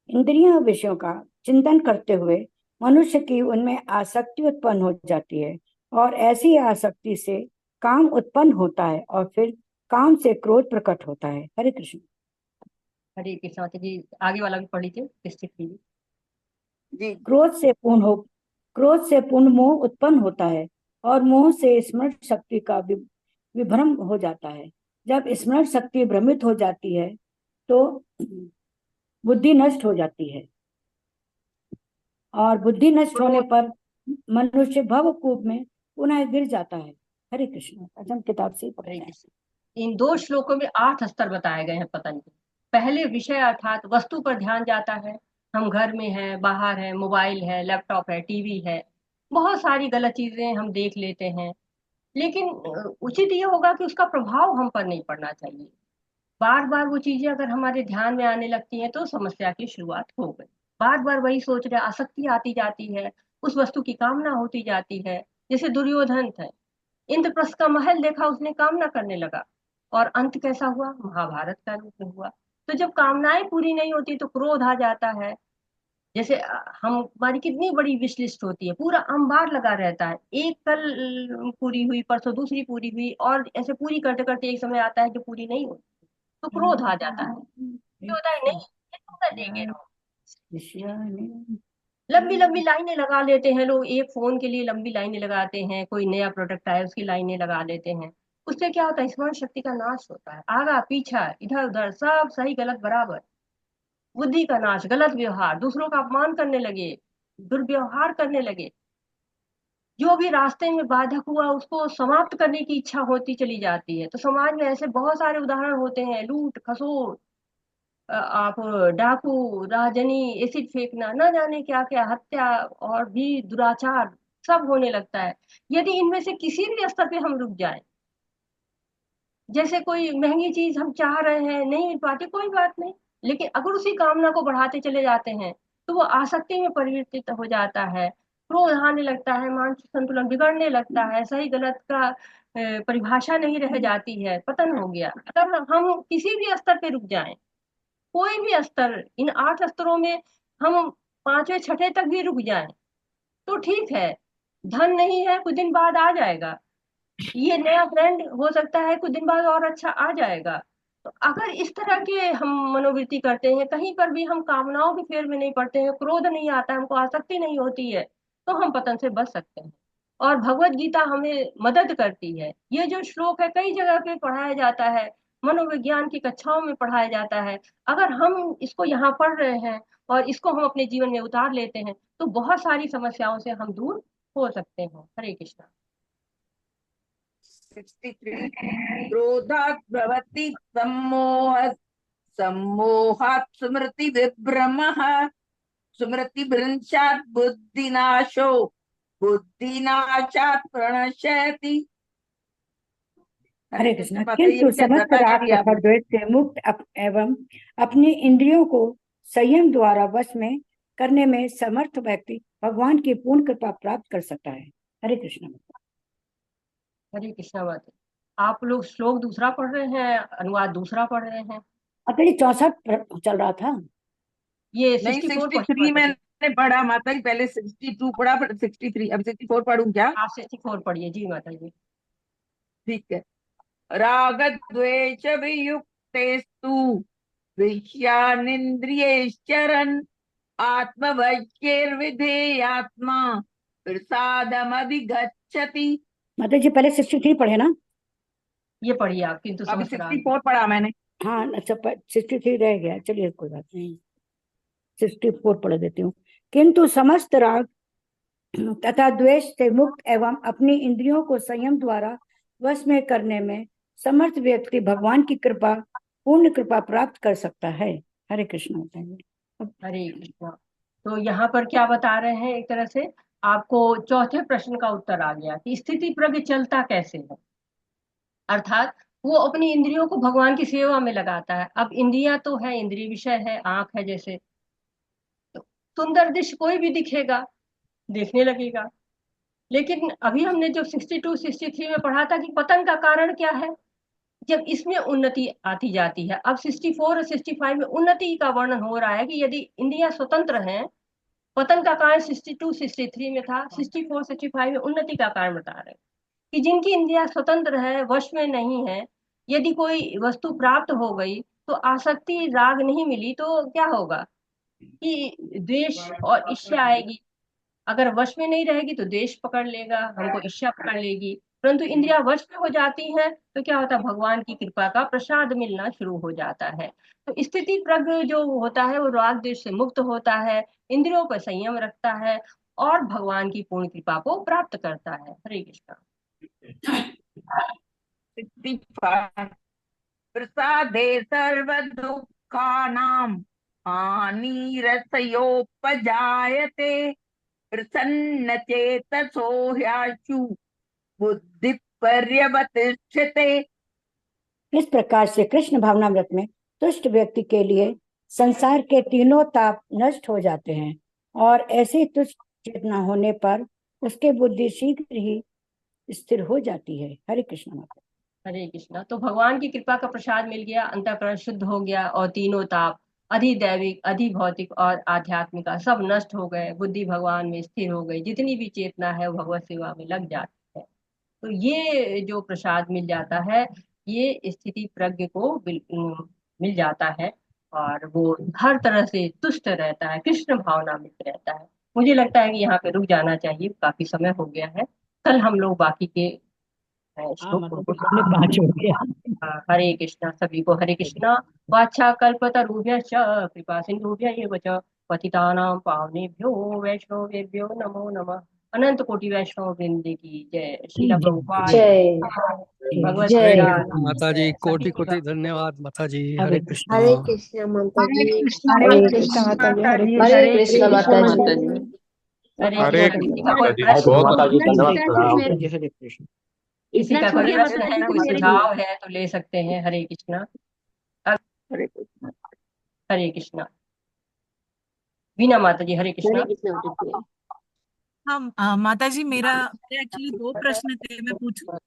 इंद्रिय विषयों का चिंतन करते हुए मनुष्य की उनमें आसक्ति उत्पन्न हो जाती है, और ऐसी आसक्ति से काम उत्पन्न होता है, और फिर काम से क्रोध प्रकट होता है। हरे कृष्ण। हरे कृष्ण। माता जी आगे वाला भी पढ़ लीजिए, निश्चित कीजिए जी। क्रोध से पूर्ण मोह उत्पन्न होता है, और मोह से स्मरण शक्ति का विभ्रम हो जाता है। जब स्मरण शक्ति भ्रमित हो जाती है तो बुद्धि नष्ट हो जाती है, और बुद्धि नष्ट होने पर मनुष्य भवकूप में पुनः गिर जाता है। हरे कृष्ण। हम किताब से ही पढ़ रहे हैं। इन 2 श्लोकों में 8 स्तर बताए गए हैं पतन के। पहले विषय अर्थात वस्तु पर ध्यान जाता है। हम घर में हैं, बाहर हैं, मोबाइल है, लैपटॉप है, टीवी है, बहुत सारी गलत चीजें हम देख लेते हैं। लेकिन उचित ये होगा कि उसका प्रभाव हम पर नहीं पड़ना चाहिए। बार बार वो चीजें अगर हमारे ध्यान में आने लगती हैं तो समस्या की शुरुआत हो गई। बार बार वही सोच रहे, आसक्ति आती जाती है, उस वस्तु की कामना होती जाती है। जैसे दुर्योधन थे, इंद्रप्रस्थ का महल देखा, उसने कामना करने लगा, और अंत कैसा हुआ? महाभारत का रूप में हुआ। तो जब कामनाएं पूरी नहीं होती तो क्रोध आ जाता है। जैसे हमारी कितनी बड़ी विश लिस्ट होती है, पूरा अंबार लगा रहता है, एक कल पूरी हुई, परसों दूसरी पूरी हुई, और ऐसे पूरी करते करते एक समय आता है जो पूरी नहीं होती, तो क्रोध आ जाता है। ये होता है, नहीं ये तो कर देंगे लोग। लंबी लंबी लाइनें लगा लेते हैं लोग, एक फोन के लिए लंबी लाइनें लगाते हैं, कोई नया प्रोडक्ट आए उसकी लाइनें लगा लेते हैं। उससे क्या होता है? स्मरण शक्ति का नाश होता है, आगा पीछा इधर उधर सब सही गलत बराबर, बुद्धि का नाश, गलत व्यवहार, दूसरों का अपमान करने लगे, दुर्व्यवहार करने लगे, जो भी रास्ते में बाधक हुआ उसको समाप्त करने की इच्छा होती चली जाती है। तो समाज में ऐसे बहुत सारे उदाहरण होते हैं, लूट खसोट, आप डाकू, राजनी, एसिड फेंकना, न जाने क्या क्या, हत्या और भी दुराचार सब होने लगता है। यदि इनमें से किसी भी स्तर पे हम रुक जाएं, जैसे कोई महंगी चीज हम चाह रहे हैं, नहीं मिल पाती, कोई बात नहीं, लेकिन अगर उसी कामना को बढ़ाते चले जाते हैं तो वो आसक्ति में परिवर्तित हो जाता है, क्रोध आने लगता है, मानसिक संतुलन बिगड़ने लगता है, सही गलत का परिभाषा नहीं रह जाती है, पतन हो गया। अगर हम किसी भी स्तर पे रुक जाएं, कोई भी स्तर, इन 8 स्तरों में हम पांचवें छठे तक भी रुक जाएं तो ठीक है। धन नहीं है, कुछ दिन बाद आ जाएगा। ये नया फ्रेंड हो सकता है, कुछ दिन बाद और अच्छा आ जाएगा। तो अगर इस तरह के हम मनोवृत्ति करते हैं, कहीं पर भी हम कामनाओं के फेर में नहीं पड़ते हैं, क्रोध नहीं आता, हमको आसक्ति नहीं होती है, तो हम पतन से बच सकते हैं। और भगवत गीता हमें मदद करती है। ये जो श्लोक है कई जगह पे पढ़ाया जाता है, मनोविज्ञान की कक्षाओं में पढ़ाया जाता है। अगर हम इसको यहाँ पढ़ रहे हैं और इसको हम अपने जीवन में उतार लेते हैं तो बहुत सारी समस्याओं से हम दूर हो सकते हैं। हरे कृष्णा। 63 क्रोधात् भवति सम्मोह सम्मोहात् स्मृति विभ्रमः स्मृति भ्रंशात् बुद्धिनाशो बुद्धिनाशात् प्रणश्यति। हरे कृष्णा। किंतु समस्त राग तथा द्वेष से मुक्त एवं अपनी इंद्रियों को संयम द्वारा वश में करने में समर्थ व्यक्ति भगवान की पूर्ण कृपा प्राप्त कर सकता है। हरे कृष्णा। हरे कृष्णा बात। आप लोग श्लोक दूसरा पढ़ रहे हैं, अनुवाद दूसरा पढ़ रहे हैं? अतः 64 चल रहा था। ये 63 मैंने पढ़ा माता जी, पहले 62 पढ़ा, फिर 63, अब 64 पढ़ूं क्या? आप 64 पढ़िए जी माता जी। ठीक है। राग द्वेष वियुक्तेस्तु विषयानिन्द्रियैश्चरन् आत्मवश्यैर्विधेयात्मा प्रसादमधिगच्छति। माता जी पहले 63 पढ़े ना? ये पढ़िए आप। किंतु अभी 64 पढ़ा मैंने। हाँ अच्छा, 63 रह गया, चलिए कोई बात नहीं, 64 पढ़ देती हूँ। किंतु समस्त राग तथा द्वेष से मुक्त एवं अपनी इंद्रियों को संयम द्वारा वश में करने में समर्थ व्यक्ति भगवान की कृपा पूर्ण कृपा प्राप्त कर सकता है। हरे कृष्ण। हरे कृष्णा। तो यहाँ पर क्या बता रहे हैं, एक तरह से आपको चौथे प्रश्न का उत्तर आ गया कि स्थिति प्रज्ञ चलता कैसे है। अर्थात वो अपनी इंद्रियों को भगवान की सेवा में लगाता है। अब इंद्रियां तो है, इंद्रिय विषय है, आंख है जैसे, तो सुंदर दृश्य कोई भी दिखेगा, देखने लगेगा। लेकिन अभी हमने जो 62 63 में पढ़ा था कि पतन का कारण क्या है, जब इसमें उन्नति आती जाती है। अब 64 और 65 में उन्नति का वर्णन हो रहा है कि यदि इंद्रियां स्वतंत्र हैं, पतन का कारण 62 63 में था, 64 65 में उन्नति का कारण बता रहे हैं कि जिनकी इंद्रियां स्वतंत्र है, वश में नहीं है, यदि कोई वस्तु प्राप्त हो गई तो आसक्ति, राग नहीं मिली तो क्या होगा कि द्वेष और ईर्ष्या आएगी। अगर वश में नहीं रहेगी तो द्वेष पकड़ लेगा, हमको ईर्ष्या पकड़ लेगी। परंतु इंद्रियां वश में हो जाती हैं तो क्या होता है, भगवान की कृपा का प्रसाद मिलना शुरू हो जाता है। तो स्थिति प्रज्ञ जो होता है वो राग द्वेष से मुक्त होता है, इंद्रियों पर संयम रखता है और भगवान की पूर्ण कृपा को प्राप्त करता है। हरे कृष्णा। प्रसादे सर्व दुःखानां हानिरसयोपजायते प्रसन्नचेतसो ह्याशु बुद्धि पर्यवतिष्ठते। इस प्रकार से कृष्ण भावनामृत में तुष्ट व्यक्ति के लिए संसार के तीनों ताप नष्ट हो जाते हैं और ऐसी तुष्ट चेतना होने पर उसकी बुद्धि शीघ्र ही स्थिर हो जाती है। हरे कृष्ण माता। हरे कृष्णा। तो भगवान की कृपा का प्रसाद मिल गया, अंतःकरण शुद्ध हो गया और तीनों ताप अधिदैविक, अधिभौतिक और आध्यात्मिक सब नष्ट हो गए, बुद्धि भगवान में स्थिर हो गई, जितनी भी चेतना है वो भगवत सेवा में लग जाती है। तो ये जो प्रसाद मिल जाता है ये स्थिति प्रज्ञ को मिल जाता है और वो हर तरह से तुष्ट रहता है, कृष्ण भावनामृत रहता है। मुझे लगता है कि यहाँ पे रुक जाना चाहिए, काफी समय हो गया है। कल हम लोग बाकी के श्लोक उनको पाँच हो गया। हरे कृष्णा। सभी को हरे कृष्णा। वाचा कल्पतरुभ्यश्च कृपा सिन्धुभ्य एव च पतितानां पावनेभ्यो वैष्णवेभ्यो नमो नमः। अनंत कोटि वैष्णव वृंद की जय। श्रील प्रभुपाद जय भगवत जय गीता माता जी कोटि सभी कोटि धन्यवाद माता जी। हरे हरे कृष्णा। हरे कृष्ण माता हरे जी कृष्णा हरे हरे कृष्ण कृष्णा माता जी हरे हरे कृष्णा। कृष्ण माता जी हरे हरे कृष्ण। किसी का कोई कृष्ण प्रश्न, बहुत माता जी धन्यवाद प्रणाम। हरे कृष्ण। किसी इतना का कोई छोड़िए प्रश्न माता है, जी कोई मेरे सुझाव है तो ले सकते हैं। हरे कृष्णा। हरे कृष्ण। हरे कृष्णा। बीना माता जी हरे कृष्णा। माता जी। हाँ माता जी मेरा एक्चुअली 2 प्रश्न थे, मैं पूछूं?